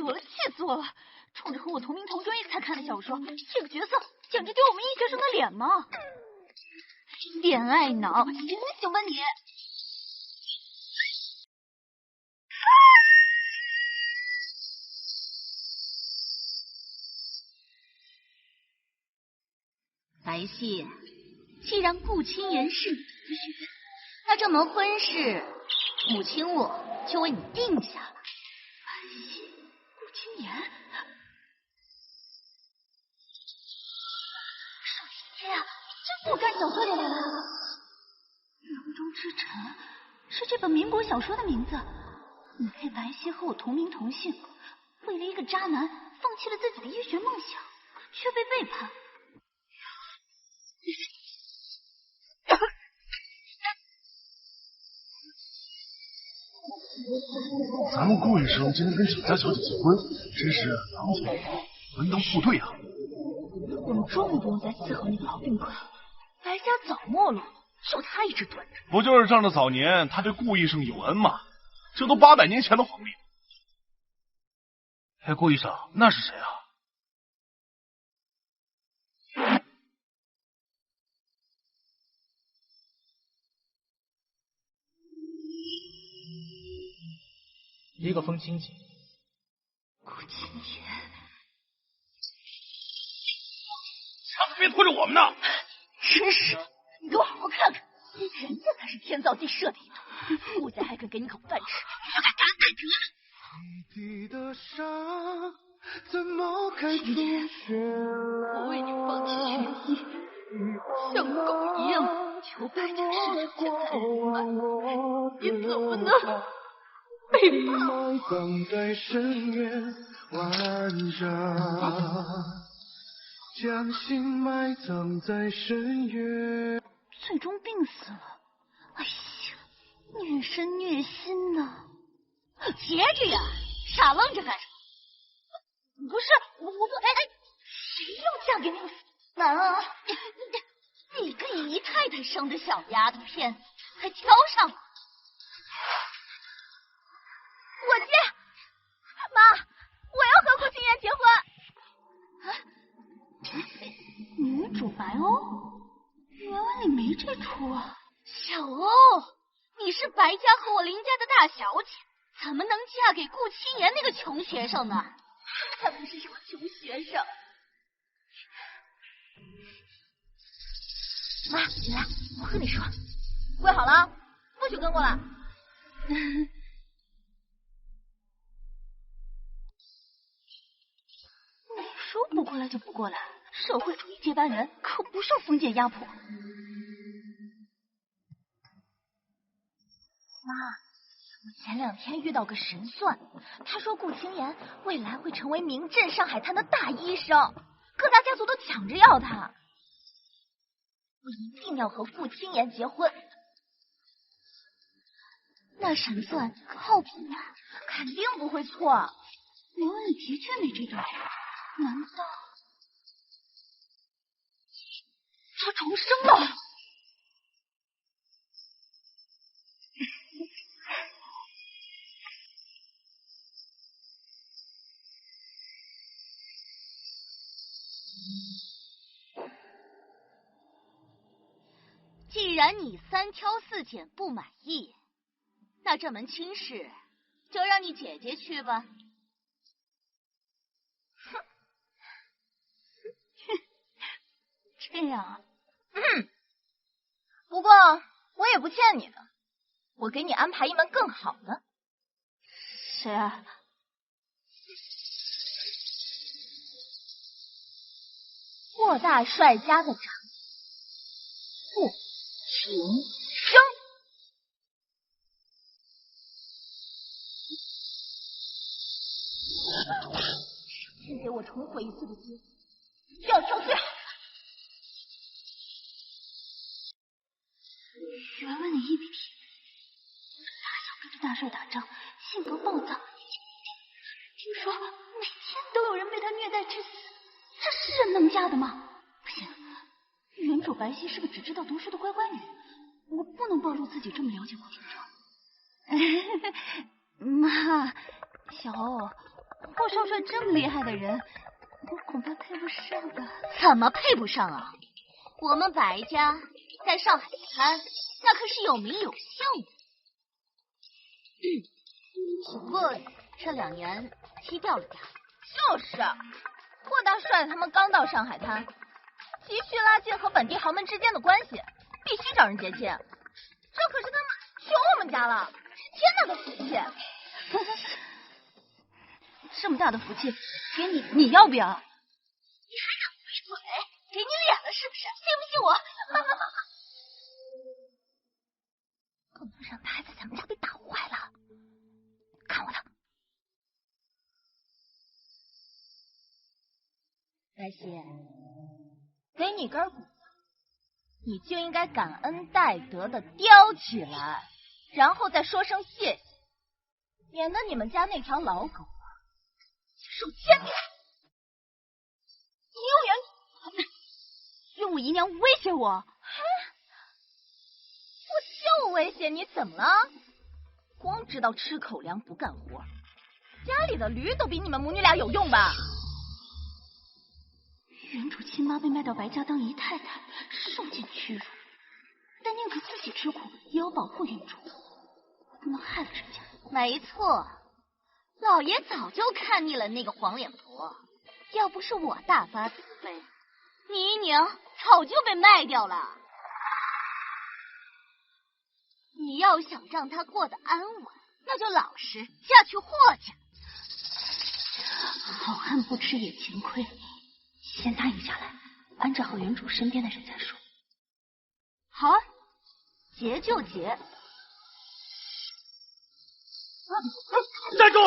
我了，气死我了！冲着和我同名同专业才看的小说，这个角色简直丢我们医学生的脸吗？恋爱脑，醒醒吧你！白皙，既然顾清言是你的血，那这门婚事，母亲我就为你定下了。白皙，顾清言，少爷呀，真不该小错点来了。楼中之臣是这本民国小说的名字。你配白皙和我同名同姓，为了一个渣男放弃了自己的医学梦想，却被背叛。咱们顾医生今天跟蒋家小姐结婚，真是郎才女貌，门当户对啊！我们终于不用再伺候那个老病鬼，白家早没落了，就他一直蹲着。不就是仗着早年他对顾医生有恩吗？这都800年前的皇帝。哎，顾医生，那是谁啊？一个风清姐。顾清言，想着别拖着我们呢！真是，你给我好好看看，人家才是天造地设的一对，顾家还肯给你口饭吃，就该干得得了。地的伤怎么开出我为你放弃权益，像狗一样求白家世主钱财人脉，你怎么能背叛我？埋葬在深渊万丈，将心埋葬在深渊。最终病死了。哎呀，虐身虐心呐！你节制呀，傻愣着干什么？不是，我不，谁要嫁给那个死男啊？你个姨太太生的小丫头片子，还挑上了。我接，妈，我要和顾清言结婚。女主白欧，原来你没这出啊！小欧，你是白家和我林家的大小姐，怎么能嫁给顾清言那个穷学生呢？他不是什么穷学生。妈，你来，我和你说，跪好了，不许跟过来。你说不过来就不过来，社会主义接班人可不受封建压迫。妈，我前2天遇到个神算，他说顾清言未来会成为名震上海滩的大医生，各大家族都抢着要他。我一定要和顾清言结婚。那神算靠谱吗？肯定不会错。刘恩里的确没这种人，难道他重生了？既然你3挑4拣不满意，那这门亲事就让你姐姐去吧。哼，这样啊。不过我也不欠你的，我给你安排一门更好的。谁啊？霍大帅家的长子顾晴生。先给我重回一次的机会，就要挑最好的。原来你一笔提打小跟着大帅打仗，性格暴躁，听说每天都有人被他虐待致死，这是人能嫁的吗？不行，原主白皙是个只知道读书的乖乖女，我不能暴露自己这么了解顾廷铮。妈，小欧，霍少帅这么厉害的人，我恐怕配不上吧？怎么配不上啊？我们白家在上海滩那可是有名有姓的。不过这2年踢掉了点。就是，霍大帅他们刚到上海滩，急需拉近和本地豪门之间的关系，必须找人结亲。这可是他们求我们家了，是天大的福气。这么大的福气给你，你要不要？你还敢回嘴？给你脸了是不是？信不信我？不能让他在咱们家被打坏了。看我的！白皙，给你根骨，你就应该感恩戴德的叼起来，然后再说声谢谢，免得你们家那条老狗受牵连。你用我姨娘威胁我？我就威胁你怎么了？光知道吃口粮不干活，家里的驴都比你们母女俩有用吧？原主亲妈被卖到白家当姨太太，受尽屈辱，但宁可自己吃苦，也要保护原主，不能害了人家。没错，老爷早就看腻了那个黄脸婆，要不是我大发慈悲，你姨娘早就被卖掉了。你要想让她过得安稳，那就老实嫁去霍家。好汉不吃眼前亏，先答应下来，安置好原主身边的人再说。好啊，结就结。站住！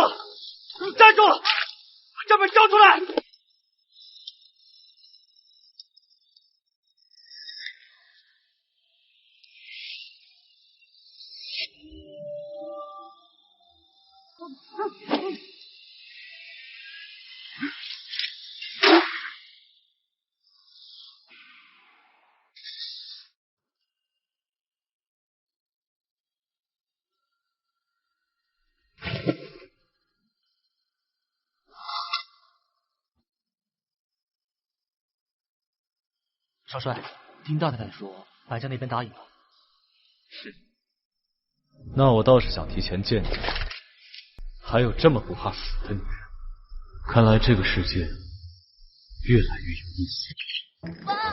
站住！把这本交出来！少帅，丁大太太说白家那边答应了。是。那我倒是想提前见见，还有这么不怕死的女人。看来这个世界越来越有意思。爸，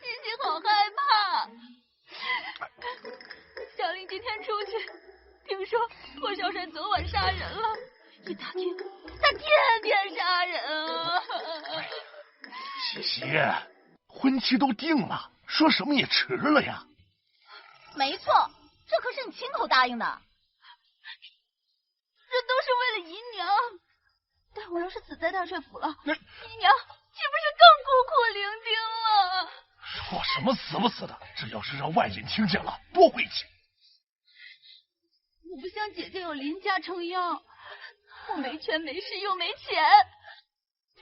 欣欣好害怕。小玲今天出去，听说霍少帅昨晚杀人了，一打听他天天杀人啊。西西，婚期都定了，说什么也迟了呀。没错，这可是你亲口答应的。这都是为了姨娘。但我要是死在大帅府了，姨娘岂不是更孤苦伶仃了？说什么死不死的，这要是让外人听见了，多晦气！我不像姐姐有林家撑腰，我没权没势又没钱。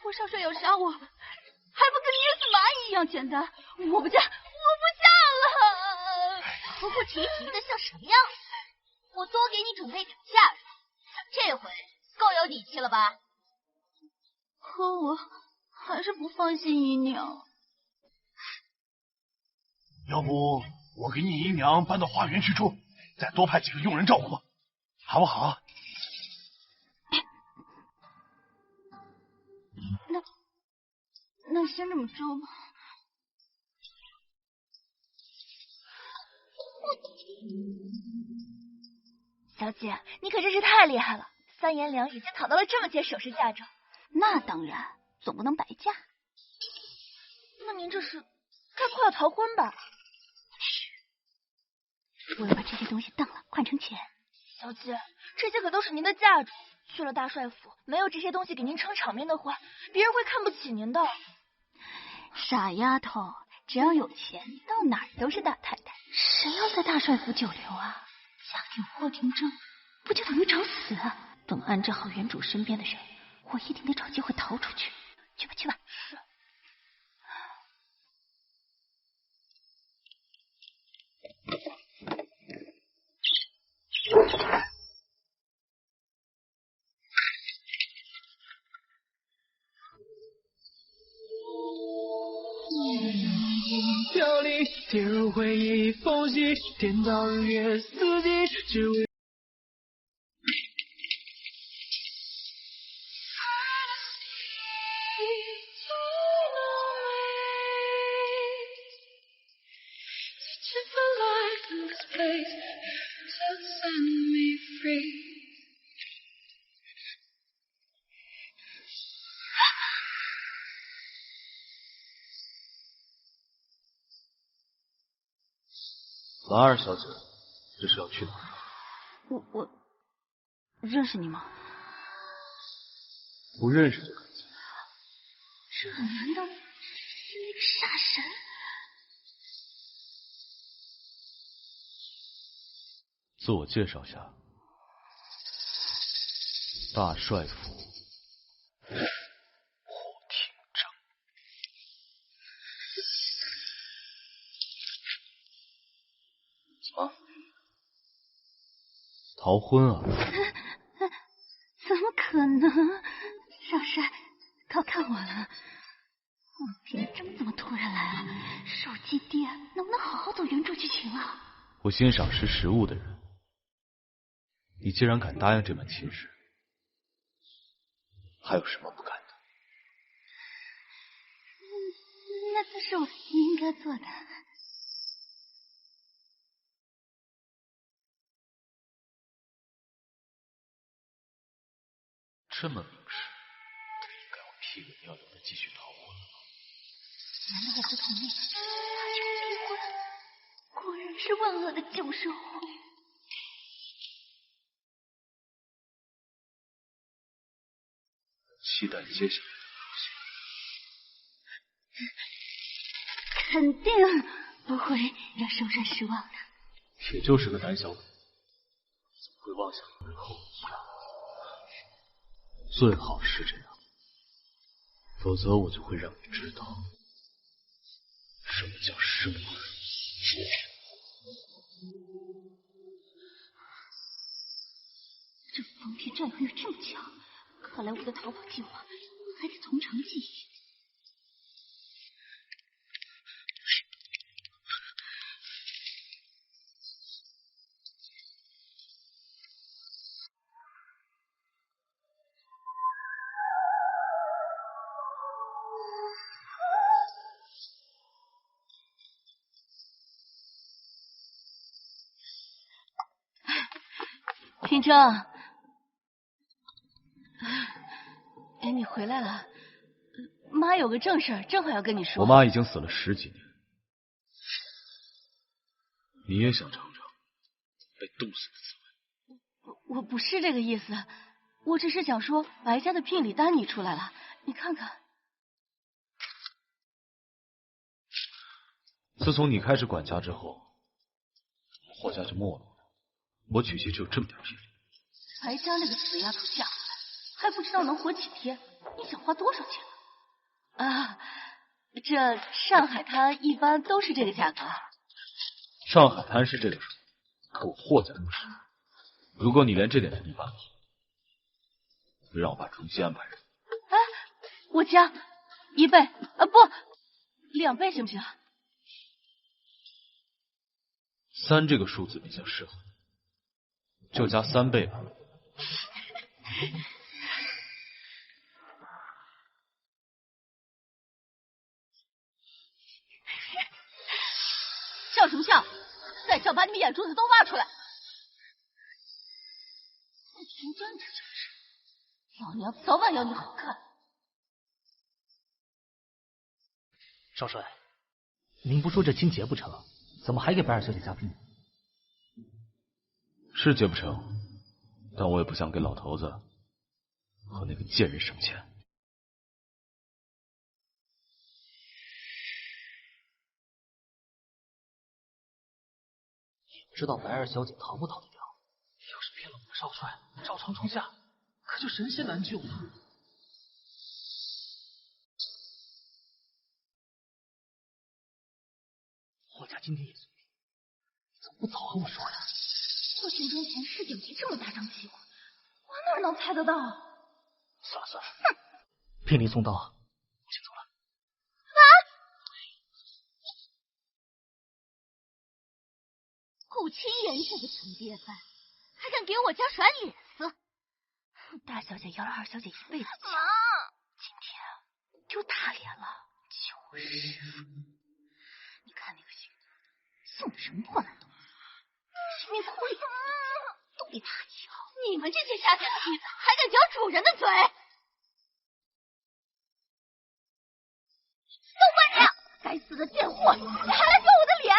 霍少帅要杀我，还不跟捏死蚂蚁一样简单？我不嫁，我不嫁了！哭哭啼啼的像什么样子？我多给你准备点嫁妆，这回够有底气了吧？可我还是不放心姨娘。要不我给你姨娘搬到花园去住，再多派几个佣人照顾，好不好？那先这么着吧。小姐，你可真是太厉害了，3言2语就讨到了这么些首饰嫁妆。那当然，总不能白嫁。那您这是该快要逃婚吧？我要把这些东西当了，换成钱。小姐，这些可都是您的嫁妆，去了大帅府，没有这些东西给您撑场面的话，别人会看不起您的。傻丫头，只要有钱，到哪儿都是大太太。谁要在大帅府久留啊？嫁给霍廷正，不就等于找死啊？等安置好原主身边的人，我一定得找机会逃出去。去吧，去吧。是。跌入回忆缝隙，天堂日月四季，只为。兰儿小姐，这是要去哪儿？我认识你吗？不认识就可以。这难道是那个杀神？自我介绍下，大帅府霍廷正。怎么？逃婚啊？怎么可能？少帅，偷看我了。霍廷正怎么突然来啊？手机店能不能好好走原著剧情啊？我欣赏识时务的人。你既然敢答应这门亲事，还有什么不敢的？那就是我应该做的。这么明示，不应该我屁滚尿流的继续逃婚了吗？难道我不同意他就离婚？果然是万恶的救赎。期待接下来的肯定不会让少帅失望的。表现。也就是个胆小鬼，怎么会妄想日后一样？最好是这样，否则我就会让你知道什么叫生而已。这封天战略这么强，看来我的逃跑计划还得从长计议。廷正，哎，你回来了。妈有个正事儿，正好要跟你说。我妈已经死了10几年，你也想尝尝被冻死的滋味？我不是这个意思，我只是想说，白家的聘礼单你出来了，你看看。自从你开始管家之后，霍家就没落了。我娶妻只有这么点聘礼。白家那个死丫头嫁回来，还不知道能活几天，你想花多少钱呢？啊，这上海滩一般都是这个价格。上海滩是这个数，可我霍家不是。如果你连这点都没办法，就让我把重新安排人。哎，我加1倍啊，不，2倍行不行？3这个数字比较适合，就加3倍吧。笑什么笑？再笑把你们眼珠子都挖出来！平江这就是，老娘早晚要你好看。少帅，您不说这亲结不成，怎么还给白尔小姐加聘？是结不成，但我也不想给老头子和那个贱人省钱。不知道白二小姐逃不逃得掉？要是骗了我们少帅，赵长城下可就神仙难救了。霍家今天也随便，怎么不早和我说呀？霍群中前世也没这么大张旗鼓，我哪能猜得到？算了算了，聘礼送到，我先走了。顾清言这个穷爹范，还敢给我家甩脸色！大小姐摇了二小姐一辈子钱，今天丢大脸了，就是。你看那个姓送的什么破烂东西，里面哭里都比他强。你们这些下贱的逼子，还敢嚼主人的嘴！都怪你！该死的贱货，你还来丢我的脸！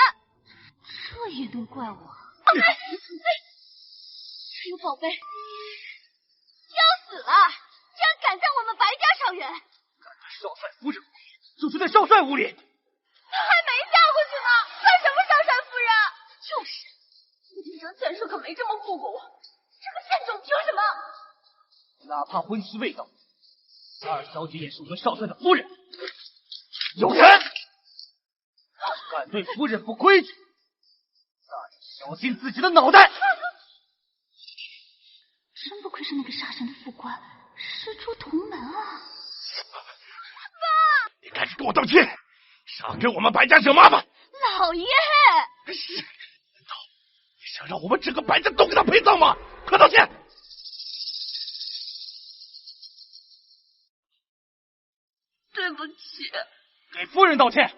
这也能怪我？还有宝贝，要死了！竟然敢在我们白家伤人！敢在少帅夫人屋里，就是在少帅屋里。他还没嫁过去呢，算什么少帅夫人？就是，顾廷生前世可没这么护过我，这个贱种凭什么？哪怕婚期未到，二小姐也是我们少帅的夫人。有人敢对夫人不规矩，那就小心自己的脑袋！真不愧是那个杀神的副官，师出同门啊！爸，你赶紧给我道歉，少给我们白家惹麻烦！老爷，难道你想让我们整个白家都给他陪葬吗？快道歉！对不起。给夫人道歉。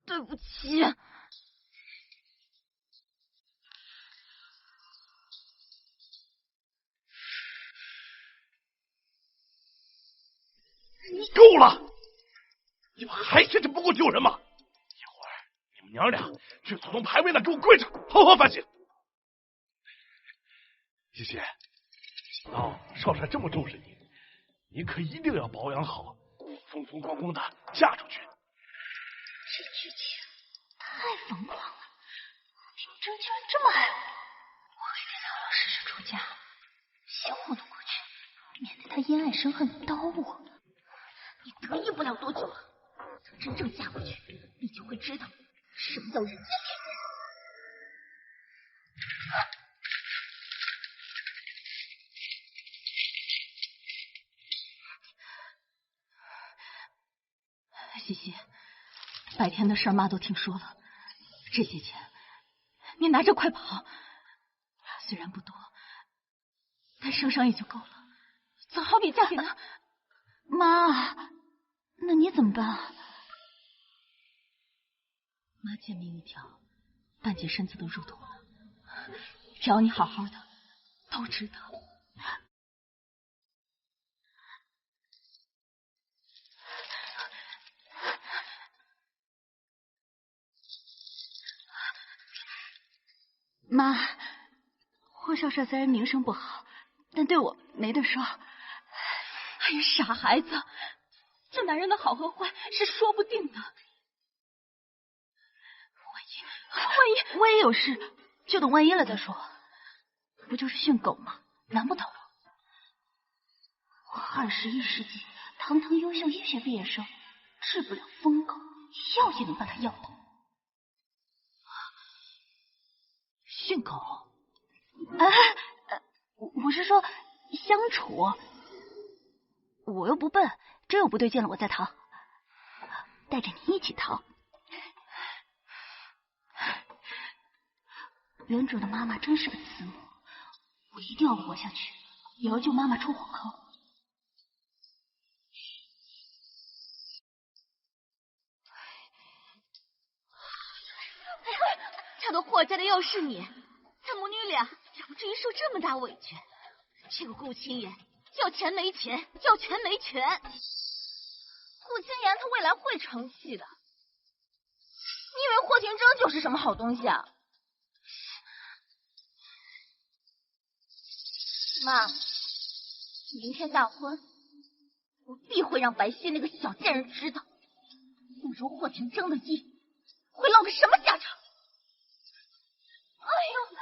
对不起。够了！你们还嫌这不够丢人吗？一会儿你们娘俩去祖宗牌位那给我跪着，好好反省。谢谢，想到少帅这么重视你，你可一定要保养好，风风光光的嫁出去。这剧情太疯狂了，明真居然这么爱我，我一定老老实实出家，先糊弄过去，免得他因爱生恨刀我。你得意不了多久了，等真正嫁过去，你就会知道什么叫人间天人。西西，白天的事妈都听说了，这些钱你拿着快跑，虽然不多，但圣上也就够了，总好比嫁给那妈。那你怎么办？妈贱命一条，半截身子都入土了，只要你好好的，都值得。妈，霍少帅虽然名声不好，但对我没得说。哎呀，傻孩子，这男人的好和坏是说不定的。万一有事，就等万一了再说。不就是训狗吗？难不倒我。我21世纪堂堂优秀医学毕业生，治不了疯狗，要也能把他要倒。训狗？我是说相处。我又不笨，真有不对劲了我再逃，带着你一起逃。原主的妈妈真是个慈母，我一定要活下去，也要救妈妈出火坑。这都霍家的要是你，咱母女俩也不至于受这么大委屈。这个顾清言要钱没钱，要权没权。顾清言他未来会成器的，你以为霍廷铮就是什么好东西啊？妈，明天大婚，我必会让白皙那个小贱人知道，不如霍廷铮的义会落个什么下场。哎呦！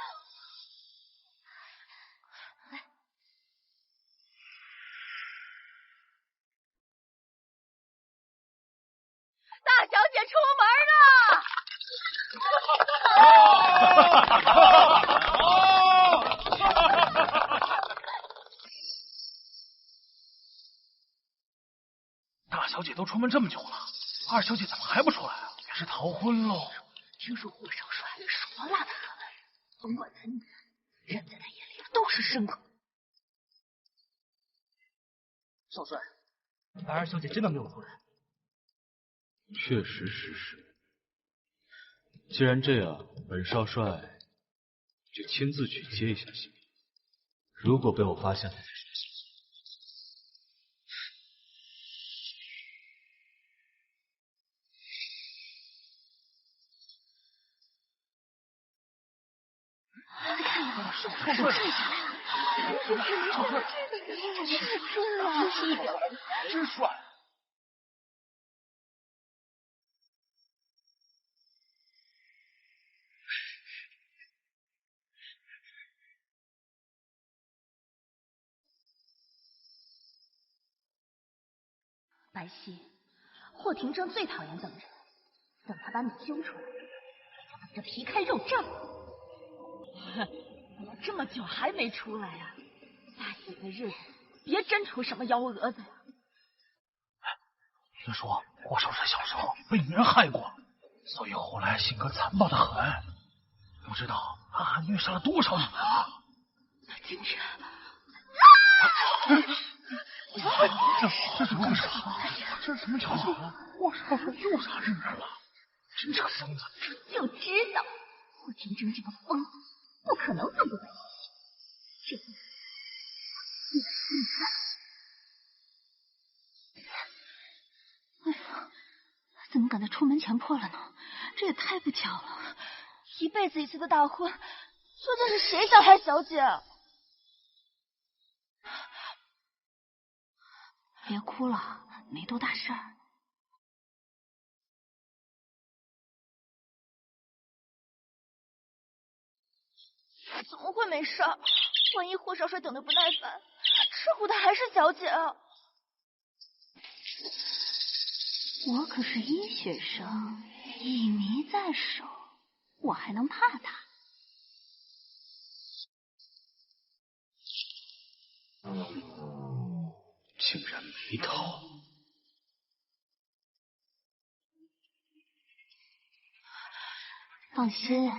大小姐出门大小姐都出门这么久了，二小姐怎么还不出来啊？是逃婚喽。听说霍少帅手辣得很，甭管男女，人在他眼里都是牲口。少帅，白二小姐真的没有夫人？确实是实。既然这样，本少帅就亲自去接一下行李。如果被我发现了，真帅！白皙，霍廷正最讨厌等人，等他把你揪出来，就等着皮开肉绽。哼，怎么这么久还没出来啊？大喜的日子，别真出什么幺蛾子呀！听说霍少帅小时候被女人害过，所以后来性格残暴的很，不知道暗暗虐杀了多少女人啊！今天，这怎么回事？这是什么巧合？霍少帅又杀人了，真是个疯子！就知道霍廷铮这个疯子不可能放过白皙，这哎呀，怎么赶在出门前破了呢？这也太不巧了！一辈子一次的大婚，究竟是谁想害小姐？别哭了，没多大事儿。怎么会没事？万一霍少帅等的不耐烦，吃苦的还是小姐啊！我可是医学生，一迷在手，我还能怕他？竟然没逃！放心，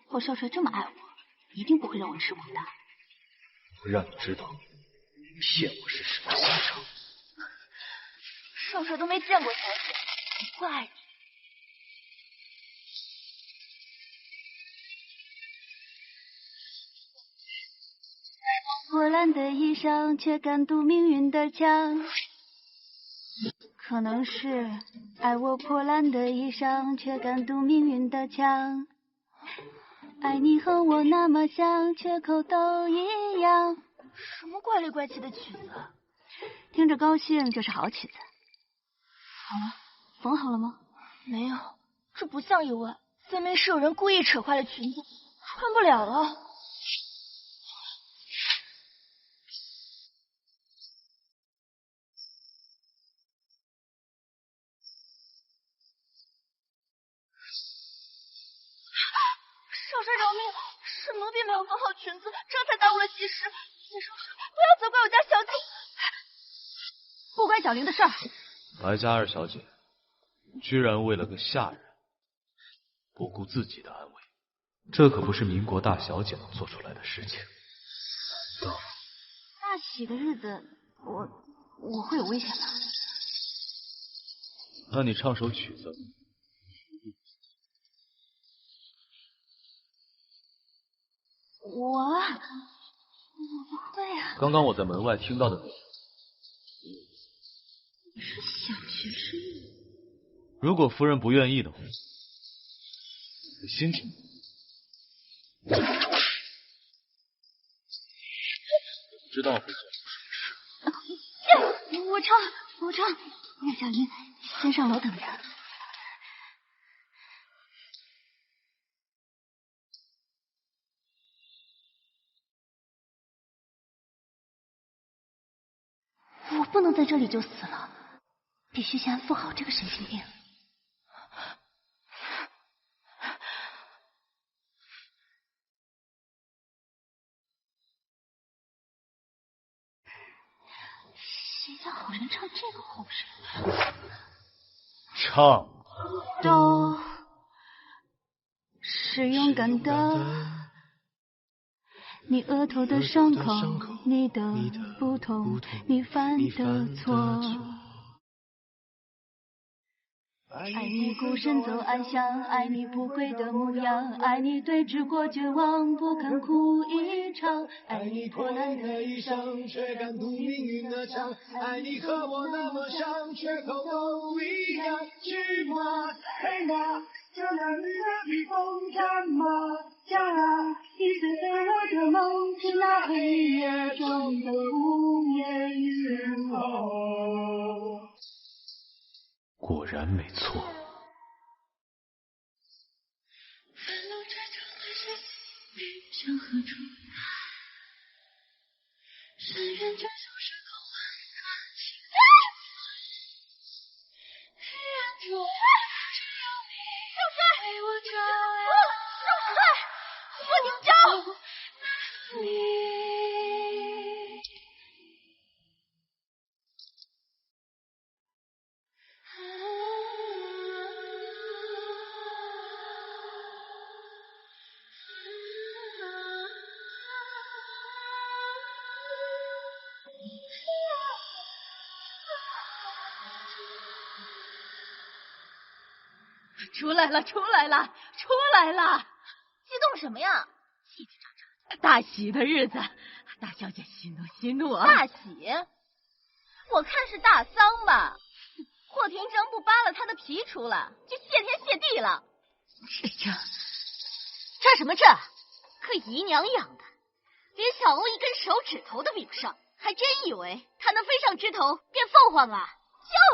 霍少帅这么爱我，一定不会让我吃苦的。我让你知道骗我是什么下场。少帅都没见过小姐，不会爱你。破烂的衣裳，却敢堵命运的枪。可能是爱我破烂的衣裳，却敢堵命运的枪。爱你和我那么像，缺口都一样。什么怪里怪气的曲子？听着高兴就是好曲子。好了，缝好了吗？没有，这不像意外，分明是有人故意扯坏了裙子，穿不了了。少帅饶命！是奴婢没有缝好裙子，这才耽误了吉时。请少帅不要责怪我家小姐，不关小玲的事儿。白家二小姐居然为了个下人不顾自己的安危，这可不是民国大小姐能做出来的事情。难道大喜的日子，我会有危险吗？那你唱首曲子。我不会啊。刚刚我在门外听到的是小学生。如果夫人不愿意的话，心情知道会做出什么事。我唱。让小玲先上楼等着。我不能在这里就死了，必须先安抚好这个神经病。谁家好人唱这个后声？唱。哆是勇敢的。你额头的伤口，你的不同，你犯的错。爱你孤身走暗巷，爱你不跪的模样，爱你对峙过绝望，不肯哭一场。爱你破烂的衣裳，却敢堵命运的枪。爱你和我那么像，缺口都一样。去吗？飞吗？就让你的披风战吗？将来你随着我的梦，是那黑夜中的无言与吼。果然没错。向何处？深渊卷走时空万情，黑暗中只有你为我照亮。少帅，傅宁章，你。出来了，出来了，出来了！激动什么呀？叽叽喳喳。大喜的日子，大小姐息怒息怒啊！大喜？我看是大丧吧。霍廷铮不扒了他的皮出来，就谢天谢地了。这什么这？可姨娘养的，连小欧一根手指头都比不上，还真以为他能飞上枝头变凤凰啊？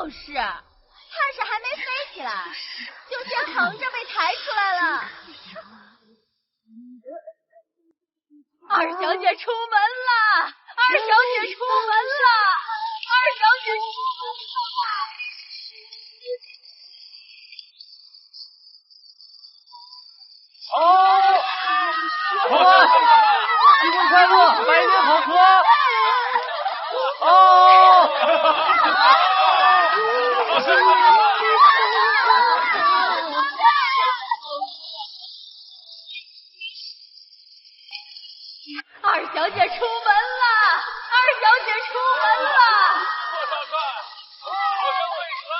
就是。怕是还没飞起来，就先横着被抬出来了。二小姐出门了，二小姐出门了，二小姐出门了。好，新婚快乐，百年好合。二小姐出门了，二小姐出门了。霍少帅，好生会师了。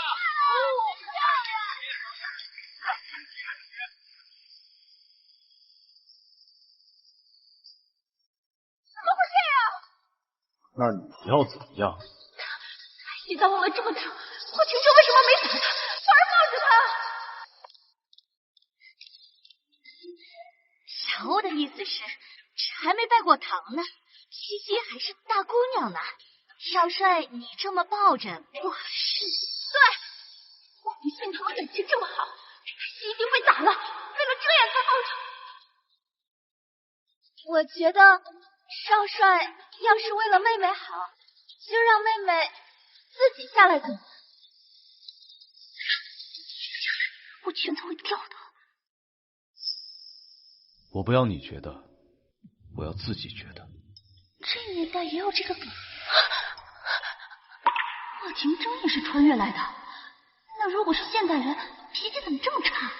怎么回事呀？那你要怎么样？西藏望了这么久，霍廷铮为什么没打他，反而抱着他？小欧的意思是，这还没拜过堂呢，西西还是大姑娘呢。少帅，你这么抱着不合适。对，我不信他们感情这么好，西一定被打了，为了这样才抱着。我觉得少帅要是为了妹妹好，就让妹妹自己下来怎么？我拳头会掉的。我不要你觉得，我要自己觉得。这年代也有这个梗。霍廷铮也是穿越来的，那如果是现代人，脾气怎么这么差？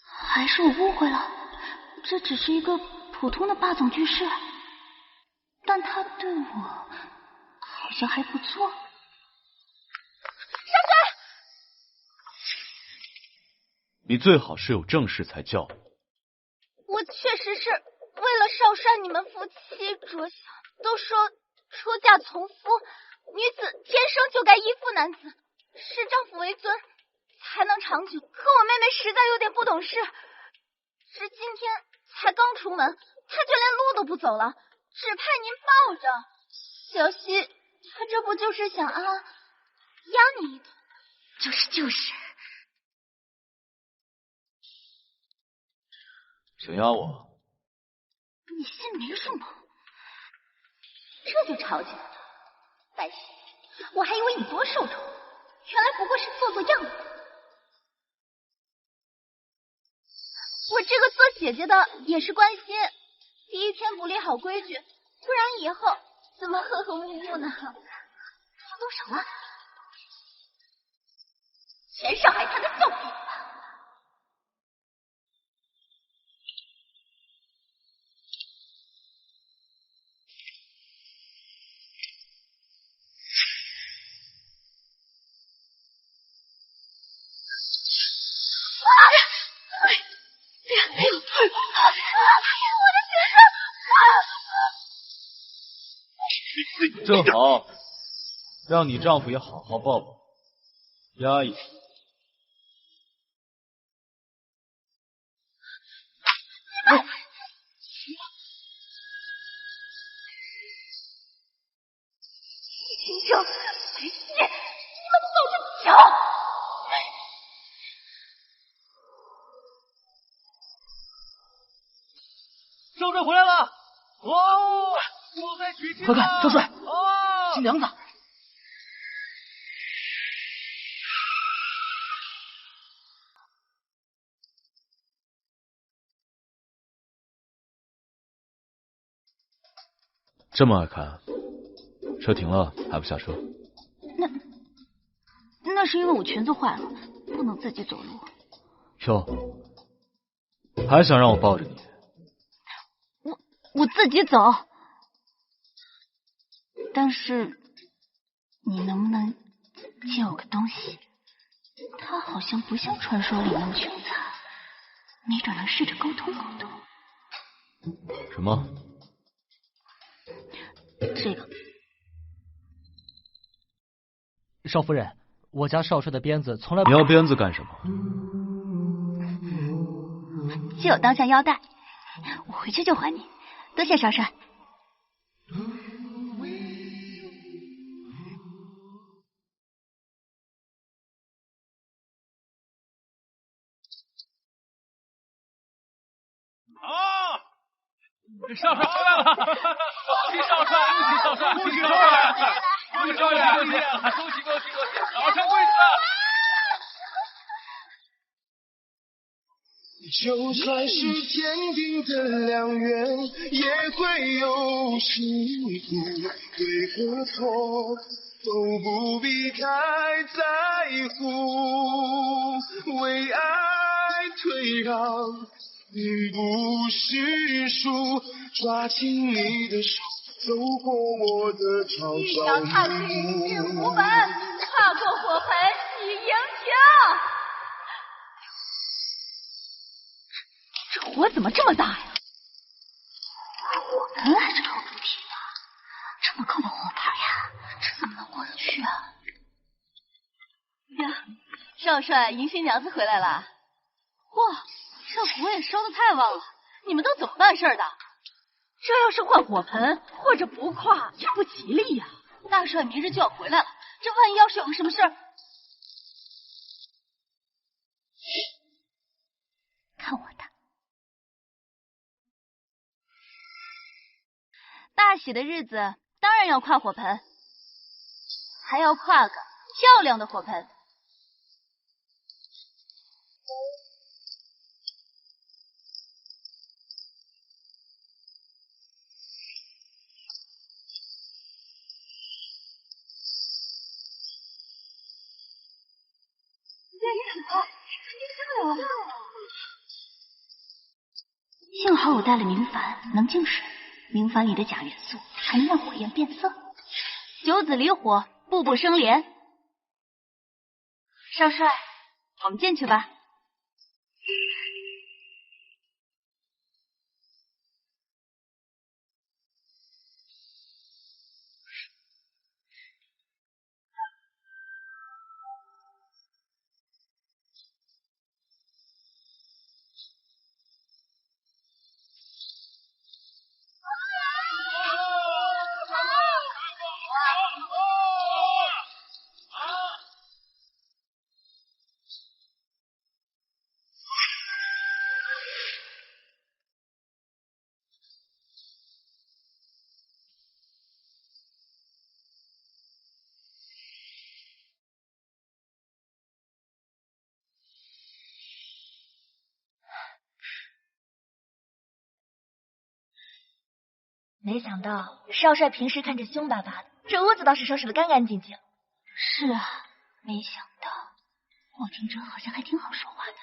还是我误会了，这只是一个普通的霸总居士，但他对我好像还不错。你最好是有正事才叫。我确实是为了少帅你们夫妻着想，都说出嫁从夫，女子天生就该依附男子，视丈夫为尊，才能长久。可我妹妹实在有点不懂事，是今天才刚出门，她就连路都不走了，只派您抱着。小希，她这不就是想压你一头？就是。想压我？你心里没数吗？这就吵起来了。白喜，我还以为你多受宠，原来不过是做样子。我这个做姐姐的也是关心，第一天不立好规矩，不然以后怎么和和睦睦呢？动手了。前上海滩的送礼。正好，让你丈夫也好好抱抱，压抑。秦正，你们都是瞧！少帅回来了！哦，我在娶亲！快看，少帅！哦，新娘子！这么爱看，车停了还不下车？那是因为我裙子坏了，不能自己走路。哟，还想让我抱着你？我自己走，但是你能不能借我个东西？他好像不像传说里那么凶残，没准能试着沟通沟通。什么？这个。少夫人，我家少帅的鞭子从来你要鞭子干什么？借我当下腰带，我回去就还你。多谢少帅。少帅回来了！恭喜少帅，恭喜少帅，恭喜少帅，恭喜少帅，恭喜恭喜恭喜恭喜！老上贵子。就算是天定的良缘，也会有辛苦，对和错都不必太在乎，为爱退让不是输，抓紧你的手，走过我的朝一朝脚踏进进湖本，跨过火盆喜迎情。这火怎么这么大呀？火盆还是透明体的，这么高的火牌呀，这怎么能过得去啊？呀，少帅迎新娘子回来了！哇，这火也烧得太旺了，你们都怎么办事的？这要是换火盆或者不跨，也不吉利呀。大帅明日就要回来了，这万一要是有个什么事儿，看我的！大喜的日子当然要跨火盆，还要跨个漂亮的火盆。幸好我带了明矾，能净水。明矾里的钾元素还能让火焰变色。九子离火，步步生莲。少帅，我们进去吧。没想到少帅平时看着凶巴巴的，这屋子倒是收拾得干干净净。是啊，没想到霍廷铮好像还挺好说话的。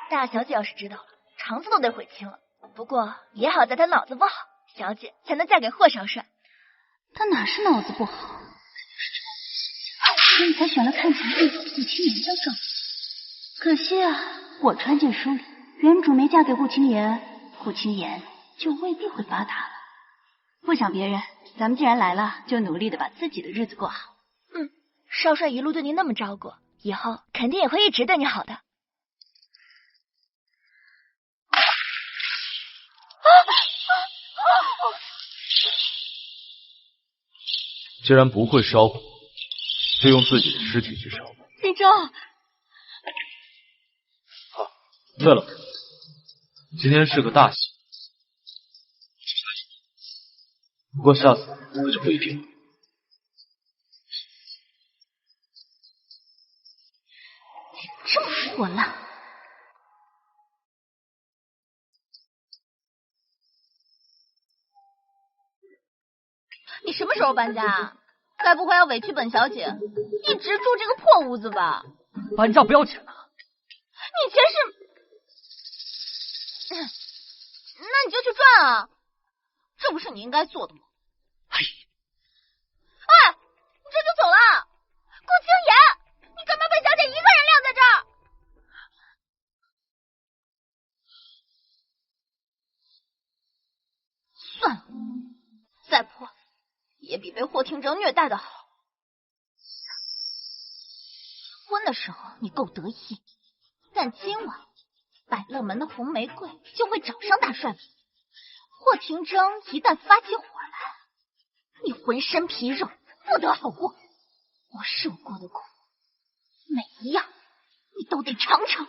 大小姐要是知道了，肠子都得悔青了。不过也好在她脑子不好，小姐才能嫁给霍少帅。他哪是脑子不好，所以才选了看起来更好的顾青言当丈夫。可惜啊，我穿进书里，原主没嫁给顾青言，顾青言就未必会发达了。不想别人，咱们既然来了，就努力的把自己的日子过好。少帅一路对你那么照顾，以后肯定也会一直对你好的。既然不会烧火，就用自己的尸体去烧。廷铮，对了，今天是个大喜，不过下次可就不一定了。这么混了。你什么时候搬家啊？该不会要委屈本小姐，一直住这个破屋子吧？搬家不要钱啊！你钱是……那你就去赚啊，这不是你应该做的吗？哎，你这就走了？顾青言，你敢把本小姐一个人晾在这儿？算了，再破也比被霍廷铮虐待的好。婚的时候你够得意，但今晚百乐门的红玫瑰就会找上大帅府。霍廷铮一旦发起火来，你浑身皮肉不得好过。我受过的苦，每一样你都得尝尝。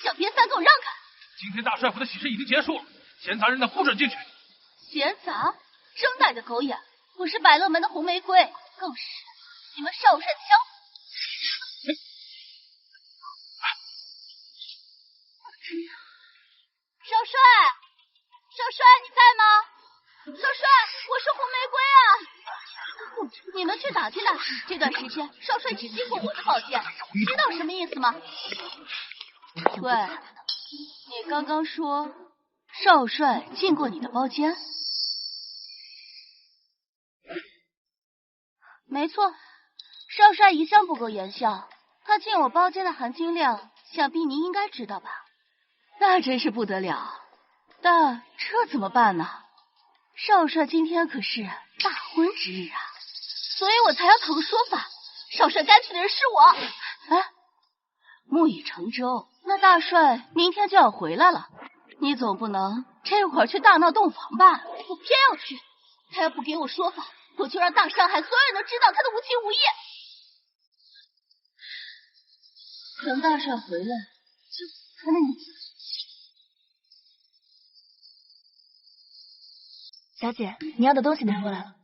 小瘪三，给我让开！今天大帅府的喜事已经结束了，闲杂人等不准进去。闲杂，真带着狗眼！我是百乐门的红玫瑰，更是你们少帅的枪。少帅，少帅，你在吗？少帅，我是红玫瑰啊！你们去打听打听，这段时间少帅只进过我的宝剑，知道什么意思吗？喂，你刚刚说少帅进过你的包间？没错，少帅一向不苟言笑，他进我包间的含金量，想必您应该知道吧？那真是不得了，但这怎么办呢？少帅今天可是大婚之日啊，所以我才要讨个说法。少帅该去的人是我。哎，木已成舟，那大帅明天就要回来了，你总不能这会儿去大闹洞房吧？我偏要去，他要不给我说法，我就让大上海所有人都知道他的无情无义。等大帅回来，就他那你。小姐，你要的东西拿过来了，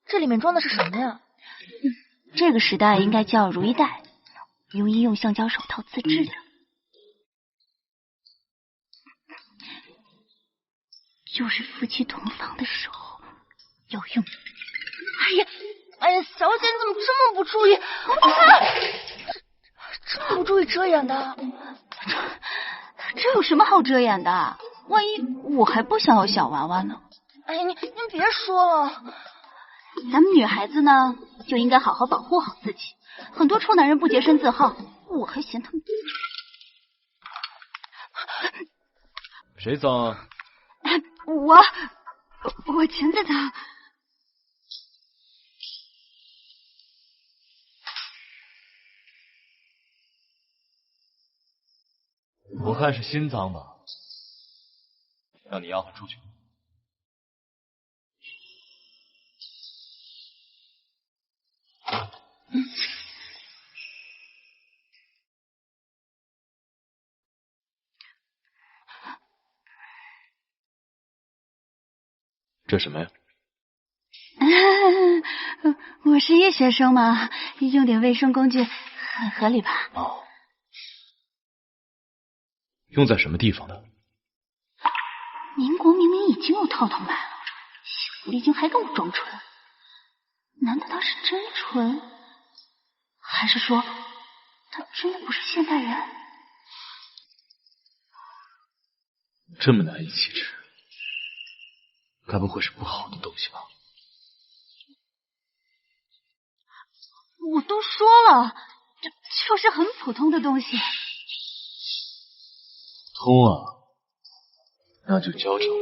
这里面装的是什么呀？这个时代应该叫如意袋，用医用橡胶手套自制的，就是夫妻同房的时候要用。哎呀，小姐你怎么这么不注意？这么不注意遮掩的？这有什么好遮掩的？万一我还不想要小娃娃呢？哎呀，您别说了，咱们女孩子呢，就应该好好保护好自己。很多臭男人不洁身自好，我还嫌他们。谁脏啊？我钱在脏。我看是心脏吧，让你丫鬟出去。这什么呀？我是医学生嘛，用点卫生工具很合理吧？哦，用在什么地方呢？民国明明已经有套套买了，狐狸精还跟我装纯，难道他是真纯？还是说他真的不是现代人？这么难以启齿，该不会是不好的东西吧？我都说了，这就是很普通的东西。通啊，那就交给我。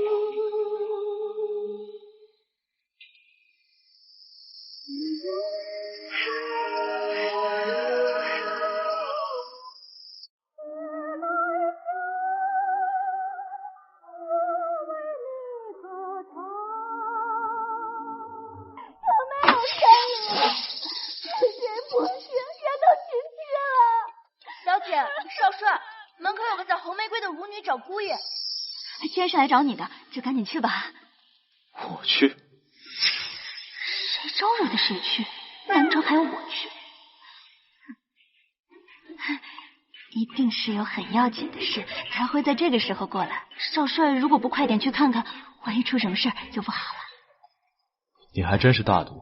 既然是来找你的，就赶紧去吧。我去？谁招惹的谁去，难道还要我去？一定是有很要紧的事才会在这个时候过来。少帅如果不快点去看看，万一出什么事就不好了。你还真是大度。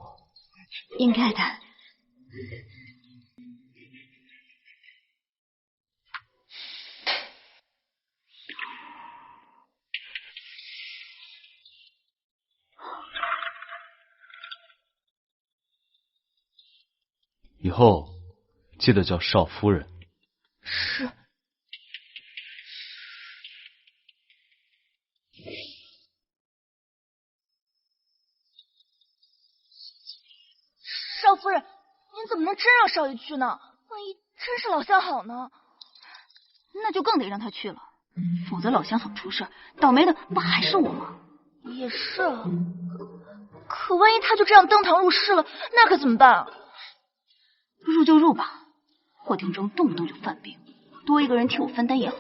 应该的。以后记得叫少夫人。是。少夫人，您怎么能真让少爷去呢？万一真是老相好呢？那就更得让他去了，否则老相好出事，倒霉的不还是我吗？也是啊，可万一他就这样登堂入室了，那可怎么办啊？入就入吧，霍廷铮动不动就犯病，多一个人替我分担也好。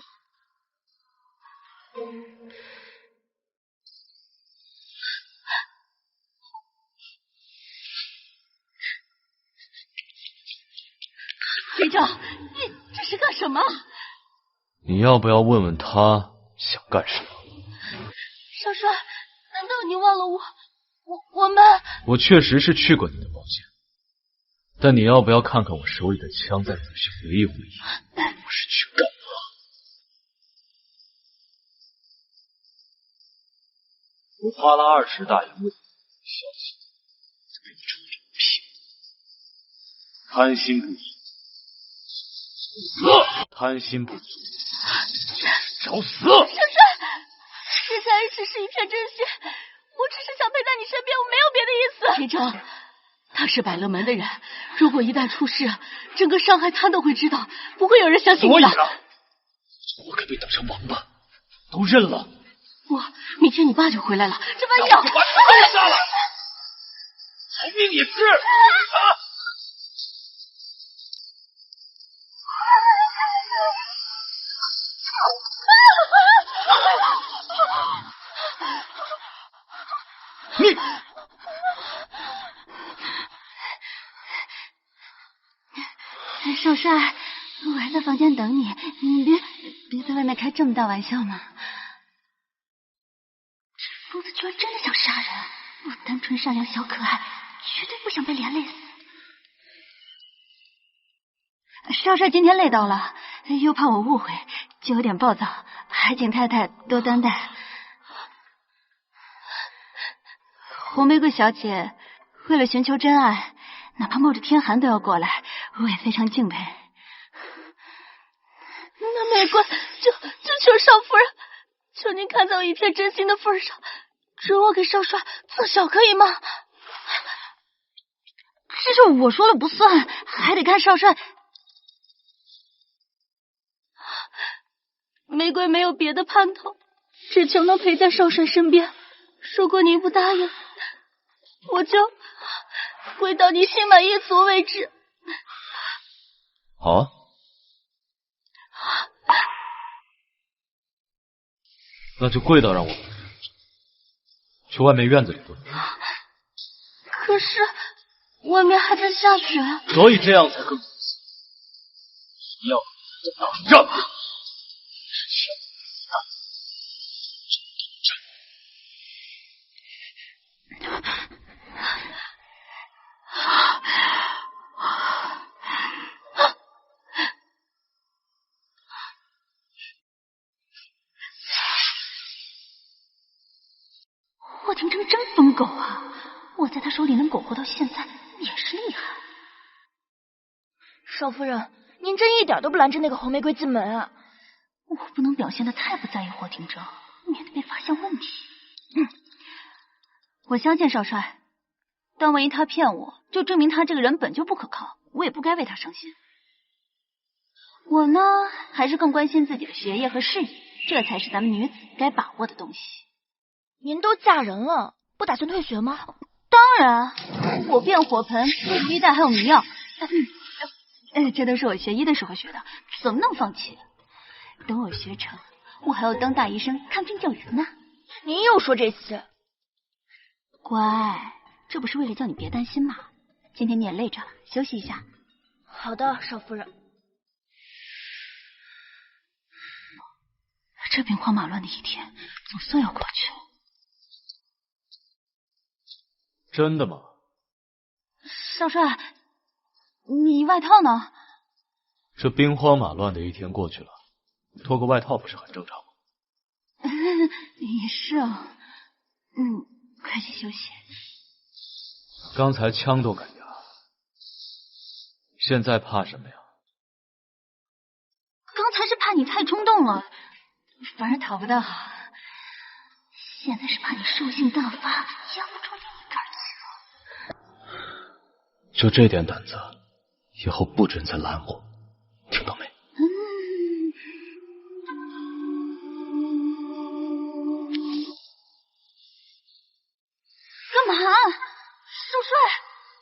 队长，你这是干什么？你要不要问问他想干什么？少帅，难道你忘了我们？我确实是去过你的包间，但你要不要看看我手里的枪，再仔细回忆回忆，我是去干嘛？我花了20大洋为你消息，就给你出这个屁，贪心不足，死！贪心不足，找死！少帅，这才只是一片真心，我只是想陪在你身边，我没有别的意思。队长，他是百乐门的人，如果一旦出事，整个上海滩都会知道，不会有人相信你的。所以呢，活该被当成王八，都认了。明天你爸就回来了，这万一把你放下了，逃命也是啊！你少帅，我还在房间等你，你别在外面开这么大玩笑嘛。这疯子居然真的想杀人，我单纯善良小可爱，绝对不想被连累死。少帅今天累到了，又怕我误会，就有点暴躁，还请太太多担待。红玫瑰小姐为了寻求真爱，哪怕冒着天寒都要过来，我也非常敬佩。那没关，就求少夫人，求您看在我一片真心的份上，准我给少帅做小可以吗？这是我说了不算，还得看少帅。玫瑰没有别的盼头，只求能陪在少帅身边。如果你不答应，我就跪到你心满意足为止。好啊，那就跪到让我们。去外面院子里蹲。可是外面还在下雪。所以这样才更要让霍廷铮真疯狗啊！我在他手里能苟活到现在，也是厉害。少夫人，您真一点都不拦着那个红玫瑰进门啊！我不能表现的太不在意霍廷铮，免得被发现问题。我相信少帅，但万一他骗我，就证明他这个人本就不可靠，我也不该为他伤心。我呢，还是更关心自己的学业和事业，这才是咱们女子该把握的东西。您都嫁人了，不打算退学吗？当然，我变火盆、飞皮带还有迷药，这都是我学医的时候学的，怎么能放弃？等我学成，我还要当大医生看病救人呢。您又说这些，乖，这不是为了叫你别担心吗？今天你也累着了，休息一下。好的，少夫人。这兵荒马乱的一天总算要过去了。真的吗？少帅，你外套呢？这兵荒马乱的一天过去了，脱个外套不是很正常吗？也是啊，快去休息。刚才枪都敢压，现在怕什么呀？刚才是怕你太冲动了，反而讨不到好。现在是怕你兽性大发，压不住你一杆子。就这点胆子，以后不准再拦我，听到没？干嘛？少帅？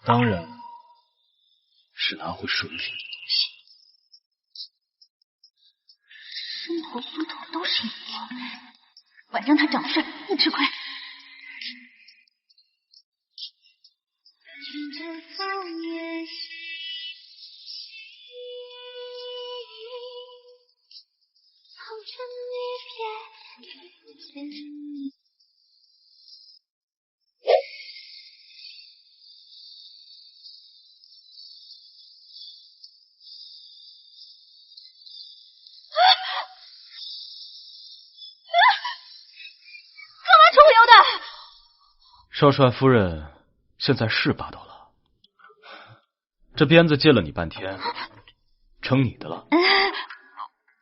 当然是拿回手里的东西。生头酥头都是你，反正他长得帅，你吃亏。少帅夫人现在是霸道了，这鞭子借了你半天，成你的了。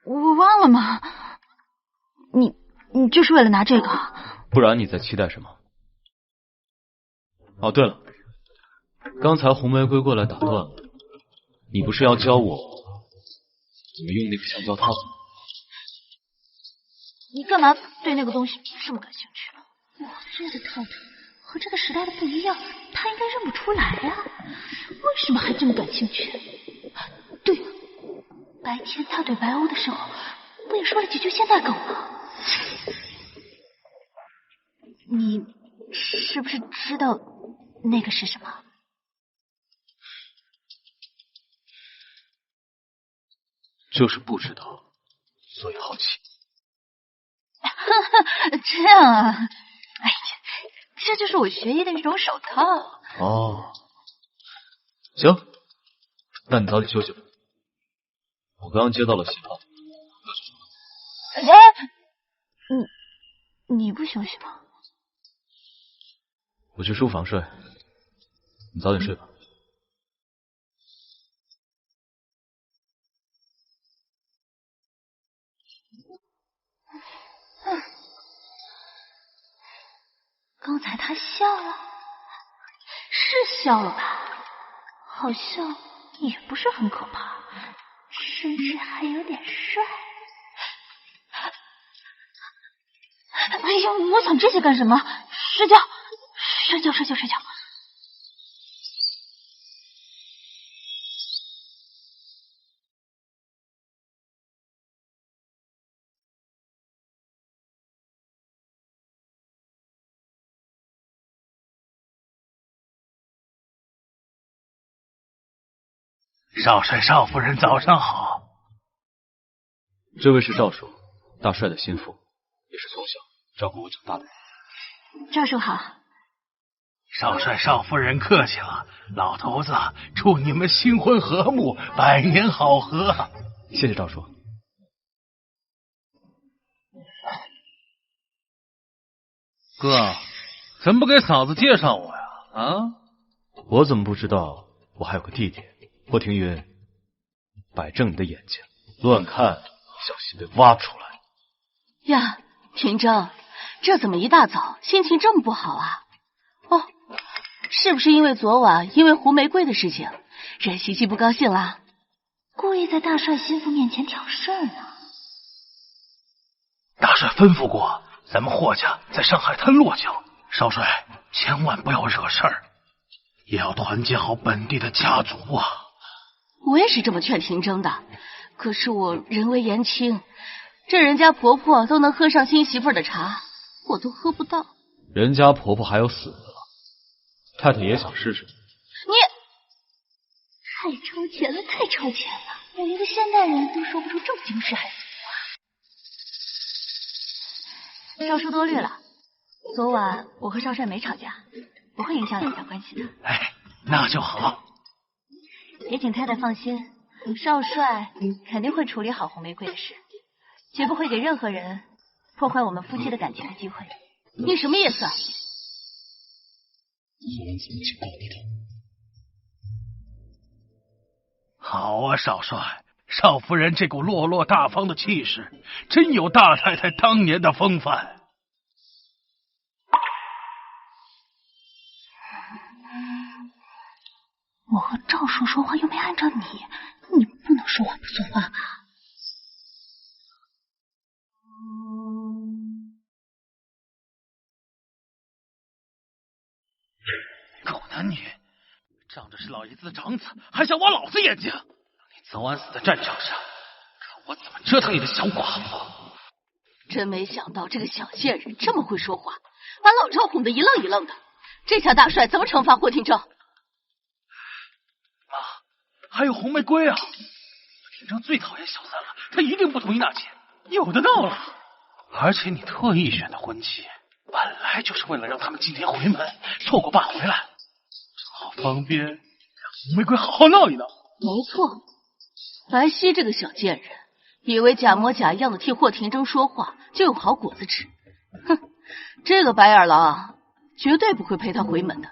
我忘了吗？你就是为了拿这个？不然你在期待什么？哦，对了，刚才红玫瑰过来打断了，你不是要教我怎么用那个橡胶套子吗？你干嘛对那个东西这么感兴趣？我做的套子和这个时代的不一样，他应该认不出来呀，为什么还这么感兴趣？对了，白天他对白鸥的时候，不也说了几句现代梗吗？你是不是知道那个是什么？就是不知道，所以好奇。这样啊，哎呀，这就是我学医的一种手套。哦，行，那你早点休息吧。我刚刚接到了信号。你不休息吗？我去书房睡，你早点睡吧。刚才他笑了，是笑了吧？好像也不是很可怕，甚至还有点帅。哎呀，我想这些干什么？睡觉，睡觉，睡觉，睡觉。少帅、少夫人，早上好。这位是赵叔，大帅的心腹，也是从小照顾我长大的人。赵叔好。少帅、少夫人客气了，老头子祝你们新婚和睦，百年好合。谢谢赵叔。哥，怎么不给嫂子介绍我呀？啊？我怎么不知道我还有个弟弟？霍庭云，摆正你的眼睛，乱看小心被挖出来。呀，庭正，这怎么一大早心情这么不好啊？哦，是不是因为昨晚因为胡玫瑰的事情，任西西不高兴了，故意在大帅心腹面前挑事儿呢？大帅吩咐过，咱们霍家在上海滩落脚，少帅千万不要惹事儿，也要团结好本地的家族啊。我也是这么劝庭正的，可是我人微言轻，这人家婆婆都能喝上新媳妇的茶，我都喝不到。人家婆婆还有死的了，太太也想试试。你太超前了，太超前了！我一个现代人都说不出这么惊世骇俗话。少叔多虑了，昨晚我和少帅没吵架，不会影响两家关系的。哎，那就好。也请太太放心，少帅肯定会处理好红玫瑰的事，绝不会给任何人破坏我们夫妻的感情的机会。你什么意思？昨晚怎么警告你的？好啊，少帅，少夫人这股落落大方的气势，真有大太太当年的风范。我和赵叔说话又没按照你，你不能说话不算话吧？狗男女，仗着是老爷子的长子，还想挖老子眼睛！你早晚死在战场上，看我怎么折腾你的小寡妇！真没想到这个小贱人这么会说话，把老赵哄得一愣一愣的。这下大帅怎么惩罚霍廷正？妈，还有红玫瑰啊！廷正最讨厌小三了，他一定不同意纳亲。有的闹了！而且你特意选的婚期，本来就是为了让他们今天回门，错过爸回来，正好方便让红玫瑰好好闹一闹。没错，白皙这个小贱人，以为假模假样的替霍廷正说话就有好果子吃。哼，这个白眼狼绝对不会陪他回门的。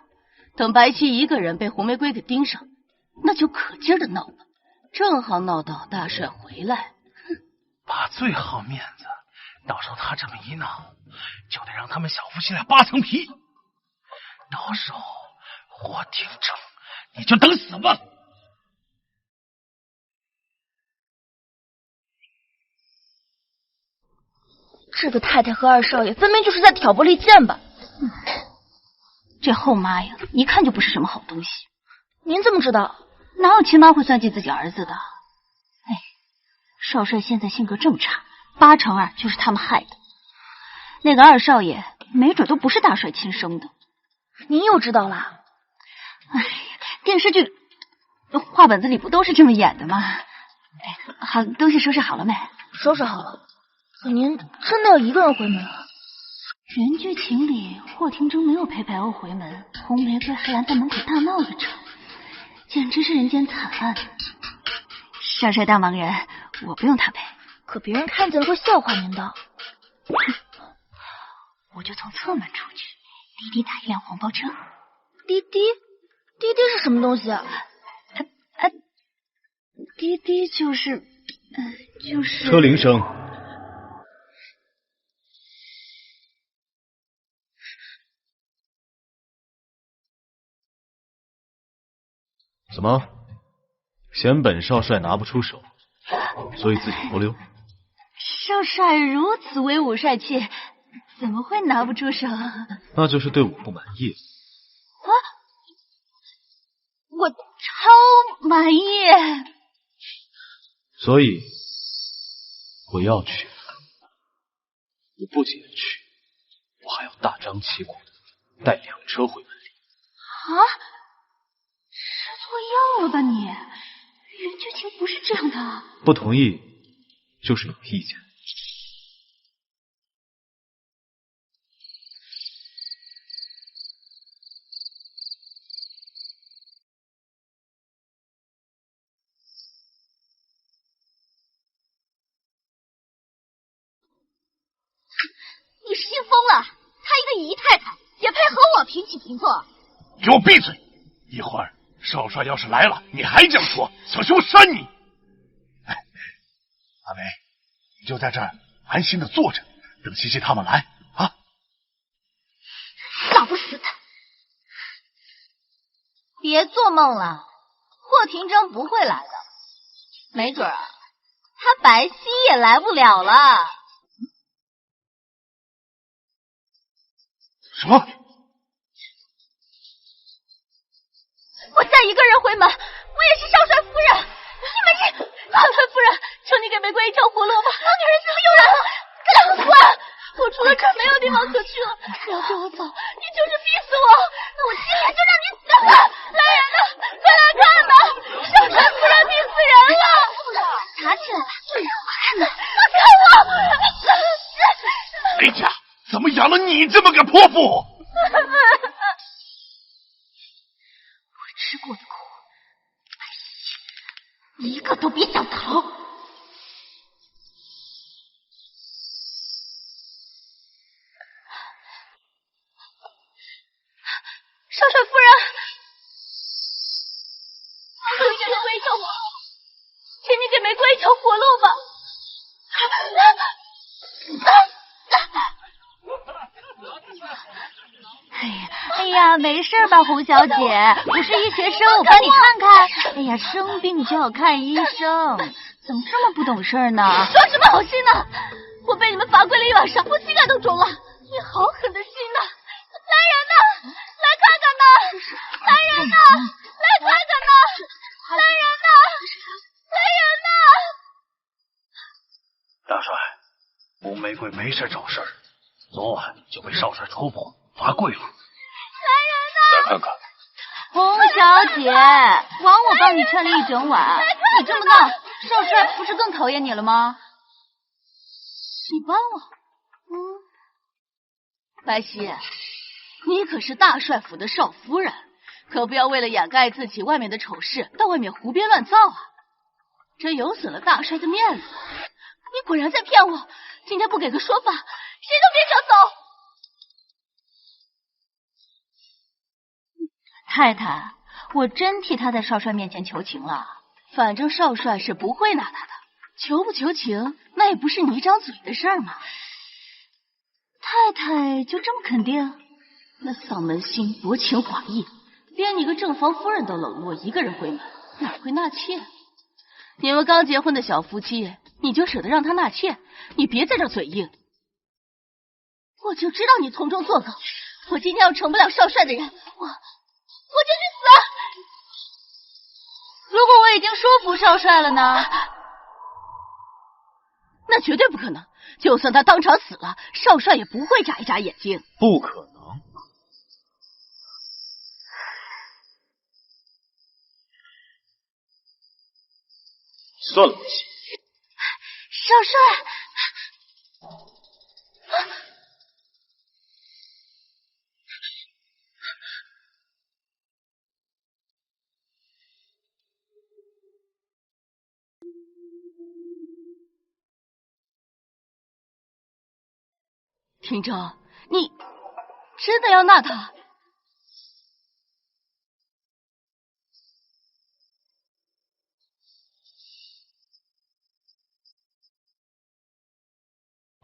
等白皙一个人被红玫瑰给盯上，那就可劲儿的闹了，正好闹到大帅回来。爸最好面子，到时候他这么一闹，就得让他们小夫妻俩扒层皮。到时候霍廷正，你就等死吧！这个太太和二少爷分明就是在挑拨离间吧？这后妈呀，一看就不是什么好东西。您怎么知道？哪有亲妈会算计自己儿子的？哎，少帅现在性格这么差，82%就是他们害的。那个二少爷没准都不是大帅亲生的。您又知道了？哎，电视剧、话本子里不都是这么演的吗？哎，好，东西收拾好了没？收拾好了。可您真的要一个人回门啊？原剧情里，霍廷铮没有陪白鸥回门，红玫瑰还拦在门口大闹一场，简直是人间惨案。少帅大忙人，我不用他陪，可别人看见了会笑话您的。我就从侧门出去，滴滴打一辆黄包车。滴滴是什么东西啊？滴滴就是车铃声。怎么，嫌本少帅拿不出手，所以自己偷溜？少帅如此威武帅气，怎么会拿不出手？那就是对我不满意了。啊！我超满意。所以我要去，我不仅去，我还要大张旗鼓的带2车回门里。啊！吃错药了吧你？不是这样的啊。不同意就是有意见。你是心疯了？她一个姨太太也配和我平起平坐？给我闭嘴！一会儿少帅要是来了，你还这样说，小心我扇你！哎，阿梅，你就在这儿安心的坐着，等西西他们来啊！老不死的！别做梦了，霍廷铮不会来的，没准啊，他白皙也来不了了。什么？我再一个人回门，我也是少帅夫人。你们这少帅夫人，求你给玫瑰一条活路吧！老女人最后又来了，干活！我除了这儿没有地方可去了，你要对我走，你就是逼死我，那我今天就让你死！来人呐，快来看呐！少帅夫人逼死人了！打起来了，快看呐！看我！雷家怎么养了你这么个泼妇？吃过的苦，一个都别想逃！少帅夫人，求你给玫瑰一条活路，请你给玫瑰一条活路吧！哎呀，没事吧，胡小姐？我是医学生，我帮你看看。哎呀，生病就要看医生，怎么这么不懂事呢？说什么好心呢？我被你们罚跪了一晚上，我膝盖都肿了。你好狠的心呐！来人呐，来看看呐！来人呐，来看看呐！来人呐，来人呐！大帅，吴玫瑰没事找事儿，昨晚就被少帅戳破，罚跪了。再看看，洪小姐，枉我帮你劝了一整晚，你这么闹，少帅不是更讨厌你了吗？你帮我？白皙，你可是大帅府的少夫人，可不要为了掩盖自己外面的丑事，到外面胡编乱造啊！这有损了大帅的面子。你果然在骗我，今天不给个说法，谁都别想走！太太，我真替他在少帅面前求情了。反正少帅是不会拿他的，求不求情，那也不是你一张嘴的事儿嘛。太太就这么肯定？那丧门星薄情寡义，连你个正房夫人都冷落，一个人回门，哪会纳妾？你们刚结婚的小夫妻，你就舍得让他纳妾？你别在这嘴硬！我就知道你从中作梗，我今天要成不了少帅的人，我就去死！如果我已经说服少帅了呢？那绝对不可能！就算他当场死了，少帅也不会眨一眨眼睛。不可能！算了不起。少帅。廷铮，你真的要纳他？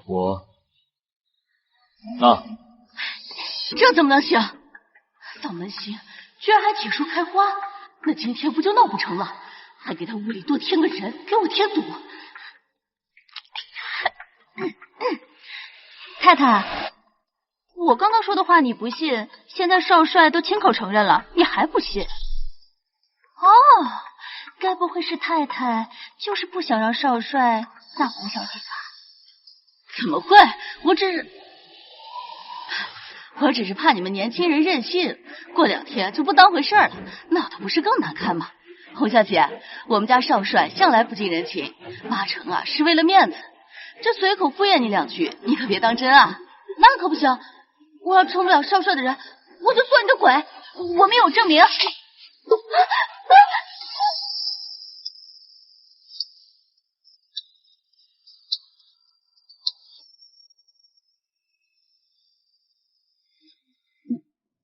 我纳。这怎么能行？丧门星居然还铁树开花，那今天不就闹不成了？还给他屋里多添个人，给我添堵。太太，我刚刚说的话你不信，现在少帅都亲口承认了，你还不信？哦，该不会是太太就是不想让少帅纳洪小姐吧？怎么会？我只是怕你们年轻人任性，过2天就不当回事了，闹得不是更难看吗？洪小姐，我们家少帅向来不近人情，八成啊是为了面子，这随口敷衍你2句，你可别当真啊。那可不行，我要成不了少帅的人，我就做你的鬼，我们有证明。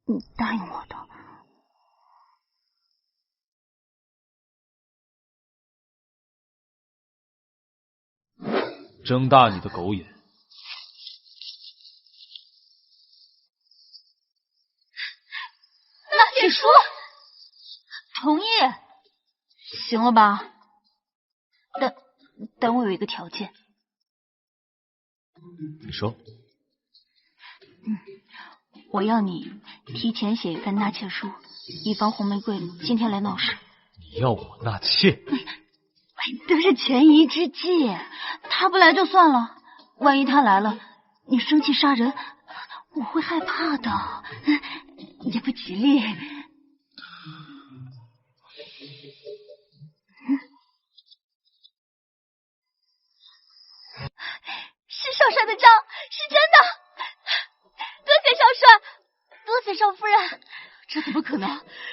你答应我的。睁大你的狗眼！那解说同意，行了吧？但我有一个条件。你说。我要你提前写一份纳妾书，以防红玫瑰今天来闹事。你要我纳妾？都是权宜之计，他不来就算了，万一他来了，你生气杀人，我会害怕的，也不吉利。是少帅的账，是真的。多谢少帅，多谢少夫人。这怎么可能？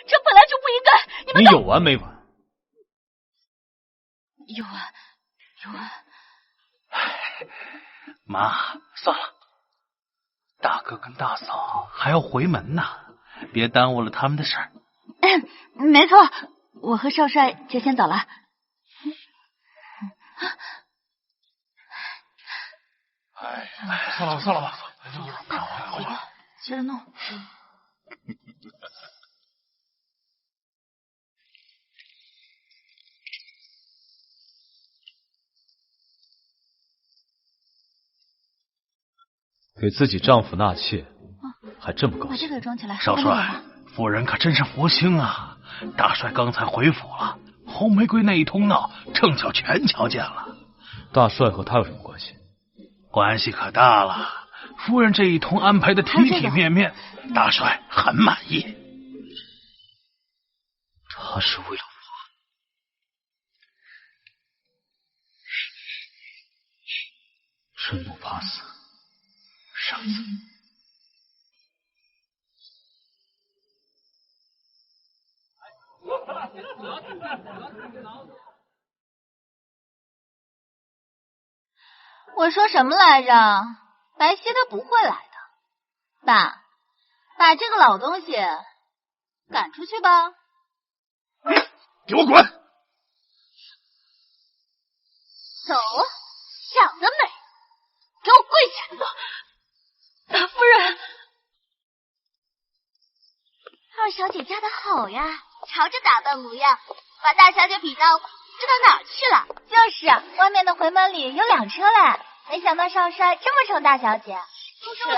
这本来就不应该。你有完没完？有完，有完。妈，算了，大哥跟大嫂还要回门呢，别耽误了他们的事儿。没错，我和少帅就先走了。算了吧，算了吧，回去。接着弄。给自己丈夫纳妾，还这么高兴？把这个也装起来。少帅，夫人可真是佛心啊！大帅刚才回府了，红玫瑰那一通闹，正巧全瞧见了。大帅和他有什么关系？关系可大了。夫人这一通安排的体体面面，大帅很满意。他是为了我。真不怕死。上次我说什么来着？白皙他不会来的。爸，把这个老东西赶出去吧。给我滚！走，想得美！给我跪下！大夫人，二小姐嫁得好呀，瞧这打扮模样，把大小姐比到不知道哪儿去了。就是外面的回门里有2车嘞，没想到少帅这么宠大小姐。就是嘞，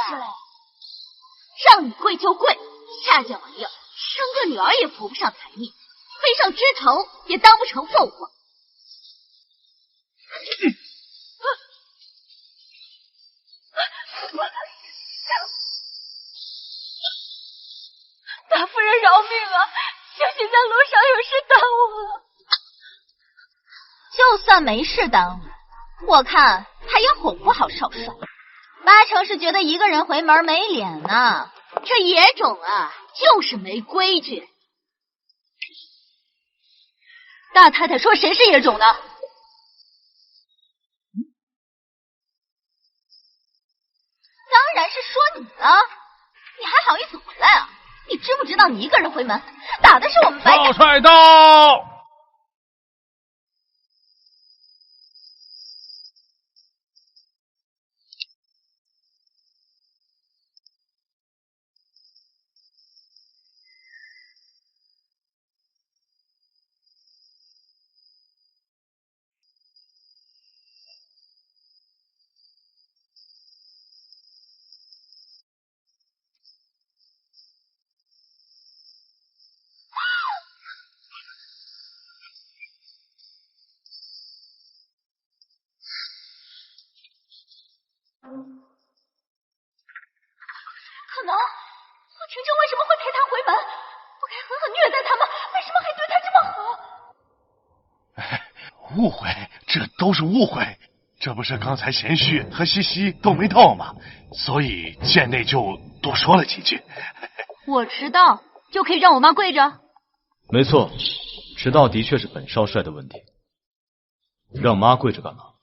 让你跪就跪，下贱玩意儿，生个女儿也扶不上台面，飞上枝头也当不成凤凰。大夫人饶命啊！小心在路上有事耽误了。就算没事耽误，我看他也哄不好少帅，八成是觉得一个人回门没脸呢。这野种啊，就是没规矩。大太太说谁是野种呢？当然是说你了，你还好意思回来啊？你知不知道你一个人回门，打的是我们白家。少帅到！误会，这都是误会。这不是刚才贤婿和西西都没到吗？所以贱内就多说了几句。我迟到就可以让我妈跪着？没错，迟到的确是本少帅的问题。让妈跪着干嘛？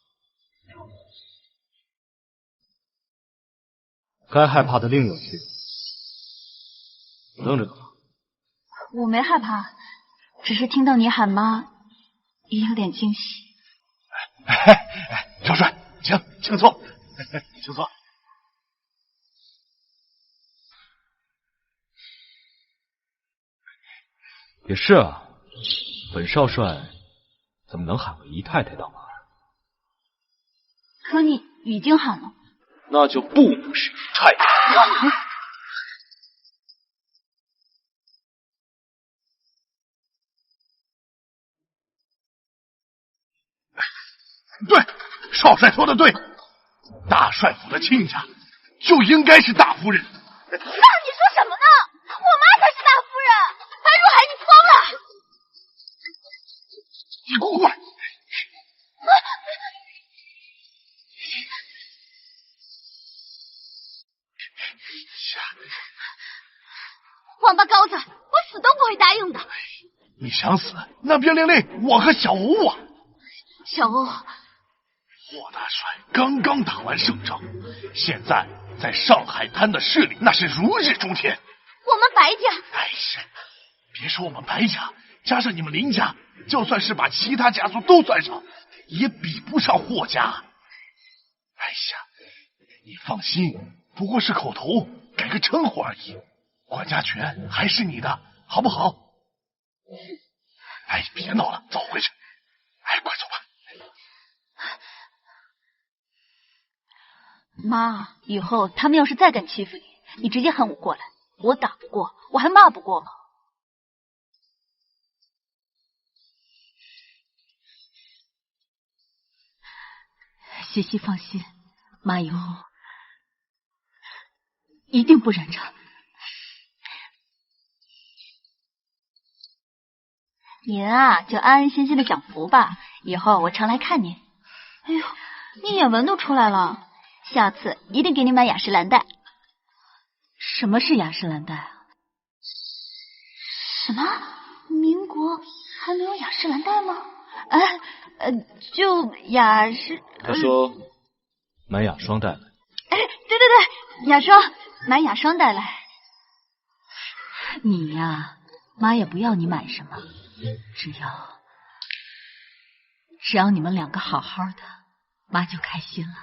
该害怕的另有去。愣着干嘛？我没害怕，只是听到你喊妈，也有点惊喜。少帅，请坐，请坐。也是啊，本少帅怎么能喊我姨太太当妈？可你已经喊了。那就不能是姨太太。对，少帅说的对，大帅府的亲家就应该是大夫人。那你说什么呢？我妈才是大夫人！白如海，你疯了！你给我过来！王八羔子，我死都不会答应的。你想死，那便连累我和小欧啊！小欧，霍大帅刚刚打完胜仗，现在在上海滩的势力那是如日中天。我们白家，哎呀，别说我们白家，加上你们林家，就算是把其他家族都算上，也比不上霍家。哎呀，你放心，不过是口头改个称呼而已，管家权还是你的，好不好？哎，别闹了，走回去。哎，快走吧。妈，以后他们要是再敢欺负你，你直接喊我过来，我打不过，我还骂不过吗？西西放心，妈以后一定不染着。您啊，就安安心心的享福吧，以后我常来看您。哎呦，你眼纹都出来了，下次一定给你买雅诗兰黛。什么是雅诗兰黛啊？什么？民国还没有雅诗兰黛吗？就雅诗。他说买雅霜带来。哎，对，雅霜，买雅霜带来。你呀，妈也不要你买什么，只要你们两个好好的，妈就开心了。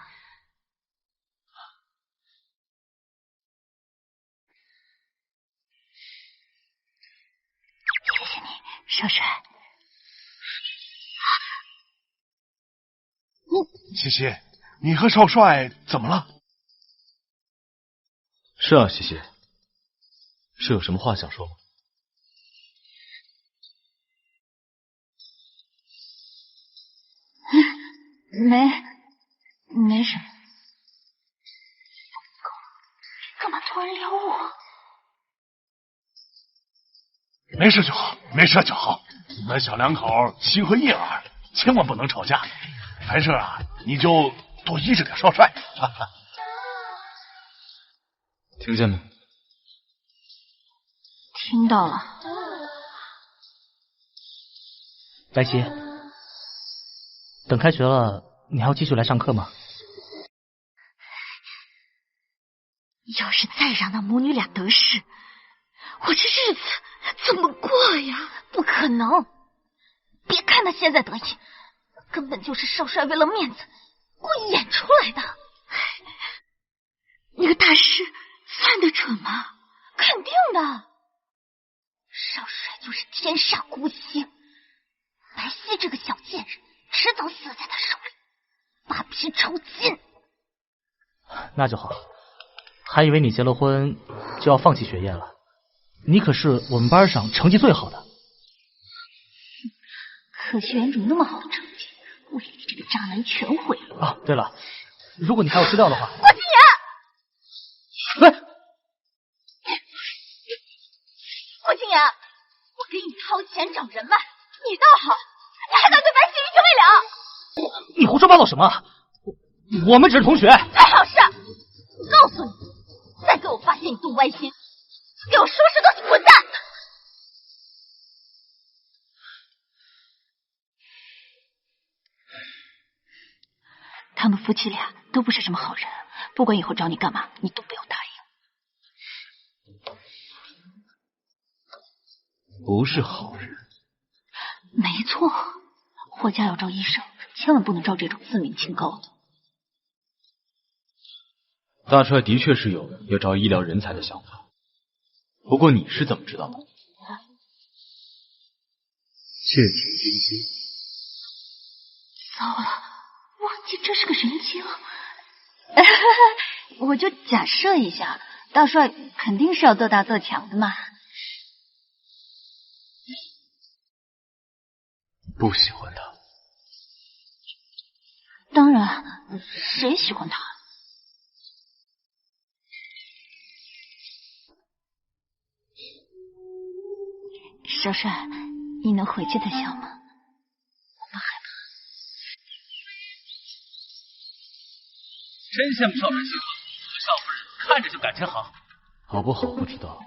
谢谢你，少帅。西西，你和少帅怎么了？是啊，西西，是有什么话想说吗？没什么。干嘛突然撩我？没事就好，没事就好。你们小两口情和叶儿，千万不能吵架。凡事啊，你就多依着点少帅。听见没？听到了。白棋，等开学了，你还要继续来上课吗？要是再让那母女俩得势，我这日子怎么过呀？不可能！别看他现在得意，根本就是少帅为了面子故意演出来的。那个大师算得准吗？肯定的。少帅就是天煞孤星，白皙这个小贱人迟早死在他手里，扒皮抽筋。那就好，还以为你结了婚就要放弃学业了。你可是我们班上成绩最好的。可惜原主那么好的成绩，为你这个渣男全毁了。啊，对了，如果你还有资料的话，郭金言，喂，郭金言，我给你掏钱找人脉，你倒好，你还敢对白你胡说八道什么？我们只是同学。最好是，告诉你，再给我发现你动歪心，给我收拾东西滚蛋！他们夫妻俩都不是什么好人，不管以后找你干嘛，你都不要答应。不是好人。没错，霍家要招医生，千万不能招这种自命清高的。大帅的确是有要招医疗人才的想法，不过你是怎么知道的？窃取军机。糟了，忘记这是个神经。我就假设一下，大帅肯定是要做大做强的嘛。不喜欢他？当然，谁喜欢他？少帅，你能回去再想吗？我们害怕。真羡慕少帅媳妇和少夫人，看着就感情好。好不好不知道，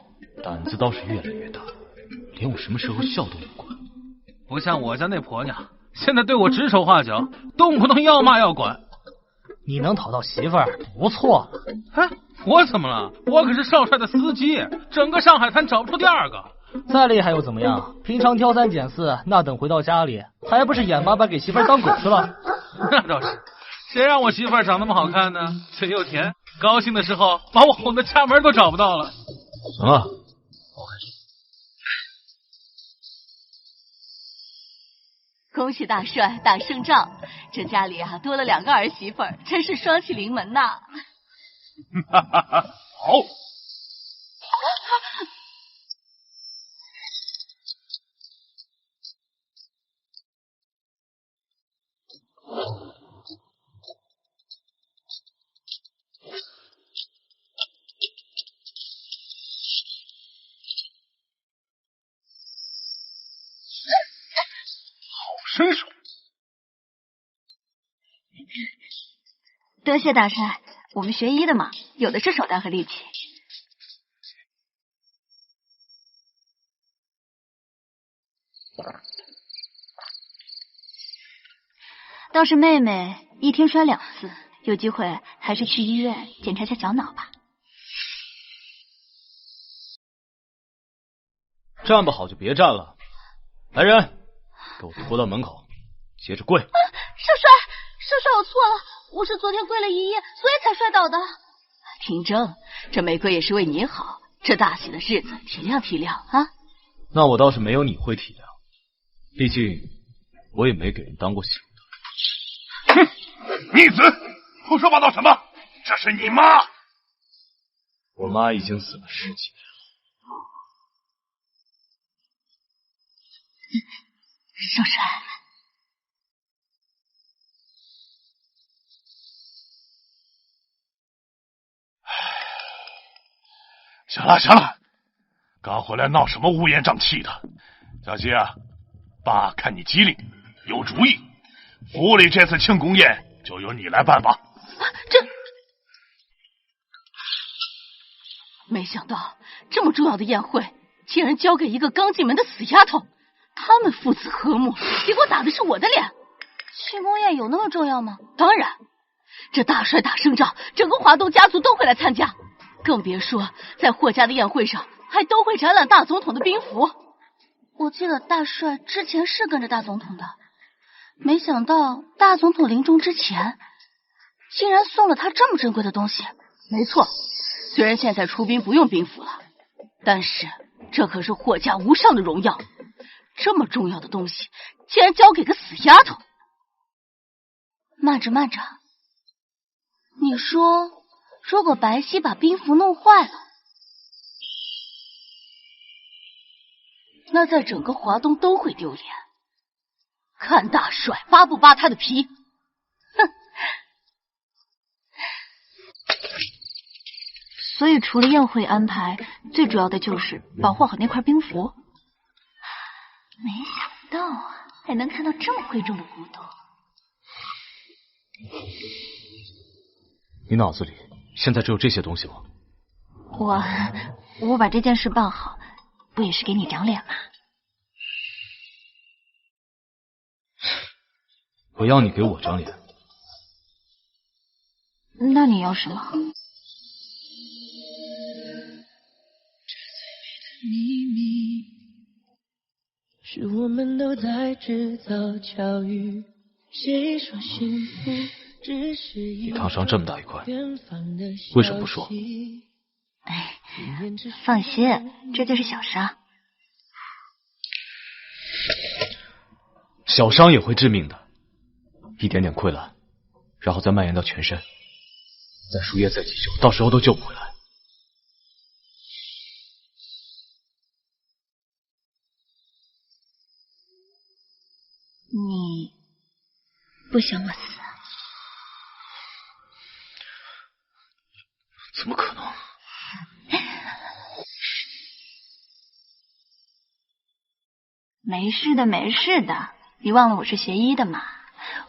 胆子倒是越来越大，连我什么时候笑都能管。不像我家那婆娘，现在对我指手画脚，动不动要骂要管。你能讨到媳妇儿不错了。哎，我怎么了？我可是少帅的司机，整个上海滩找不出第二个。再厉害又怎么样？平常挑三拣四，那等回到家里，还不是眼巴巴给媳妇儿当狗去了？那倒是，谁让我媳妇儿长那么好看呢？嘴又甜，高兴的时候把我哄得掐门都找不到了。行了，恭喜大帅打胜仗，这家里啊多了2个儿媳妇儿，真是双喜临门呐！哈哈哈，好。身手，多谢大帅，我们学医的嘛，有的是手段和力气。倒是妹妹一天摔2次，有机会还是去医院检查下小脑吧。站不好就别站了，来人，给我拖到门口，接着跪。少帅，我错了，我是昨天跪了一夜，所以才摔倒的。听正，这玫瑰也是为你好，这大喜的日子体谅体谅啊。那我倒是没有你会体谅，毕竟我也没给人当过刑的。哼，逆子，胡说八道什么？这是你妈！我妈已经死了10几年了。少帅，行了，刚回来闹什么乌烟瘴气的？小七啊，爸看你机灵，有主意，府里这次庆功宴就由你来办吧。没想到这么重要的宴会，竟然交给一个刚进门的死丫头。他们父子和睦，结果打的是我的脸。庆功宴有那么重要吗？当然，这大帅打胜仗，整个华东家族都会来参加，更别说在霍家的宴会上还都会展览大总统的兵符。我记得大帅之前是跟着大总统的，没想到大总统临终之前竟然送了他这么珍贵的东西。没错，虽然现在出兵不用兵符了，但是这可是霍家无上的荣耀。这么重要的东西，竟然交给个死丫头！慢着，你说，如果白皙把兵符弄坏了，那在整个华东都会丢脸。看大帅扒不扒他的皮！哼！所以除了宴会安排，最主要的就是保护好那块兵符。没想到啊，还能看到这么贵重的古董。你脑子里现在只有这些东西吗？我把这件事办好，不也是给你长脸吗？我要你给我长脸。那你要什么？秘密是我们都在制造巧遇，谁说幸福只是你烫伤这么大一块，远方的为什么不说？哎，放心，这就是小伤。小伤也会致命的，一点点溃烂，然后再蔓延到全身，再输液再急救，到时候都救不回来。你不想我死？怎么可能？没事的，没事的。你忘了我是学医的吗？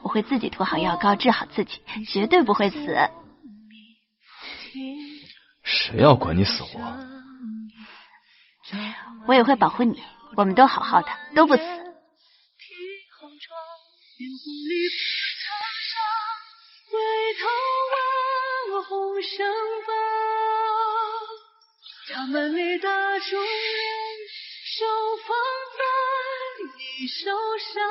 我会自己涂好药膏治好自己，绝对不会死。谁要管你死活？我也会保护你，我们都好好的，都不死。家门里的祝愿，手放在你手上。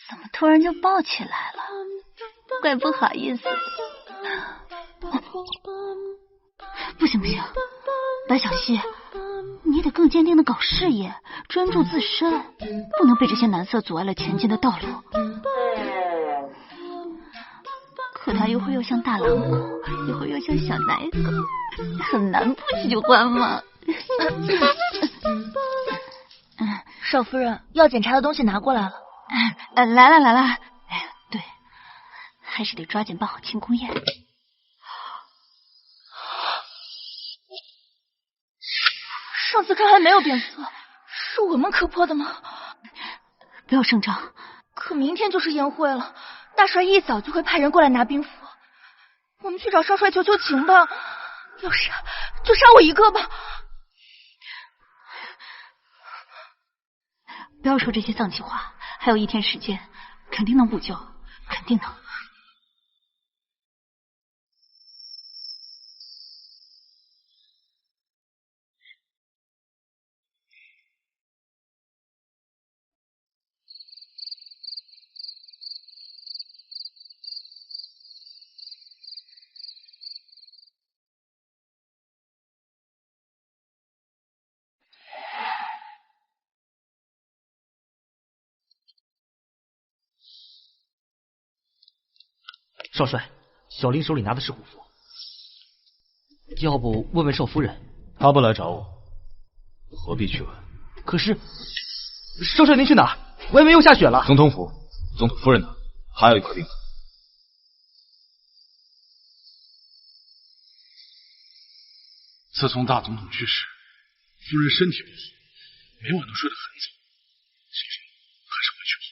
怎么突然就抱起来了？怪不好意思的。不行不行，白小溪，你得更坚定的搞事业，专注自身，不能被这些男色阻碍了前进的道路。可他一会儿又像大狼狗，一会儿又像小奶狗，很难不喜欢嘛。少夫人，要检查的东西拿过来了。来了。哎呀，对，还是得抓紧办好庆功宴。上次看还没有变色，是我们磕破的吗？不要声张。可明天就是宴会了，大帅一早就会派人过来拿兵符。我们去找少帅求求情吧，要杀就杀我一个吧。不要说这些丧气话，还有1天时间，肯定能补救，肯定能。少帅，小林手里拿的是虎符，要不问问少夫人？他不来找我，何必去问？可是，少帅您去哪？外面又下雪了。总统府，总统夫人呢？还有一块兵符。自从大总统去世，夫人身体不好，每晚都睡得很早，先生还是回去吧。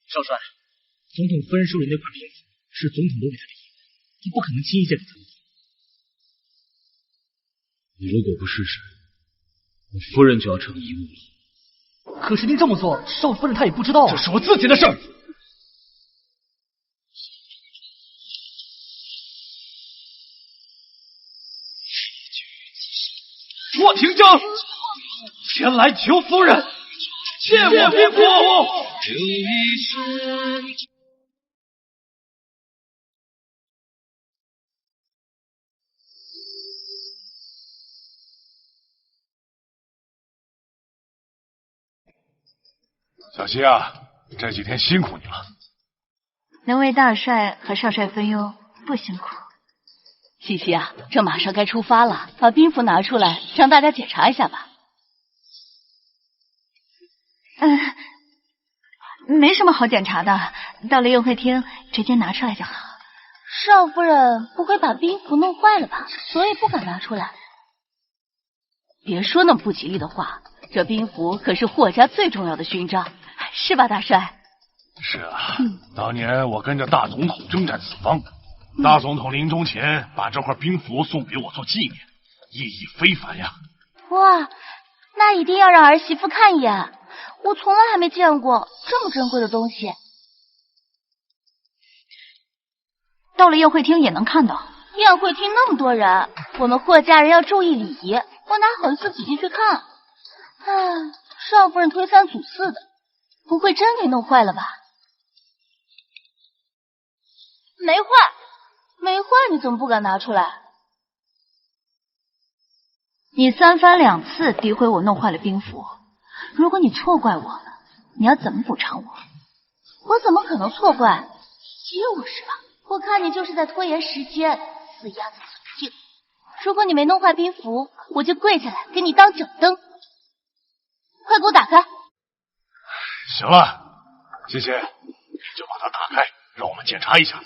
少帅，总统夫人手里那块兵符是总统留给他的遗物，他不可能轻易借给他们。你如果不试试，我夫人就要成遗物了。可是您这么做，少夫人她也不知道啊。这是我自己的事儿。我廷正前来求夫人，借我兵符。小溪啊，这几天辛苦你了。能为大帅和少帅分忧，不辛苦。西西啊，这马上该出发了，把兵符拿出来，让大家检查一下吧。没什么好检查的，到了宴会厅直接拿出来就好。少夫人不会把兵符弄坏了吧？所以不敢拿出来。别说那么不吉利的话，这兵符可是霍家最重要的勋章，是吧，大帅？是啊，当年我跟着大总统征战四方，大总统临终前把这块兵符送给我做纪念，意义非凡呀。哇，那一定要让儿媳妇看一眼，我从来还没见过这么珍贵的东西。到了宴会厅也能看到。宴会厅那么多人，我们霍家人要注意礼仪，我哪好意思挤进去看？唉，少夫人推三阻四的，不会真给弄坏了吧？没坏，没坏，你怎么不敢拿出来？你三番两次诋毁我弄坏了兵符，如果你错怪我了，你要怎么补偿我？我怎么可能错怪？激我是吧？我看你就是在拖延时间，死鸭子嘴硬。如果你没弄坏兵符，我就跪下来给你当脚蹬。快给我打开！行了，谢谢，你就把它打开，让我们检查一下。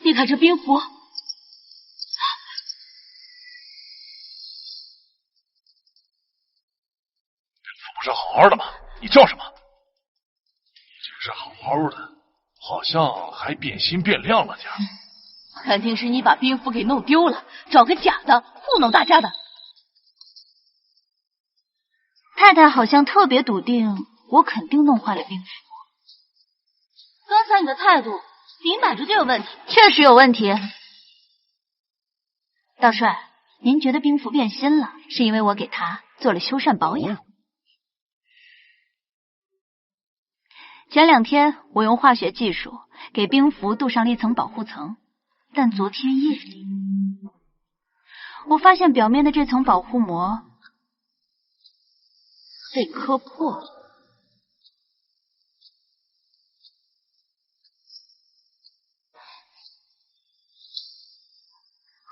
你看这兵符，不是好好的吗？你叫什么？已经是好好的，好像还变心变亮了点。肯定是你把兵符给弄丢了，找个假的糊弄大家的。太太好像特别笃定，我肯定弄坏了兵符。刚才你的态度明摆着就有问题。确实有问题。大帅，您觉得兵符变心了，是因为我给他做了修缮保养。前2天我用化学技术给兵符镀上了一层保护层，但昨天夜里，我发现表面的这层保护膜被磕破了。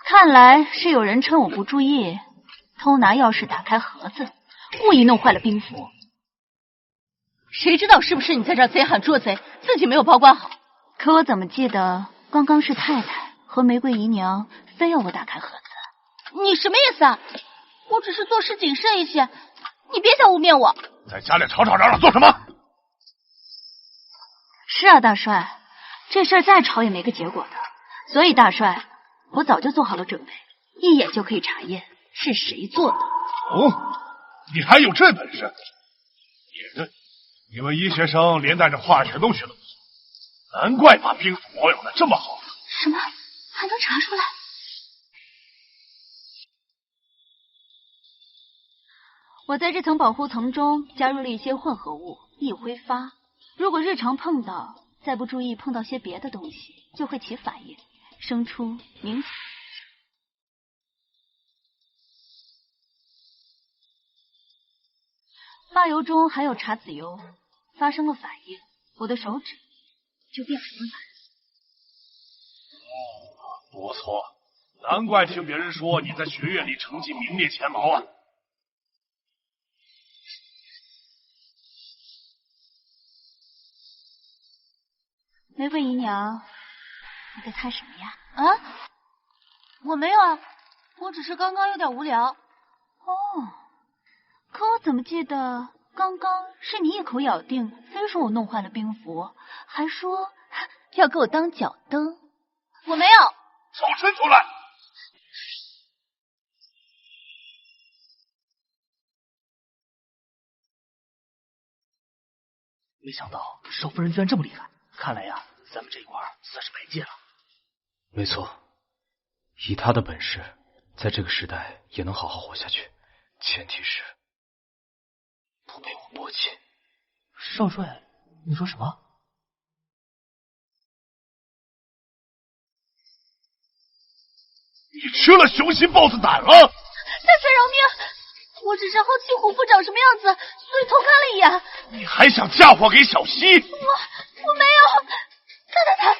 看来是有人趁我不注意，偷拿钥匙打开盒子，故意弄坏了兵符。谁知道是不是你在这儿贼喊捉贼，自己没有保管好？可我怎么记得刚刚是太太和玫瑰姨娘非要我打开盒子？你什么意思啊？我只是做事谨慎一些，你别想污蔑我。在家里吵吵嚷嚷做什么？是啊，大帅，这事儿再吵也没个结果的，所以大帅，我早就做好了准备，一眼就可以查验是谁做的。哦，你还有这本事？也对，你们医学生连带着化学都学得不错，难怪把兵符保养的这么好。什么？还能查出来？我在这层保护层中加入了一些混合物，易挥发。如果日常碰到，再不注意碰到些别的东西，就会起反应，生出明显。发油中还有茶籽油，发生了反应，我的手指就变成了蓝色。不错，难怪听别人说你在学院里成绩名列前茅啊。玫瑰姨娘，你在看什么呀？啊，我没有啊，我只是刚刚有点无聊。哦，可我怎么记得刚刚是你一口咬定，非说我弄坏了兵符，还说要给我当脚蹬。我没有。手伸出来！没想到少夫人居然这么厉害，看来呀，咱们这一块算是白借了。没错，以他的本事，在这个时代也能好好活下去，前提是不都被我剥去。少帅，你说什么？你吃了雄心豹子胆了？大帅饶命！我只是好奇虎父长什么样子，所以偷看了一眼。你还想嫁祸给小溪？我没有。太，快帮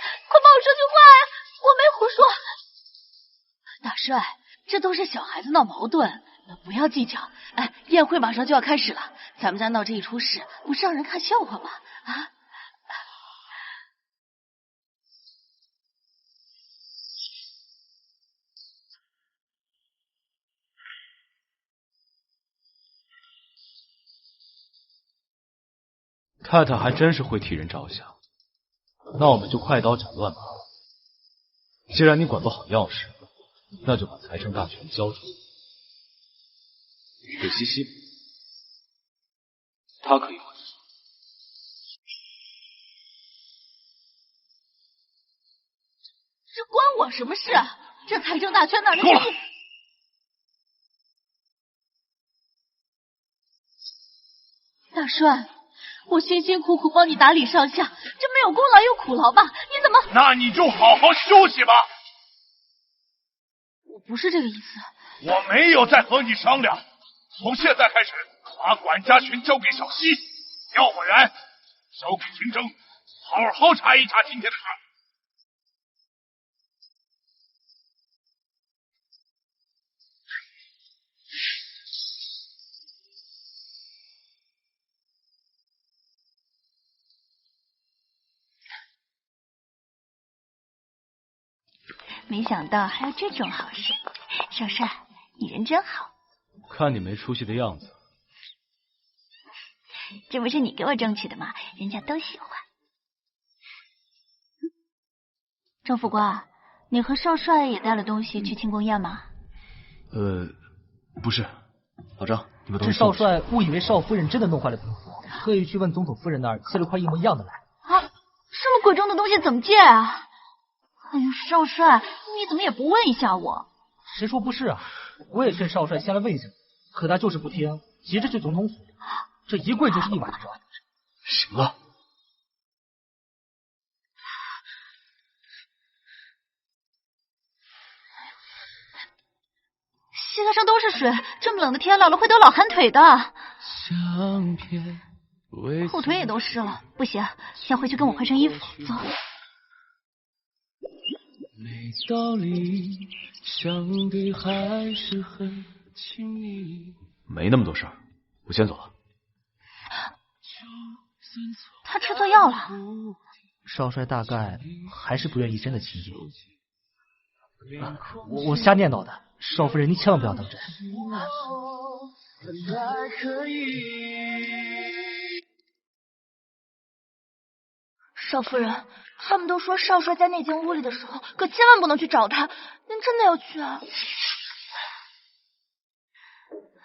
我说句话呀！我没胡说。大帅，这都是小孩子闹矛盾，不要计较。哎，宴会马上就要开始了，咱们家闹这一出事，不是让人看笑话吗？啊！太太还真是会替人着想，那我们就快刀斩乱麻。既然你管不好钥匙，那就把财政大权交出去，给西西，他可以回去。这关我什么事？这财政大权哪能够了！大帅，我辛辛苦苦帮你打理上下，这没有功劳有苦劳吧？你怎么……那你就好好休息吧。我不是这个意思。我没有再和你商量，从现在开始把管家权交给小溪，要不然交给廷争，好好查一查今天的事。没想到还有这种好事，少帅，你人真好。看你没出息的样子，这不是你给我争取的吗？人家都喜欢。郑副官，你和少帅也带了东西去庆功宴吗？不是，老张，你把东这西少帅误以为少夫人真的弄坏了兵符，特意去问总统夫人那儿借了块一模一样的来。啊，这么贵重的东西怎么借啊？哎呦，少帅，你怎么也不问一下我？谁说不是啊？我也劝少帅先来问一下，可他就是不听，急着去总统府，这一跪就是一晚上。行了，膝盖上都是水，这么冷的天老了会得老寒腿的。后腿也都湿了，不行，先回去跟我换身衣服。走。没道理，相对还是很亲密。没那么多事儿，我先走了。他吃错药了。少帅大概还是不愿意真的亲近。我瞎念叨的，少夫人您千万不要当真。少夫人，他们都说少帅在那间屋里的时候，可千万不能去找他。您真的要去啊？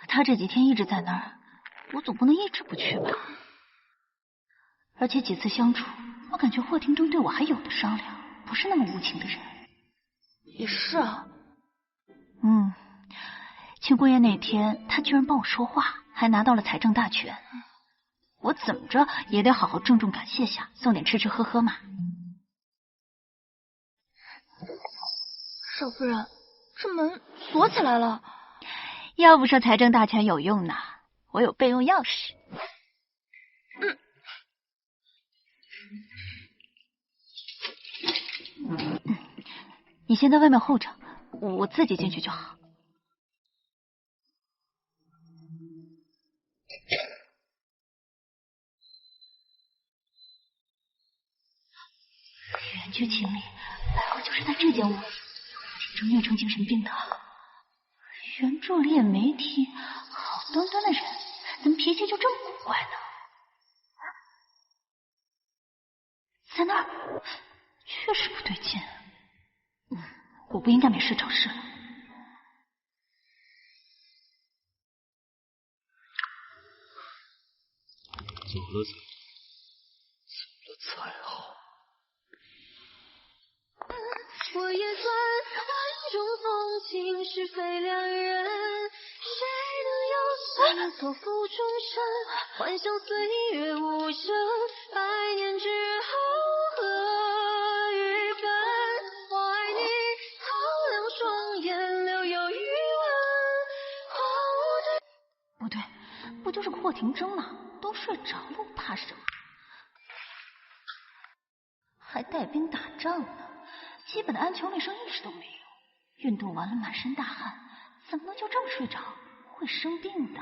他这几天一直在那儿，我总不能一直不去吧？而且几次相处，我感觉霍廷铮对我还有的商量，不是那么无情的人。也是啊。庆功宴那天，他居然帮我说话，还拿到了财政大权。我怎么着也得好好郑重感谢下，送点吃吃喝喝嘛。少夫人，这门锁起来了。要不说财政大权有用呢，我有备用钥匙。你先在外面候着，我自己进去就好。远居秦岭，白后就是在这间屋里，挺着虐成精神病的。原著里也没提，好端端的人，怎么脾气就这么古怪呢？在那儿，确实不对劲。我不应该没事找事了。走了才好。我也算万种风情，是非两人，谁能有心所付终生，幻想岁月无声，百年之后何与分？我爱你，苍凉双眼留有余温。不对，不就是霍廷铮吗？都睡着了，我怕什么？还带兵打仗呢，基本的安全卫生意识都没有。运动完了满身大汗，怎么能就这么睡着？会生病的。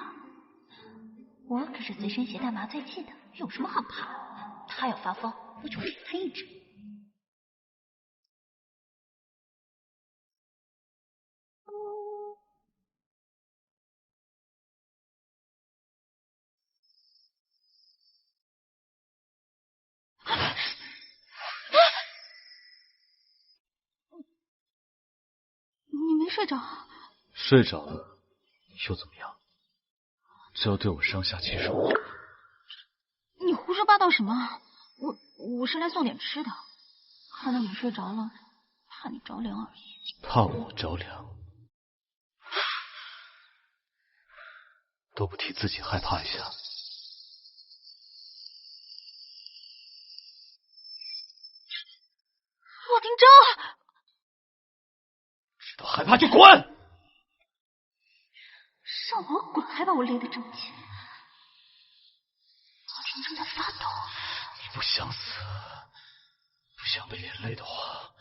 我可是随身携带麻醉剂的，有什么好怕的？他要发疯，我就给他一针。你没睡着？睡着了又怎么样？只要对我上下其手。你胡说八道什么？我是来送点吃的，看到你睡着了，怕你着凉而已。怕我着凉？都不替自己害怕一下。霍廷铮，知道害怕就滚！让我滚，还把我勒得这么紧。霍廷铮在发抖。你不想死，不想被连累的话，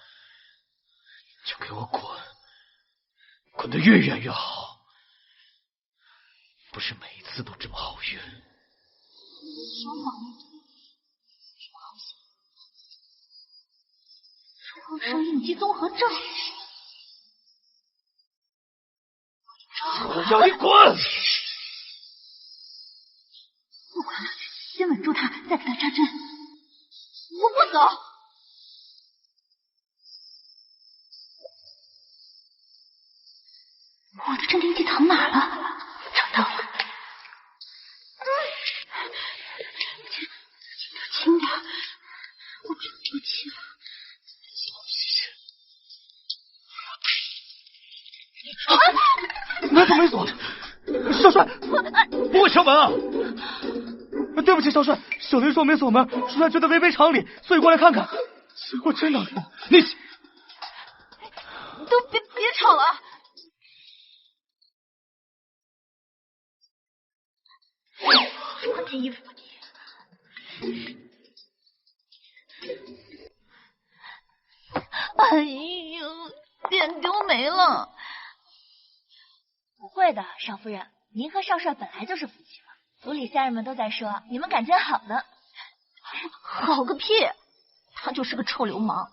就给我滚，滚得越远越好。不是每一次都这么好运。说谎一点，什么好想？创伤应激综合症。我叫你滚！不管了，先稳住他，再给他扎针。我不走。我的镇定剂躺哪了？找到了。轻点，我喘不过气了。门锁没锁，少帅，不会敲门啊！对不起，少帅，小林说没锁门，少帅觉得违背常理，所以过来看看。结果真的，你都别吵了。穿件衣服吧你。哎呦，脸丢没了。不会的，少夫人，您和少帅本来就是夫妻嘛。府里下人们都在说你们感情好呢。好个屁！他就是个臭流氓。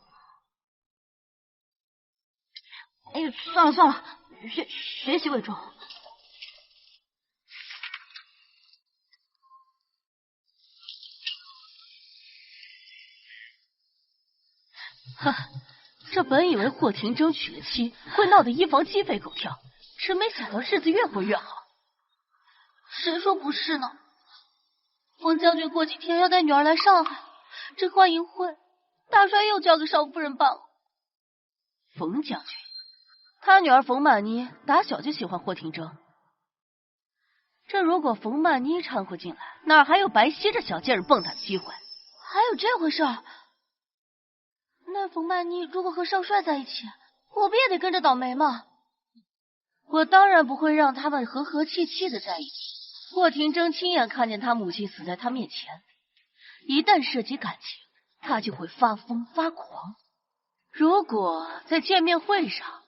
哎呀，算了，学习为重。哼，这本以为霍廷铮娶了妻会闹得衣房鸡飞狗跳，真没想到日子越过越好。谁说不是呢？冯将军过几天要带女儿来上海，这欢迎会，大帅又交给少夫人办了。冯将军，他女儿冯曼妮打小就喜欢霍廷铮，这如果冯曼妮掺和进来，哪还有白皙这小贱人蹦跶的机会？还有这回事？那冯曼妮如果和少帅在一起，我不也得跟着倒霉吗？我当然不会让他们和和气气的在一起。霍廷铮亲眼看见他母亲死在他面前，一旦涉及感情，他就会发疯发狂。如果在见面会上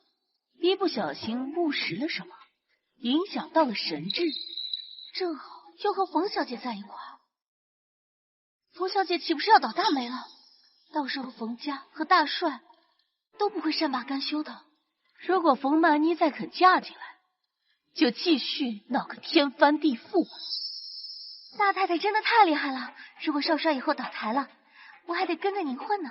一不小心误食了什么，影响到了神智，正好又和冯小姐在一块儿，冯小姐岂不是要倒大霉了？到时候冯家和大帅都不会善罢甘休的。如果冯曼妮再肯嫁进来，就继续闹个天翻地覆吧。大太太真的太厉害了，如果少帅以后倒台了，我还得跟着您混呢。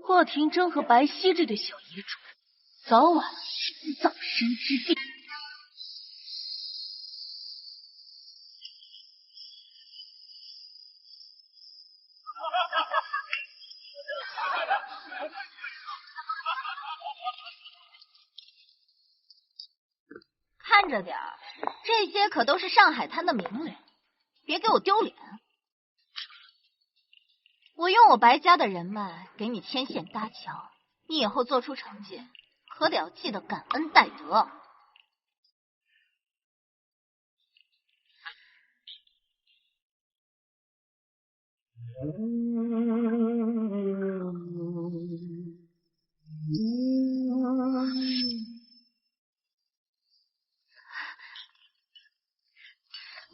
霍廷铮和白皙这对小野种，早晚葬身之地。着点儿，这些可都是上海滩的名流，别给我丢脸。我用我白家的人脉给你牵线搭桥，你以后做出成绩，可得要记得感恩戴德。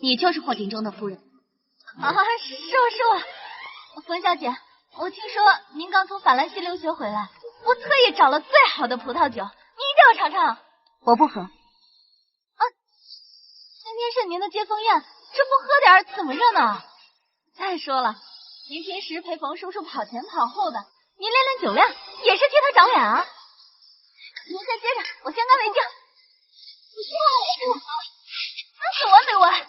你就是霍廷中的夫人啊？是我，冯小姐，我听说您刚从法兰西留学回来，我特意找了最好的葡萄酒，您一定要尝尝。我不喝。啊，今天是您的接风宴，这不喝点怎么热闹？再说了，您平时陪冯叔叔跑前跑后的，您练练酒量也是替他长脸啊。您先接着，我先干为敬。没完。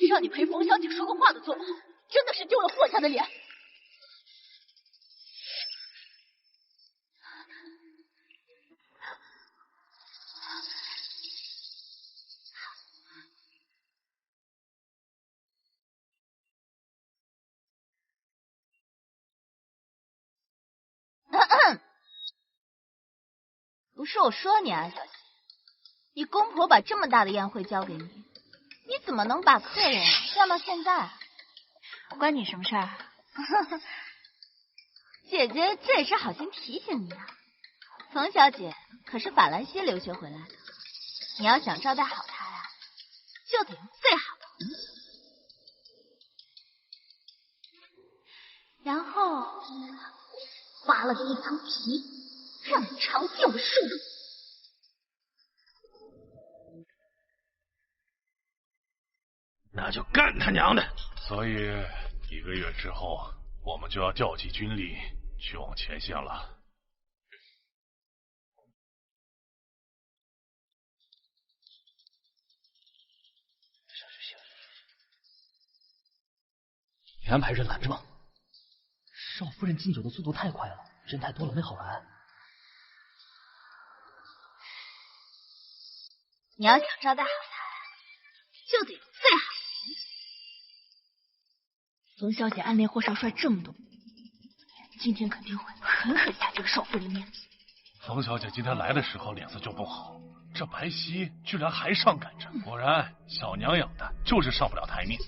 让你陪冯小姐说个话都做不好，真的是丢了霍家的脸。不是我说你啊，小姐，你公婆把这么大的宴会交给你，你怎么能把客人晾到现在？关你什么事儿？姐姐这也是好心提醒你啊。冯小姐可是法兰西留学回来的，你要想招待好她呀，就得用最好的红酒，然后扒了这一层皮，让你尝尽我术中。那就干他娘的！所以1个月之后，我们就要调集军力去往前线了。你安排人拦着吗？少夫人敬酒的速度太快了，人太多了没好拦。你要想招待好她，就得最好。冯小姐暗恋霍少帅这么多，今天肯定会狠狠下这个少夫人的面子。冯小姐今天来的时候脸色就不好，这白皙居然还上赶着，果然小娘养的就是上不了台面，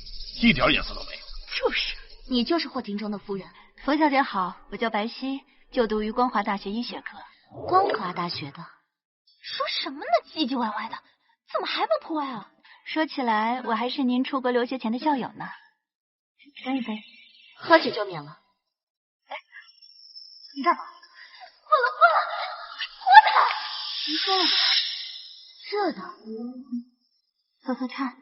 一点眼色都没有。就是，你就是霍廷中的夫人。冯小姐好，我叫白皙，就读于光华大学医学科。光华大学的？说什么呢？唧唧歪歪的，怎么还不脱呀？说起来，我还是您出国留学前的校友呢。干一杯，喝酒就免了。哎，你干嘛？喝它！别说了，热的，喝喝看。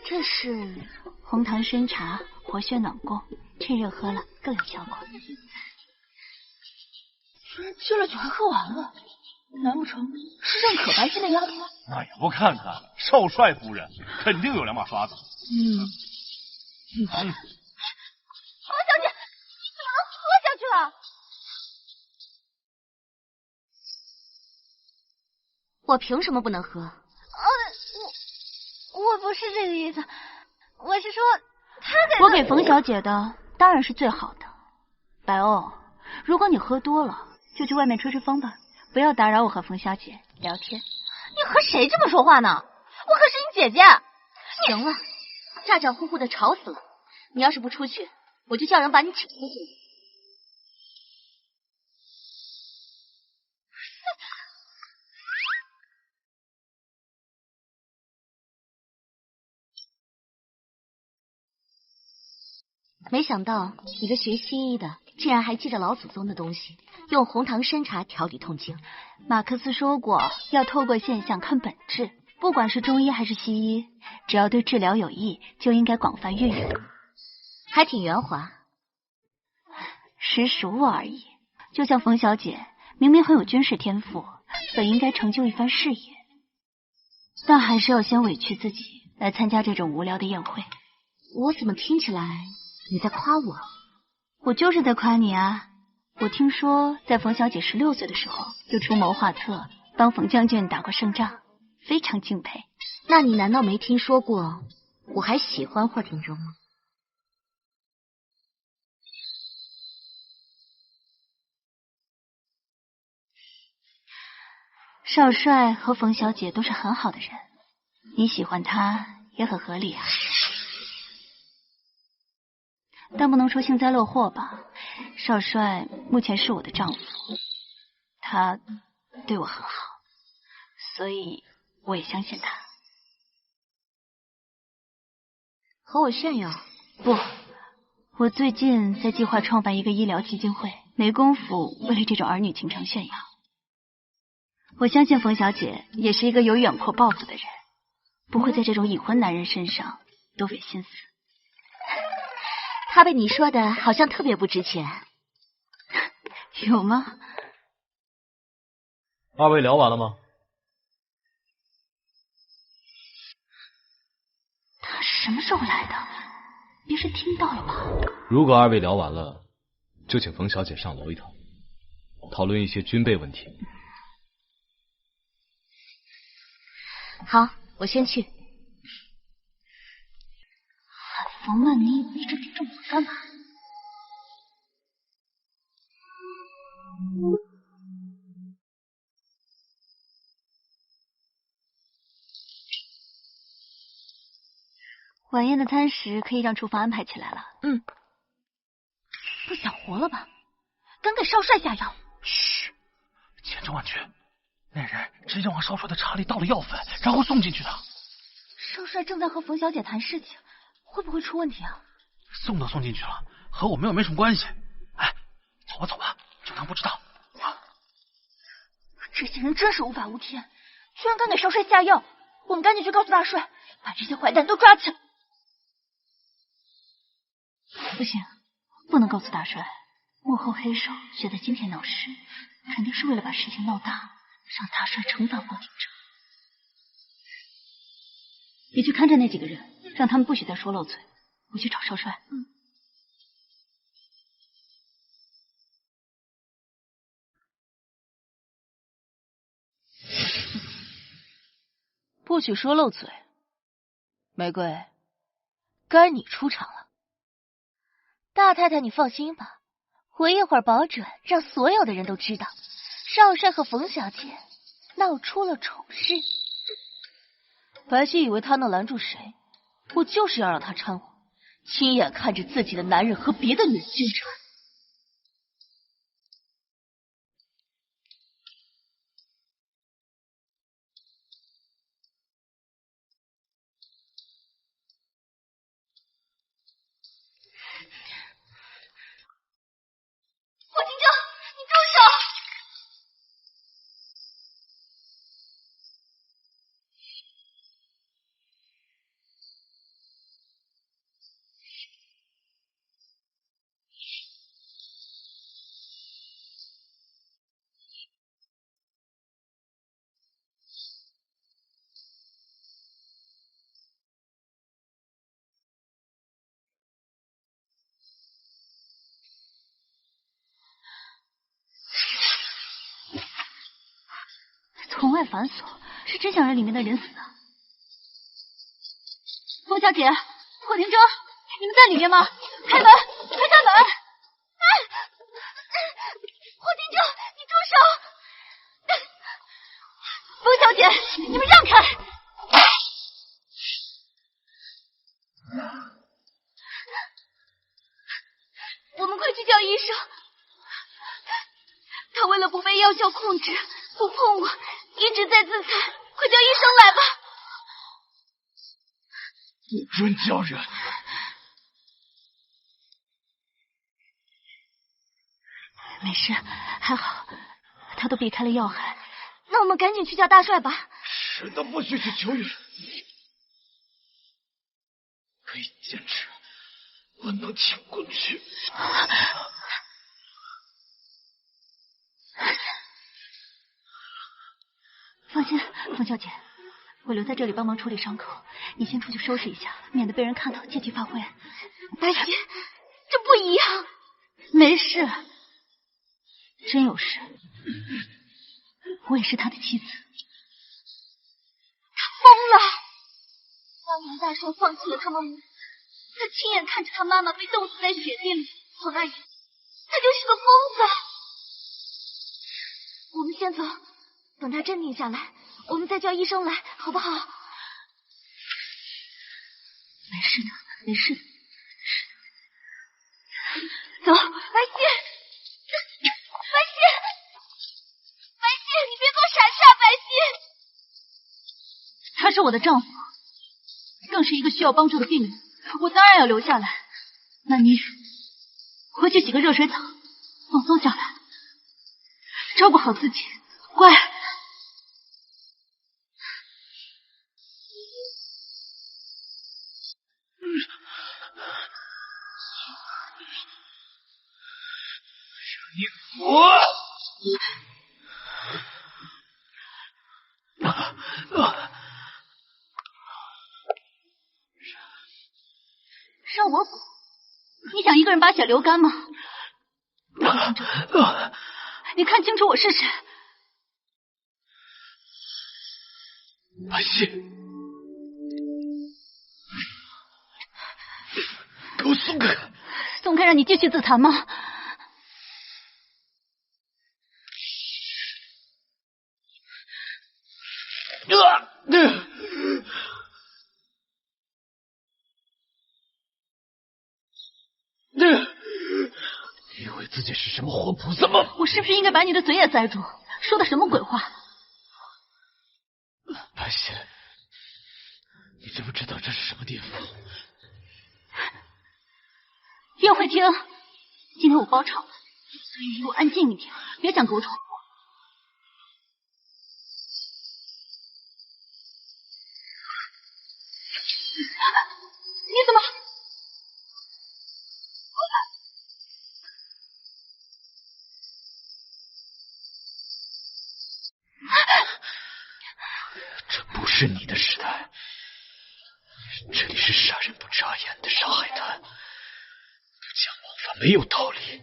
这是红糖参茶，活血暖宫，趁热喝了更有效果。居然接了酒还喝完了，难不成是认可白皙的丫头？那也不看看，少帅夫人肯定有两把刷子。王小姐，你怎么能喝下去了？我凭什么不能喝？我不是这个意思，我是说我给冯小姐的当然是最好的。白欧，如果你喝多了，就去外面吹吹风吧，不要打扰我和冯小姐聊天。你和谁这么说话呢？我可是你姐姐。行了，咋咋呼呼的吵死了。你要是不出去，我就叫人把你请出去。没想到你个学西医的，竟然还记着老祖宗的东西，用红糖参茶调理痛经。马克思说过，要透过现象看本质，不管是中医还是西医，只要对治疗有益，就应该广泛运用。还挺圆滑，识时务而已。就像冯小姐，明明很有军事天赋，本应该成就一番事业，但还是要先委屈自己来参加这种无聊的宴会。我怎么听起来你在夸我？我就是在夸你啊！我听说在冯小姐16岁的时候就出谋划策，帮冯将军打过胜仗，非常敬佩。那你难道没听说过我还喜欢华庭中吗？少帅和冯小姐都是很好的人，你喜欢他也很合理啊。但不能说幸灾乐祸吧。少帅目前是我的丈夫，他对我很好，所以我也相信他。和我炫耀？不，我最近在计划创办一个医疗基金会，没工夫为了这种儿女情长炫耀。我相信冯小姐也是一个有远阔抱负的人，不会在这种已婚男人身上多费心思。他被你说的好像特别不值钱。有吗？二位聊完了吗？他什么时候来的？别是听到了吧？如果二位聊完了，就请冯小姐上楼一趟，讨论一些军备问题。好，我先去。喊冯曼妮一直盯着我干嘛？晚宴的餐食可以让厨房安排起来了。不想活了吧？敢给少帅下药？嘘，千真万确，那人直接往少帅的茶里倒了药粉，然后送进去的。少帅正在和冯小姐谈事情，会不会出问题啊？送都送进去了，和我们又没什么关系。哎，走吧走吧，就当不知道。这些人真是无法无天，居然敢给少帅下药！我们赶紧去告诉大帅，把这些坏蛋都抓起来。不行，不能告诉大帅，幕后黑手选在今天闹事，肯定是为了把事情闹大，让大帅惩罚方廷哲。你去看着那几个人，让他们不许再说漏嘴。我去找少帅。不许说漏嘴。玫瑰，该你出场了。大太太，你放心吧，我一会儿保准让所有的人都知道，少帅和冯小姐闹出了丑事。白皙以为他能拦住谁，我就是要让他掺和，亲眼看着自己的男人和别的女人纠缠。霍廷铮，你住手！从外反锁，是真想让里面的人死啊！冯小姐，霍廷铮，你们在里面吗？开门，开开门！霍廷铮，你住手！冯小姐，你们让开！我们快去叫医生。他为了不被药效控制，不碰我，一直在自残。快叫医生来吧！不准叫人！没事，还好，他都避开了要害。那我们赶紧去叫大帅吧。谁都不许去求援。可以坚持，我能挺过去。心，冯小姐，我留在这里帮忙处理伤口，你先出去收拾一下，免得被人看到借题发挥。白姐，这不一样。没事，真有事，我也是他的妻子。他疯了！当年大帅放弃了他们母子，他亲眼看着他妈妈被冻死在雪地里，从那以后，他就是个疯子。我们先走，等他镇定下来，我们再叫医生来，好不好？没事的，没事的。走，白希，你别做傻事啊，白希。他是我的丈夫，更是一个需要帮助的病人，我当然要留下来。那你回去洗个热水澡，放松下来，照顾好自己，乖。让我补？你想一个人把血流干吗？你看清楚我是谁。白希，给我松开！松开让你继续自残吗？你以为自己是什么活菩萨吗？我是不是应该把你的嘴也塞住？说的什么鬼话？白希，你知不知道这是什么地方？宴会厅。今天我包场了，所以你给我安静一点，别想给我闯祸。你怎么？这不是你的时代，这里是杀人不眨眼的上海滩，不讲王法没有道理。你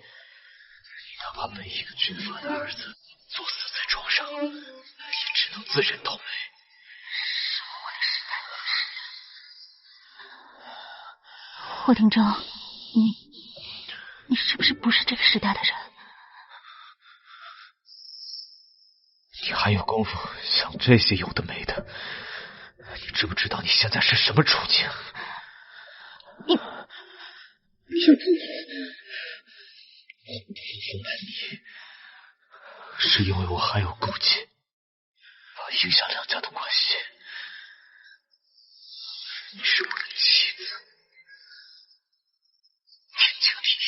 哪怕每一个军阀的儿子作死在床上，也只能自认倒霉。霍廷铮，你是不是不是这个时代的人？你还有功夫想这些有的没的？你知不知道你现在是什么处境？你想做我不负瞒你，是因为我还有顾忌，怕影响两家的关系。你是我的妻子，天经地义。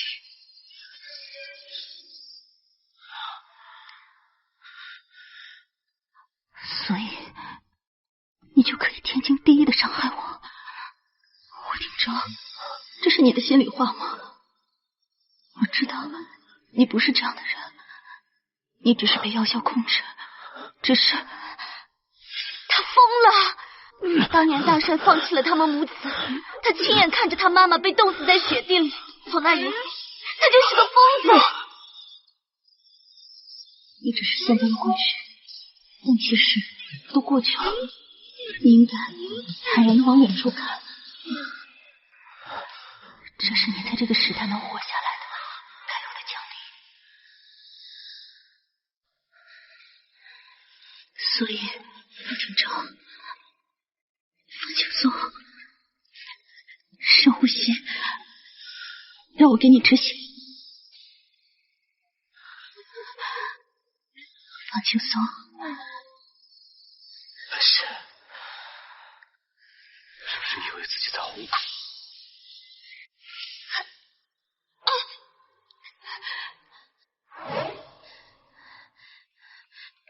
所以你就可以天经地义的伤害我？霍廷铮，这是你的心里话吗？我知道你不是这样的人，你只是被药效控制，只是他疯了。当年大帅放弃了他们母子，他亲眼看着他妈妈被冻死在雪地里，从那以后，他就是个疯子。你只是现在的过去，但其实都过去了。你应该坦然的往远处看，这是你在这个时代能活下来的该有的奖励。所以，霍廷铮，放轻松，深呼吸，让我给你止血。放轻松。白希，是不是以为自己在哄狗？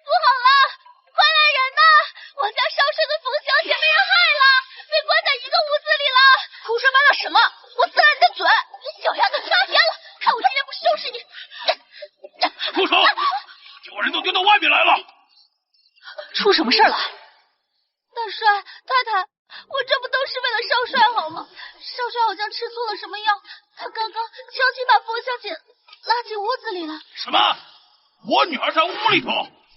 不好了，快来人呐！我家少帅的冯小姐被人害了，被关在一个屋子里了。胡说八道什么？我撕了你的嘴！你小丫头，撒天了！看我今天不收拾你！住手！叫人都丢到外面来了！出出什么事了？大帅，太太，我这不都是为了少帅好吗？少帅好像吃错了什么药，他刚刚悄悄把冯小姐拉进屋子里了。什么？我女儿在屋里头？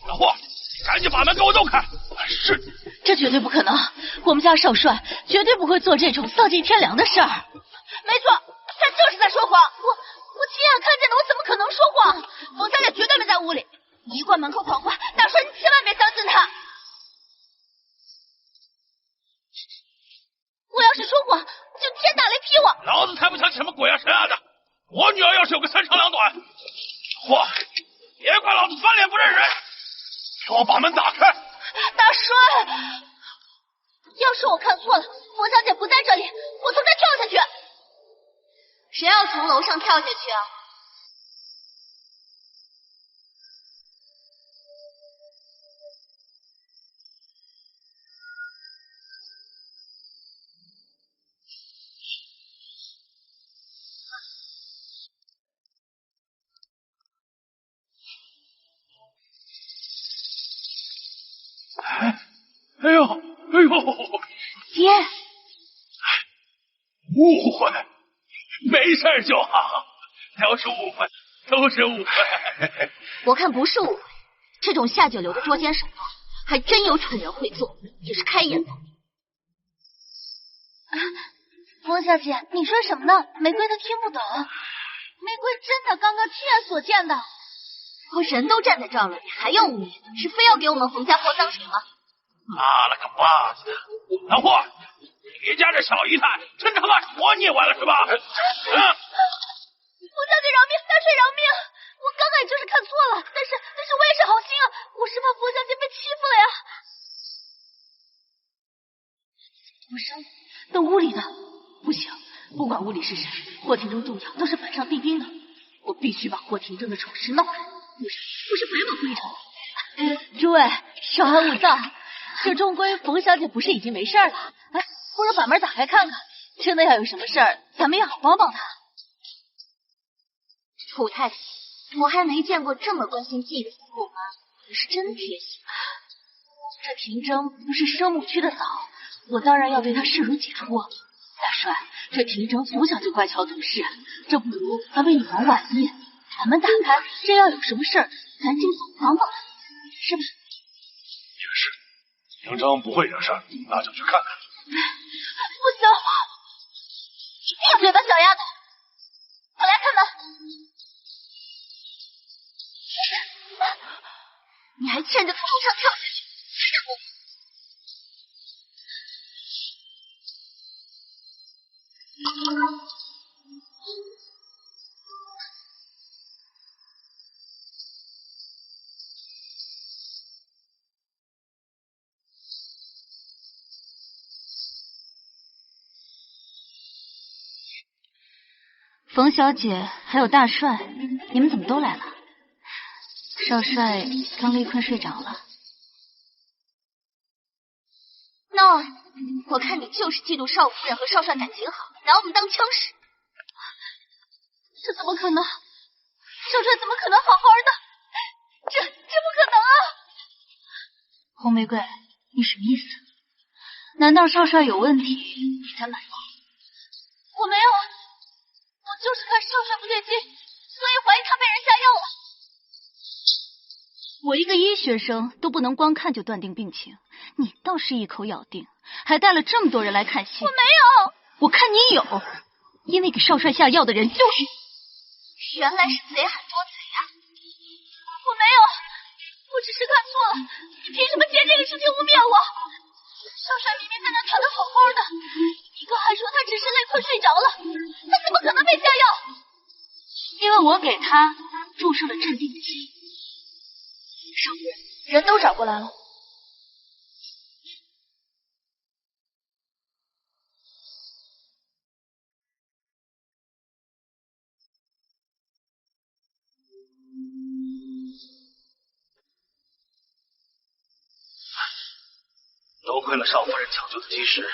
老霍，你赶紧把门给我弄开！是，这绝对不可能，我们家少帅绝对不会做这种丧尽天良的事儿。没错，他就是在说谎。我亲眼看见的，我怎么可能说谎？冯小姐绝对没在屋里，一贯门口狂欢。大帅，你千万别相信他。我要是说谎，就天打雷劈我！老子才不相信什么鬼啊神啊的！我女儿要是有个三长两短，嚯，别怪老子翻脸不认人！给我把门打开！大帅，要是我看错了，冯小姐不在这里，我从这跳下去。谁要从楼上跳下去啊？哎呦，爹，误会，没事就好，都是误会，都是误会。我看不是误会，这种下九流的捉奸手段，还真有蠢人会做，也是开眼了。冯小姐，你说什么呢？玫瑰她听不懂。玫瑰真的刚刚亲眼所见的。我人都站在这儿了，你还要污蔑？是非要给我们冯家泼脏水吗？妈了个巴子的！老霍，你家这小姨太真他妈活腻歪了是吧？冯小姐饶命，大帅饶命！我刚刚也就是看错了，但是我也是好心啊，我是怕冯小姐被欺负了呀。我生等屋里的不行，不管屋里是谁，霍廷铮重要都是板上钉钉的，我必须把霍廷铮的丑事闹开，不是白忙归着。诸位稍安勿躁，这终归冯小姐不是已经没事了？哎，不如把门打开看看，真的要有什么事儿，咱们也好帮帮她。楚太太，我还没见过这么关心自己的后妈，你是真贴心。这廷铮不是生母区的嫂，我当然要对她视如己出。大帅，这廷铮从小就乖巧懂事，这不如咱们以防万一，把门打开，真要有什么事儿，咱尽早帮帮他，是吧？也是，廷铮不会惹事儿，那就去看看。不行，闭嘴吧，小丫头！快来开门！你还欠着从楼上跳下去，冯小姐还有大帅，你们怎么都来了？少帅刚累困睡着了。那我看你就是嫉妒少夫人和少帅感情好，拿我们当枪使。这怎么可能？少帅怎么可能好好的？这不可能啊！红玫瑰，你什么意思？难道少帅有问题，你才满意？我没有啊，我就是看少帅不对劲，所以怀疑他被人下药了。我一个医学生都不能光看就断定病情，你倒是一口咬定，还带了这么多人来看戏。我没有，我看你有，因为给少帅下药的人就是……原来是贼喊捉贼啊！我没有，我只是看错了，你凭什么借这个事情污蔑我？少帅明明在那躺得好好的，你刚还说他只是累困睡着了，他怎么可能被下药？因为我给他注射了镇定剂。少夫人，人都找过来了。多亏了少夫人抢救的及时，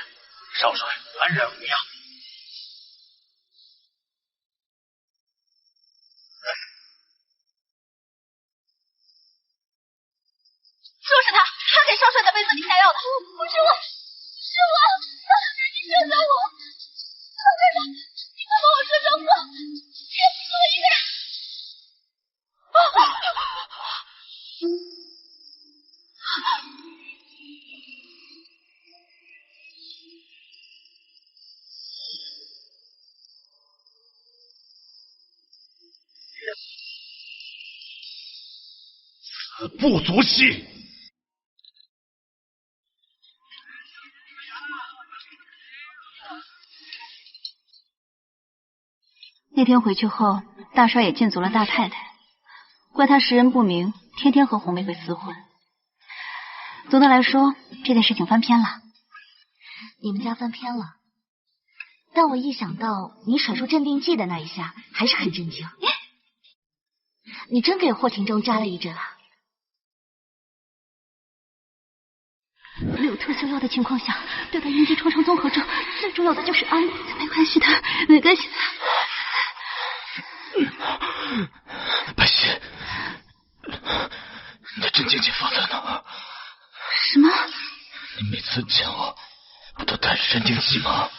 少帅安然无恙。就是他给少是我，是我，你救救我！太太，你快帮我说声话，别死我一个人！死不足惜。那天回去后，大帅也禁足了大太太，怪他识人不明，天天和红玫瑰厮混。总的来说，这件事情翻篇了。你们家翻篇了，但我一想到你甩出镇定剂的那一下，还是很震惊。你真给霍廷舟扎了一针啊！没有特效药的情况下，对待应激创伤综合症，最重要的就是安慰。没关系的，没关系的。白皙，你的镇静剂放在哪？什么？你每次讲不都带着镇静剂吗？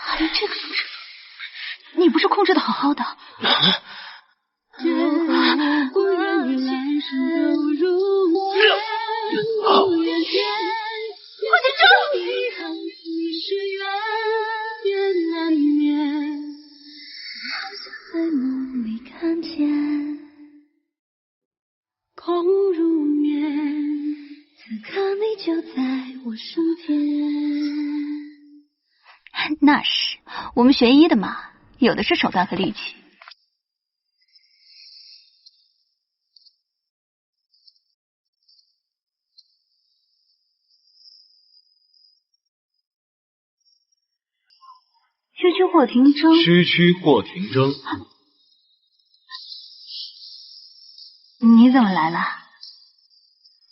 还有这个素质，你不是控制的好好的？在梦里看见，空如眠，此刻你就在我身边。那是，我们学医的嘛，有的是手段和力气。区区霍廷舟，区区霍廷舟，你怎么来了？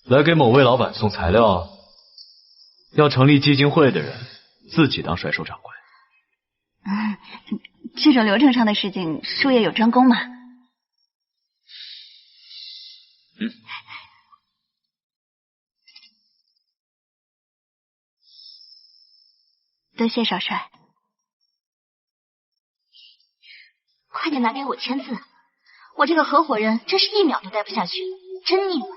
来给某位老板送材料。要成立基金会的人自己当甩手掌柜。这种流程上的事情，术业有专攻嘛。多谢少帅。快点拿给我签字，我这个合伙人真是一秒都待不下去了，真腻歪。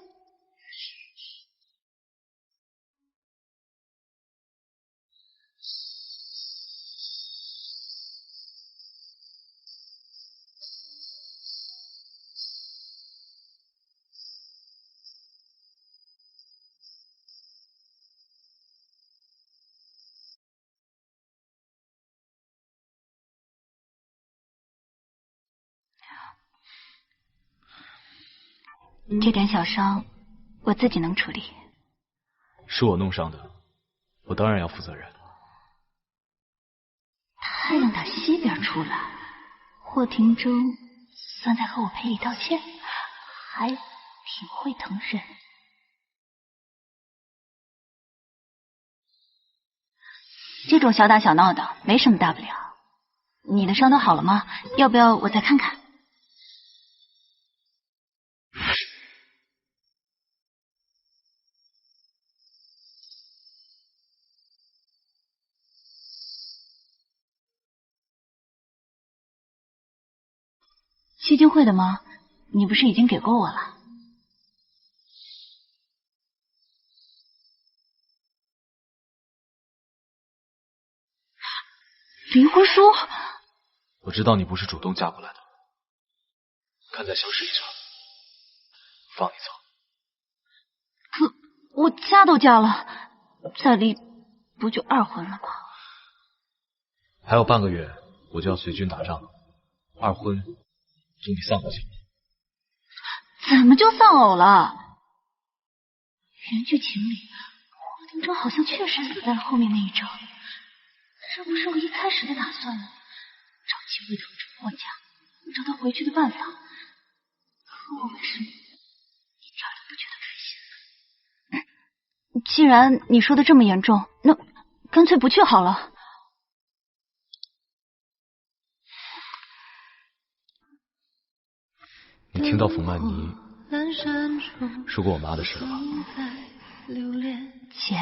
这点小伤，我自己能处理。是我弄伤的，我当然要负责任。太阳打西边出来，霍廷舟算在和我赔礼道歉，还挺会疼人。这种小打小闹的没什么大不了。你的伤都好了吗？要不要我再看看？基金会的吗？你不是已经给过我了？离婚书？我知道你不是主动嫁过来的，看在小事上，放你走。可我嫁都嫁了，再离不就二婚了吗？还有半个月我就要随军打仗了，二婚总比丧偶强。怎么就丧偶了？原剧情里，霍廷舟好像确实死在了后面那一招。这不是我一开始的打算吗？找机会统治霍家，找到回去的办法。可我为什么一点都不觉得开心呢？既然你说的这么严重，那干脆不去好了。你听到冯曼妮说过我妈的事了吧？姐，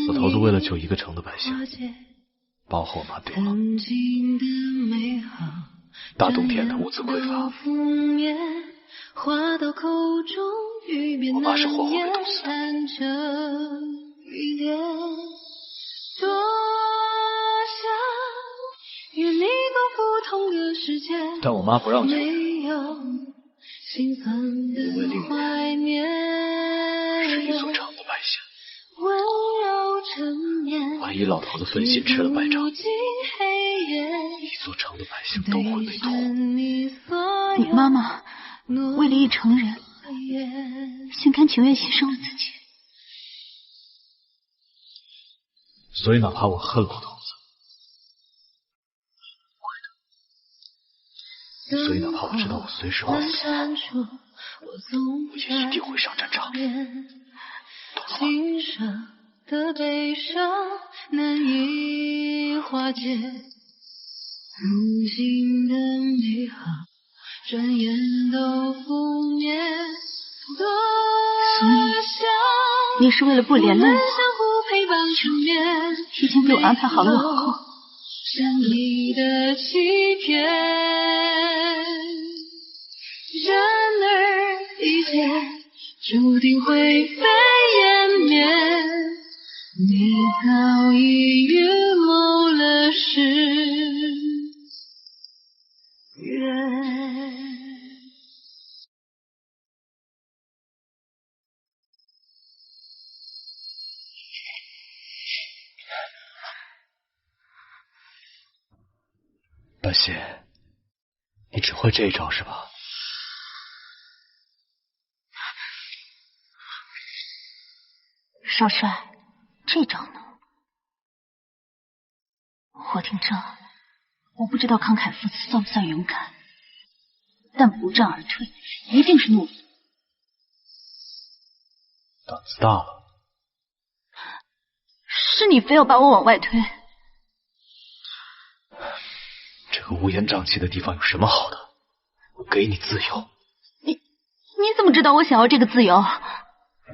老头子为了救一个城的百姓，把我和我妈丢了。大冬天的物资匮乏，我妈是活活被毒死的。但我妈不让救，因为另一人是一座城的百姓。万一老头子分心吃了败仗，一座城的百姓都会被屠。你妈妈为了一城人，心甘情愿牺牲了自己。所以哪怕我恨老头子，所以哪怕我知道我随时会死，我也一定会上战场。心上的悲伤难以化解，如今的美好转眼都覆灭。所以你是为了不连累我，提前给我安排好了往后。善意的欺骗，然而一切注定灰飞烟灭，你早已预谋了誓约。半仙，你只会这一招是吧？少帅，这招呢？霍廷正，我不知道慷慨赴死算不算勇敢，但不战而退，一定是懦夫。胆子大了。是你非要把我往外推。这个乌烟瘴气的地方有什么好的？我给你自由。你怎么知道我想要这个自由？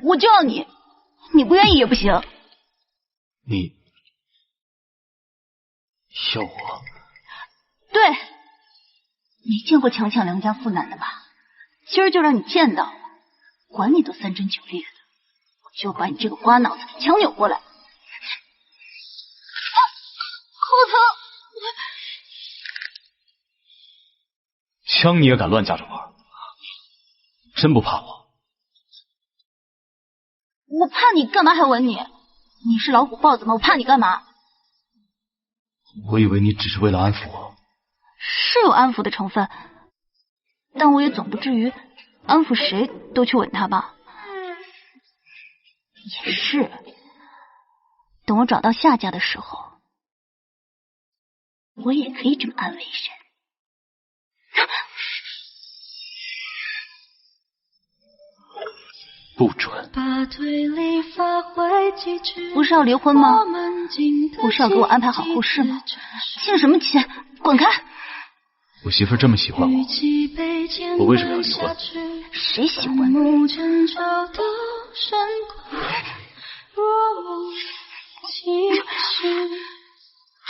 我就要你，你不愿意也不行。你要我？对，没见过强抢良家妇男的吧？今儿就让你见到了，管你都3针9裂的，我就把你这个瓜脑子强扭过来。好疼！枪你也敢乱架着玩？真不怕我？我怕你干嘛还吻你？你是老虎豹子吗？我怕你干嘛？我以为你只是为了安抚我。是有安抚的成分，但我也总不至于安抚谁都去吻他吧。也是，等我找到夏家的时候，我也可以这么安慰人。不准！不是要离婚吗？不是要给我安排好后事吗？气什么气？滚开！我媳妇这么喜欢我，我为什么要离婚？谁喜欢你？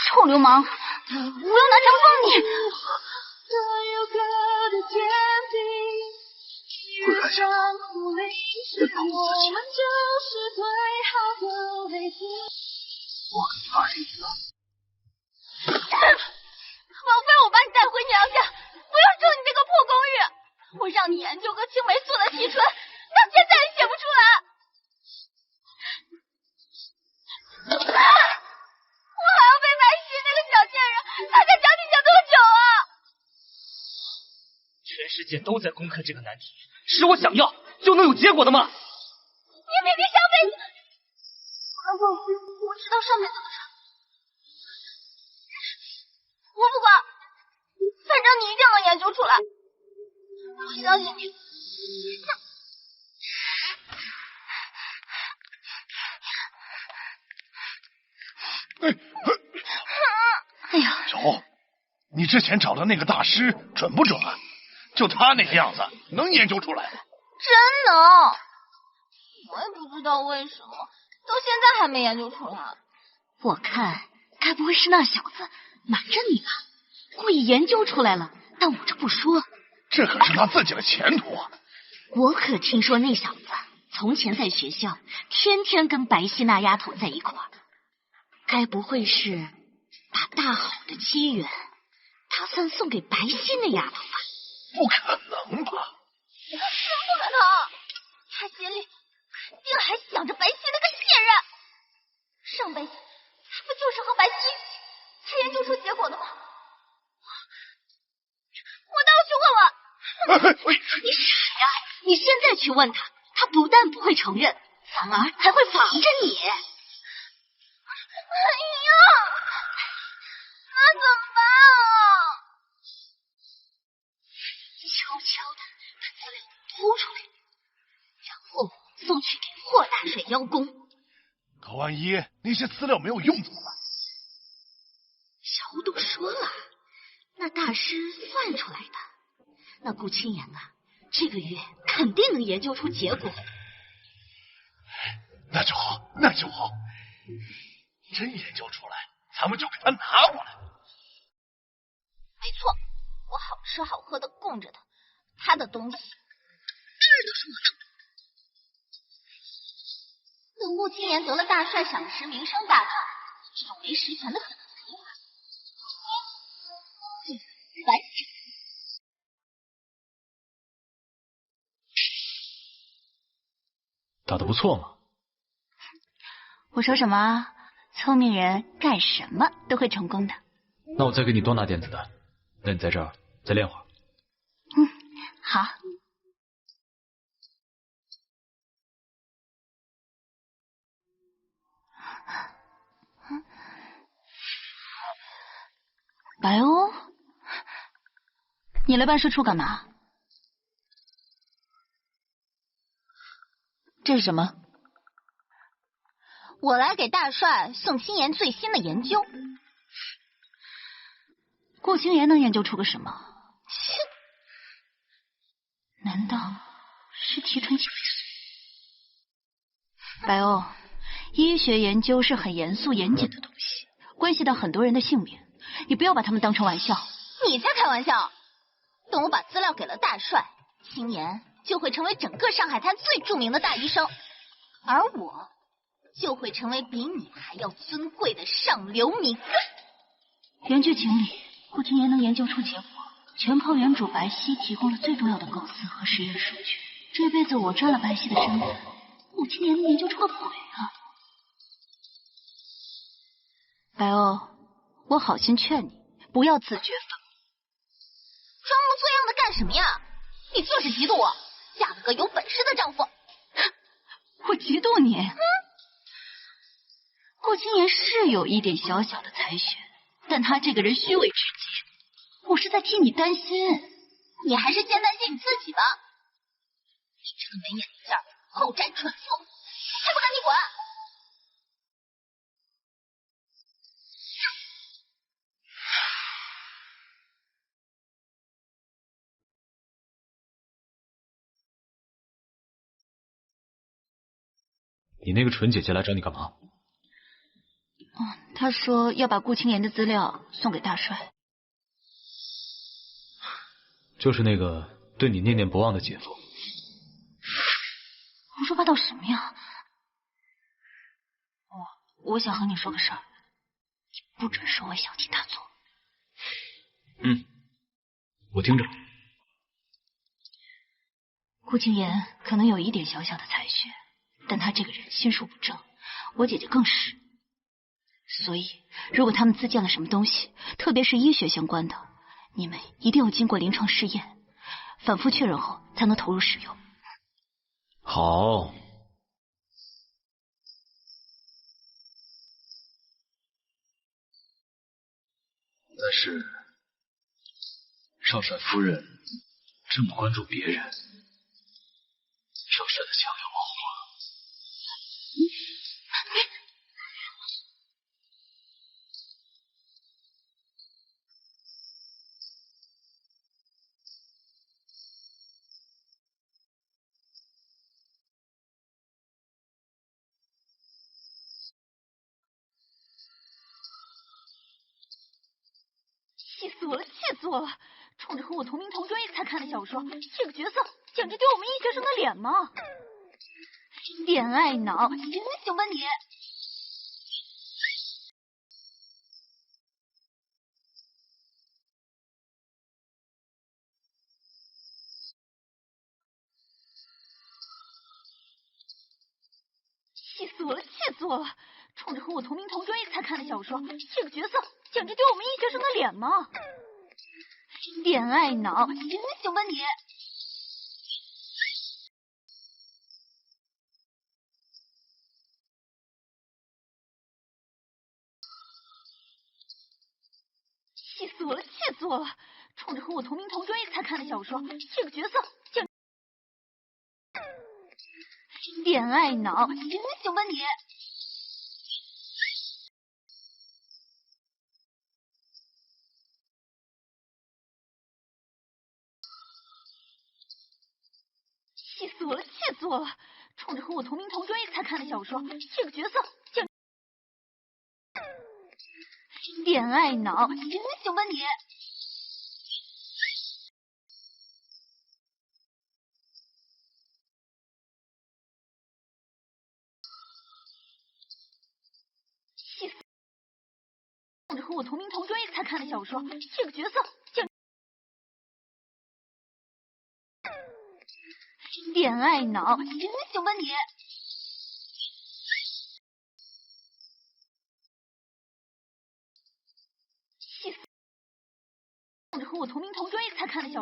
臭流氓！我要拿枪崩你！会看向我，别保护自己。我跟你妈离了。枉费我把你带回娘家，我要住你那个破公寓。我让你研究个青霉素的提纯，到现在也写不出来。我还要被白石那个小贱人踩在脚底下多久啊？全世界都在攻克这个难题，是我想要就能有结果的吗？你明明想被……我知道上面怎么查，我不管，反正你一定能研究出来，我相信你。哎呀，走，你之前找的那个大师准不准？就他那个样子，能研究出来吗？真的，我也不知道为什么，到现在还没研究出来。我看该不会是那小子瞒着你吧？故意研究出来了，但捂着不说。这可是他自己的前途啊！我可听说那小子从前在学校天天跟白皙那丫头在一块儿，该不会是把大好的机缘打算送给白皙那丫头吧？不可能吧？真不可能！他心里肯定还想着白皙那个贱人。上辈子他不就是和白皙一起才研究出结果的吗？我倒要去问问。你傻呀！你现在去问他，他不但不会承认，反而还会防着你。哎呀，那怎么办啊？悄悄的把资料偷出来，然后送去给霍大帅邀功。可万一那些资料没有用怎么办？小五都说了，那大师算出来的。那顾青言啊，这个月肯定能研究出结果。那就好，那就好。真研究出来，咱们就给他拿过来。没错，我好吃好喝的供着他，他的东西当然都是我的。等顾青言得了大帅赏识，名声大噪，这种没实权的可能性白打得不错嘛。我说什么？聪明人干什么都会成功的。那我再给你多拿点子弹，那你在这儿再练会儿。好。白欧，你来办事处干嘛？这是什么？我来给大帅宋青言最新的研究。顾青言能研究出个什么？难道是提纯酒？白欧，医学研究是很严肃严谨的东西，关系到很多人的性命，你不要把他们当成玩笑。你才开玩笑！等我把资料给了大帅，青言就会成为整个上海滩最著名的大医生，而我就会成为比你还要尊贵的上流名士。原剧情里，顾青言能研究出结果，全靠原主白皙提供了最重要的构思和实验数据。这辈子我赚了白皙的身份，顾青言能研究出个鬼啊！白欧，我好心劝你，不要自掘坟墓。装模作样的干什么呀？你就是嫉妒我嫁了个有本事的丈夫。我嫉妒你。顾青言是有一点小小的才学，但他这个人虚伪至极，我是在替你担心。你还是先担心你自己吧。你这个没眼力劲儿、后宅蠢妇，还不赶紧滚！你那个纯姐姐来找你干嘛？她说要把顾青言的资料送给大帅。就是那个对你念念不忘的姐夫。胡说八道什么呀？我想和你说个事儿，你不准说我小题大做。我听着。顾青言可能有一点小小的才学，但他这个人心术不正，我姐姐更是。所以，如果他们自建了什么东西，特别是医学相关的，你们一定要经过临床试验，反复确认后才能投入使用。好。但是，少帅夫人这么关注别人，少帅的枪要冒火了。死我了，气死我了！冲着和我同名同专业才看的小说，这个角色简直丢我们医学生的脸吗？恋爱脑，醒醒吧你！气死我了，气死我了！冲着和我同名同专业才看的小说，这个角色简直丢我们医学生的脸吗？恋爱脑，醒醒吧你！气死我了，气死我了！冲着和我同名同专业才看的小说，这个角色简直……恋爱脑，醒醒吧你！气死我了，气死我了！冲着和我同名同专业才看的小说，这个角色简直……恋爱脑，醒醒吧你！气死！冲着和我同名同专业才看的小说，这个角色简直……恋爱脑，醒醒吧你！气死！冲着和我同名同专业才看的小。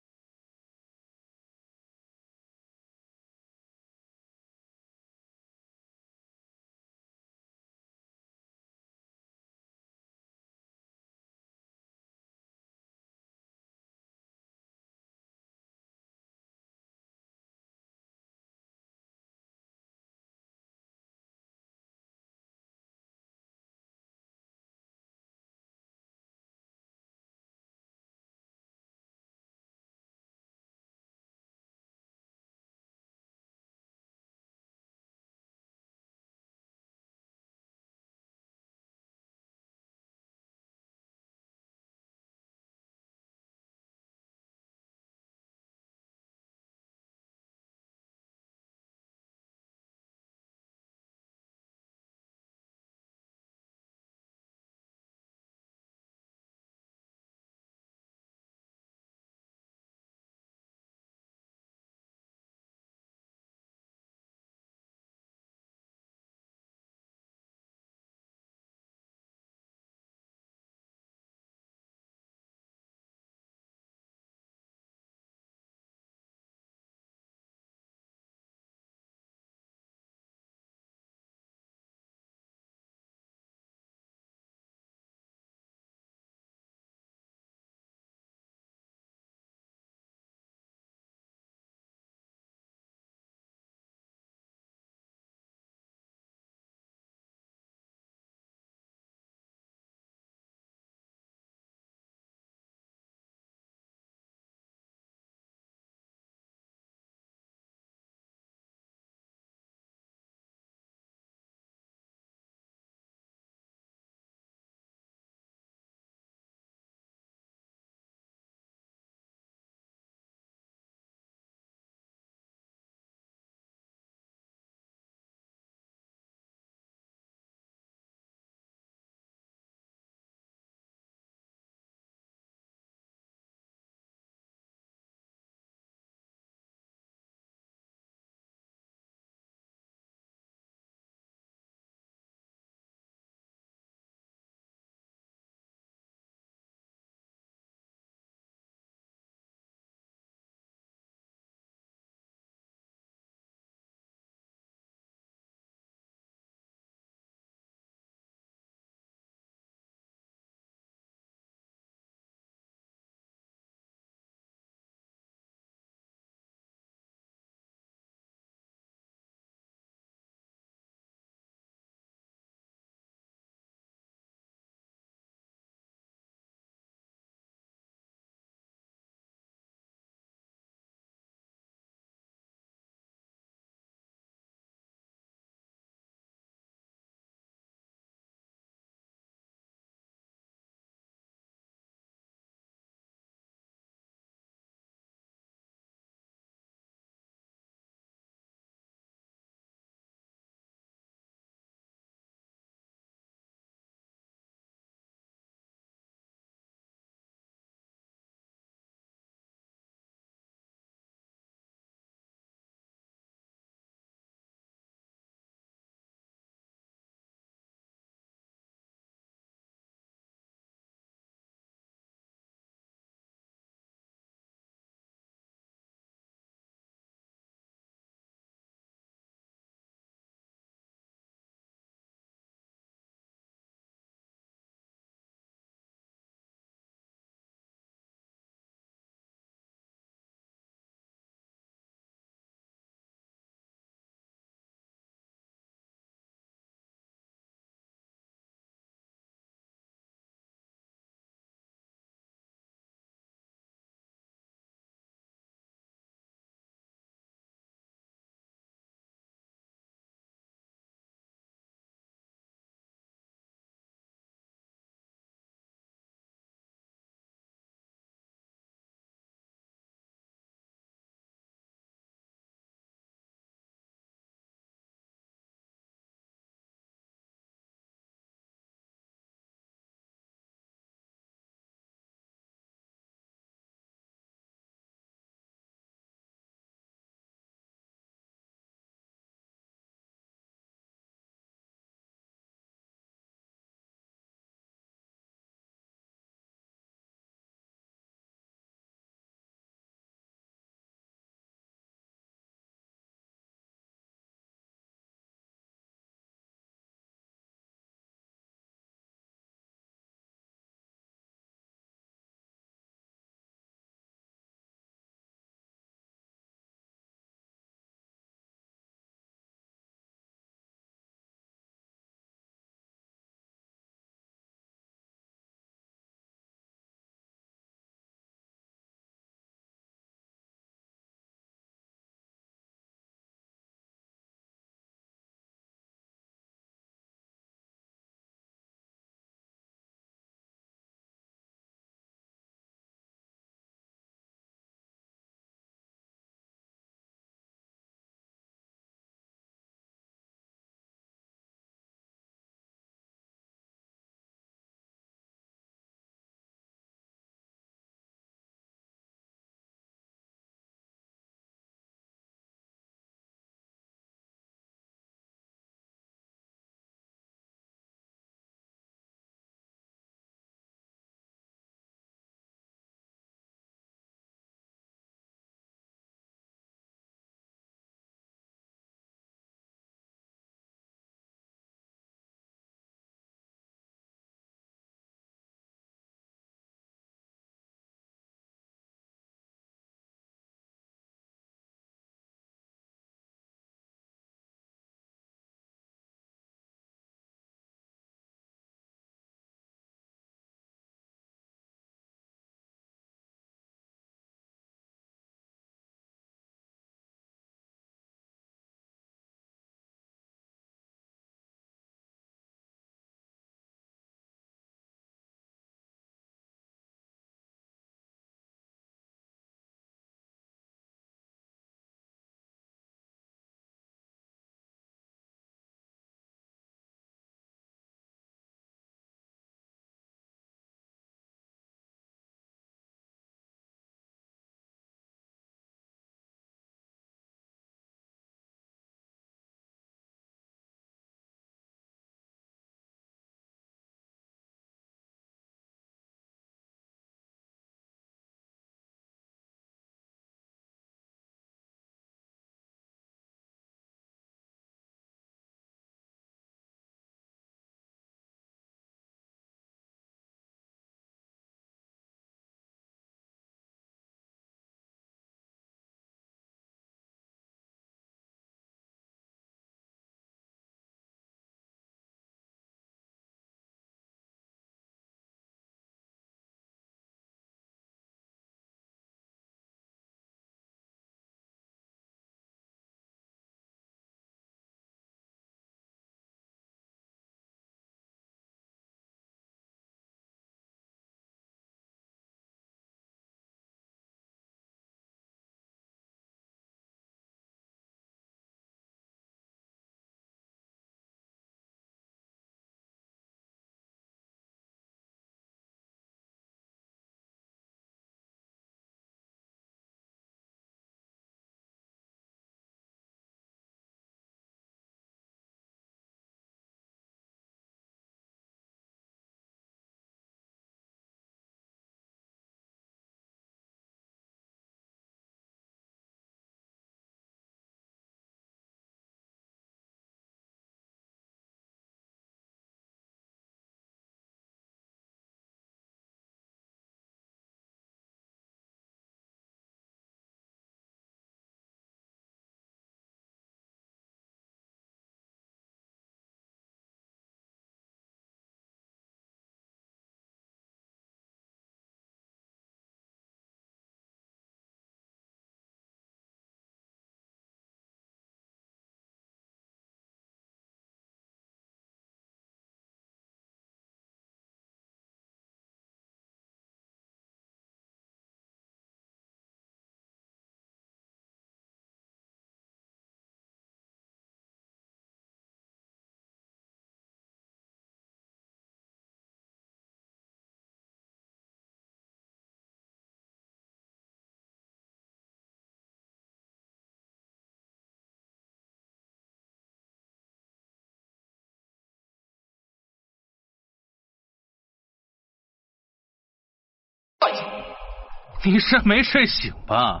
你是没睡醒吧？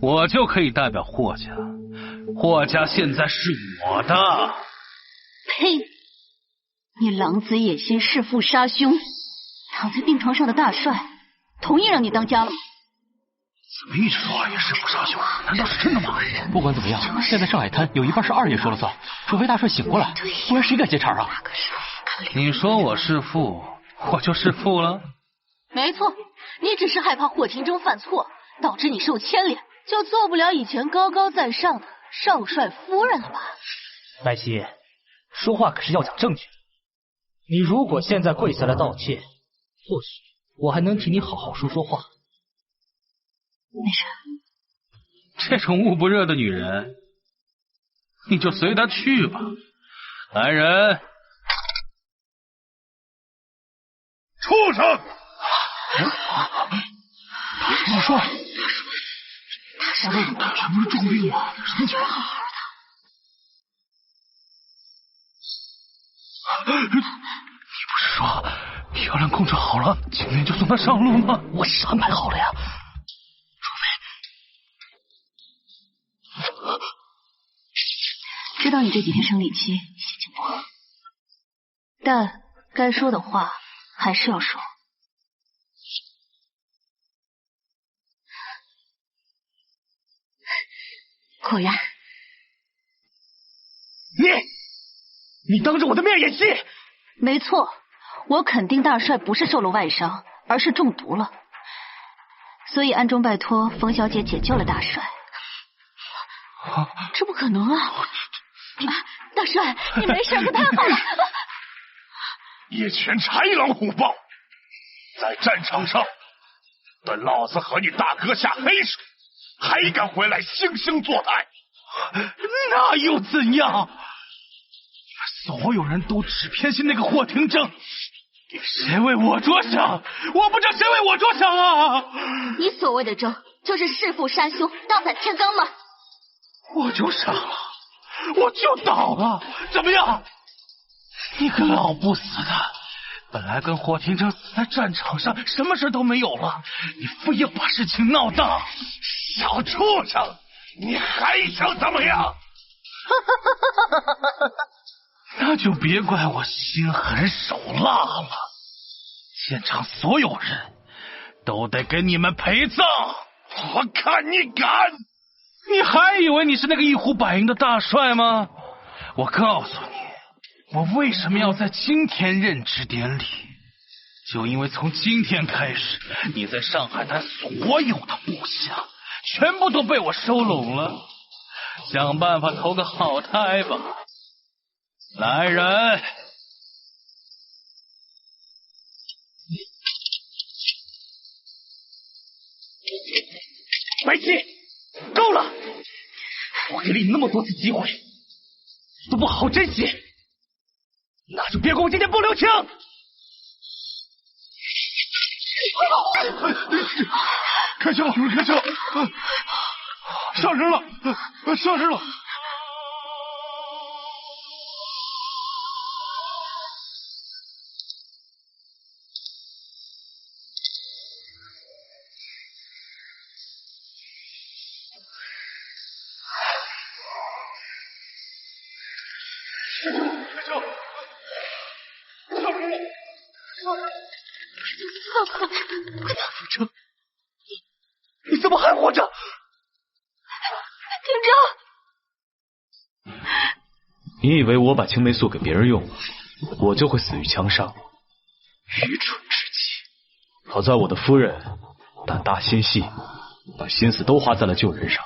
我就可以代表霍家，霍家现在是我的。呸！你狼子野心，弑父杀兄，躺在病床上的大帅同意让你当家了吗？怎么一直说二爷弑父杀兄？难道是真的吗？不管怎么样，现在上海滩有一半是二爷说了算，除非大帅醒过来，不然谁敢接茬啊？你说我弑父，我就弑父了。没错，你只是害怕霍廷铮犯错，导致你受牵连，就做不了以前高高在上的少帅夫人了吧？白皙，说话可是要讲证据。你如果现在跪下来道歉，或许我还能替你好好说说话。没事。这种捂不热的女人，你就随她去吧。来人，畜生！大帅，他全部是重病吗？身体好好的。你不是说漂亮公主好了，今天就送她上路吗？我是安排好了呀。知道你这几天生理期，心情不好，但该说的话还是要说。果然，你当着我的面演戏？没错，我肯定大帅不是受了外伤，而是中毒了，所以暗中拜托冯小姐解救了大帅。这不可能啊！大帅，你没事可太好了！叶拳豺狼虎豹，在战场上等老子和你大哥下黑水，还敢回来惺惺作态？那又怎样？所有人都只偏心那个霍廷铮，谁为我着想？我不知道谁为我着想啊！你所谓的铮，就是弑父杀兄，盗反天罡吗？我就傻了，我就倒了，怎么样？你个老不死的，本来跟霍廷铮死在战场上，什么事都没有了，你非要把事情闹大，小畜生，你还想怎么样？那就别怪我心狠手辣了，现场所有人都得给你们陪葬，我看你敢！你还以为你是那个一呼百应的大帅吗？我告诉你，我为什么要在今天任职典礼？就因为从今天开始，你在上海滩所有的部下全部都被我收拢了，想办法投个好胎吧。来人！白皙，够了！我给了你那么多次机会，都不好好珍惜，那就别怪我今天不留情！开枪！开枪！上人了！上人了！你怎么还活着？廷铮，你以为我把青霉素给别人用了，我就会死于枪伤？愚蠢之极！好在我的夫人胆大心细，把心思都花在了救人上，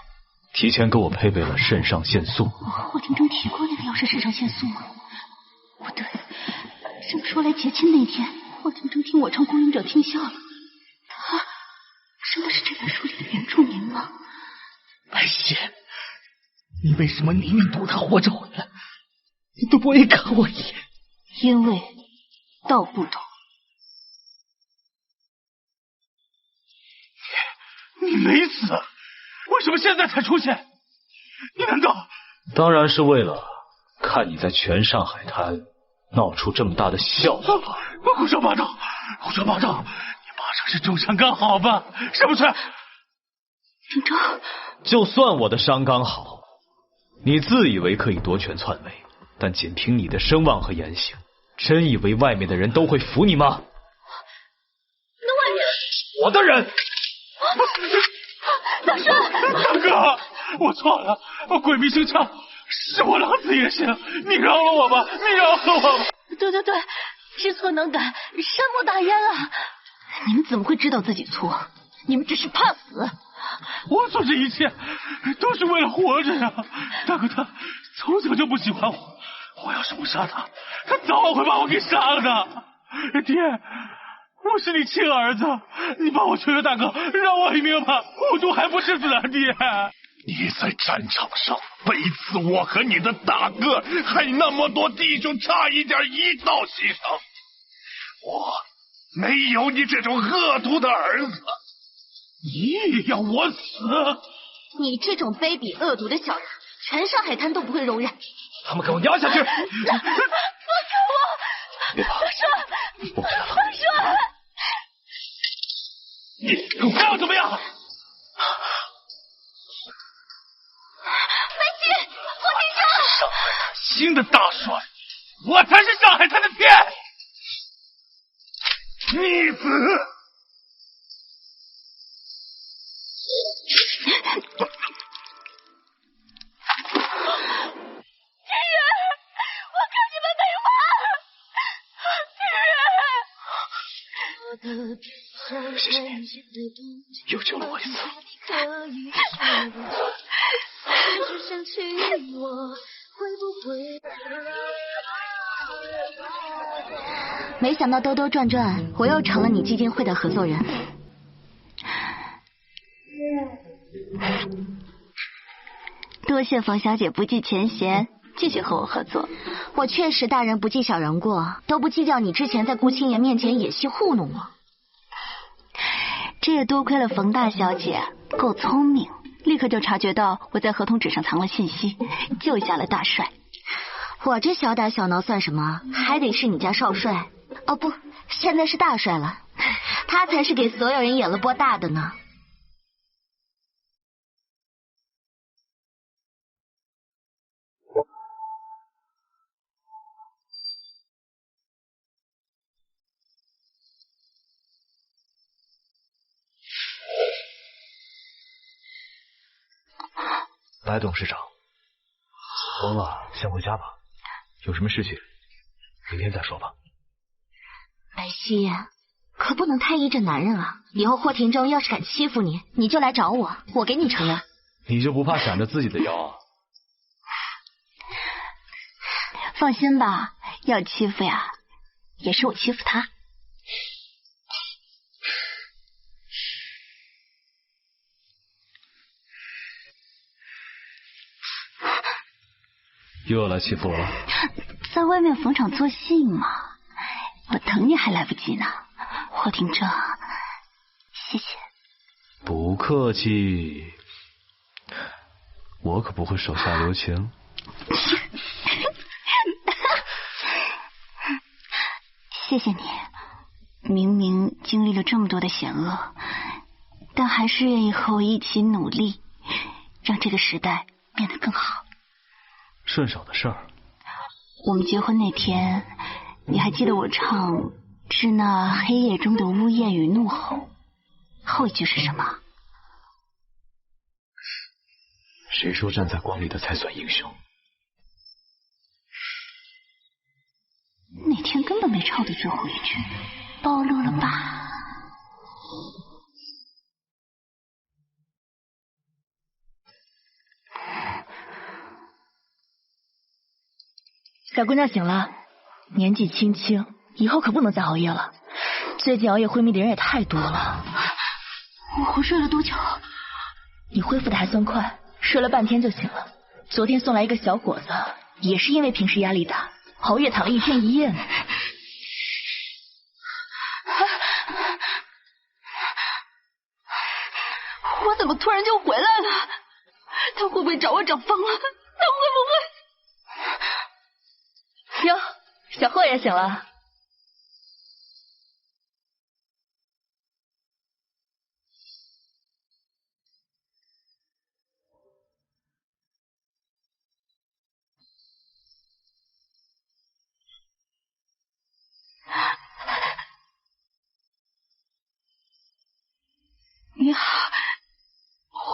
提前给我配备了肾上腺素。我和霍廷铮提过那个药是肾上腺素吗？不对，这么说来，结亲那天，霍廷铮听我唱《孤勇者》听笑了。他真的是这本书里的原住民吗？白皙，你为什么宁愿赌他活着回来，你都不愿意看我一眼？因为道不同。你没死，为什么现在才出现？你难道……当然是为了看你在全上海滩闹出这么大的笑话。胡说八道！胡说八道！你把成是重伤刚好吧？是不是？郑州，就算我的伤刚好，你自以为可以夺权篡位，但仅凭你的声望和言行，真以为外面的人都会服你吗？那外面我的人。大帅，大哥，我错了，我鬼迷心窍，是我狼子野心，你饶了我吧，你饶了我吧。对，知错能改，善莫大焉啊！你们怎么会知道自己错？你们只是怕死。我做这一切都是为了活着呀！大哥他从小就不喜欢我，我要是不杀他，他早晚会把我给杀了的。爹，我是你亲儿子，你帮我求求大哥，让我一命吧，护主还不是死啊！爹，你在战场上背刺我和你的大哥，还那么多弟兄差一点一道牺牲，我没有你这种恶毒的儿子。你也要我死？你这种卑鄙恶毒的小人，全上海滩都不会容忍。他们给我压下去！放开我！别怕，大帅，我给他了。大帅，你还要怎么样？梅西，我听着。上海滩新的大帅，我才是上海滩的天！逆子！谢谢你，又救了我一次。没想到兜兜转转，我又成了你基金会的合作人。多谢冯小姐不计前嫌，继续和我合作。我确实大人不计小人过，都不计较你之前在顾青言面前演戏糊弄我。这也多亏了冯大小姐够聪明，立刻就察觉到我在合同纸上藏了信息，救下了大帅。我这小打小闹算什么？还得是你家少帅。哦不，现在是大帅了，他才是给所有人演了波大的呢。白董事长，疯了，先回家吧。有什么事情，明天再说吧。白皙，可不能太依着男人啊！以后霍廷铮要是敢欺负你，你就来找我，我给你承认。你就不怕闪着自己的腰啊？放心吧，要欺负呀，也是我欺负他。又要来欺负我了？在外面逢场作戏嘛，我等你还来不及呢。霍廷铮，谢谢。不客气，我可不会手下留情。谢谢你，明明经历了这么多的险恶，但还是愿意和我一起努力，让这个时代变得更好。顺手的事儿。我们结婚那天，你还记得我唱“致那黑夜中的呜咽与怒吼”，后一句是什么？谁说站在光里的才算英雄？那天根本没唱的最后一句，暴露了吧？小姑娘醒了，年纪轻轻，以后可不能再熬夜了。最近熬夜昏迷的人也太多了。我睡了多久？你恢复的还算快，睡了半天就醒了。昨天送来一个小伙子，也是因为平时压力大，熬夜躺了1天1夜呢。我怎么突然就回来了？他会不会找我找疯了？他会不会？哟，小霍也醒了。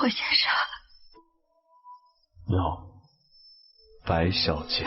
霍先生。No， 白小姐。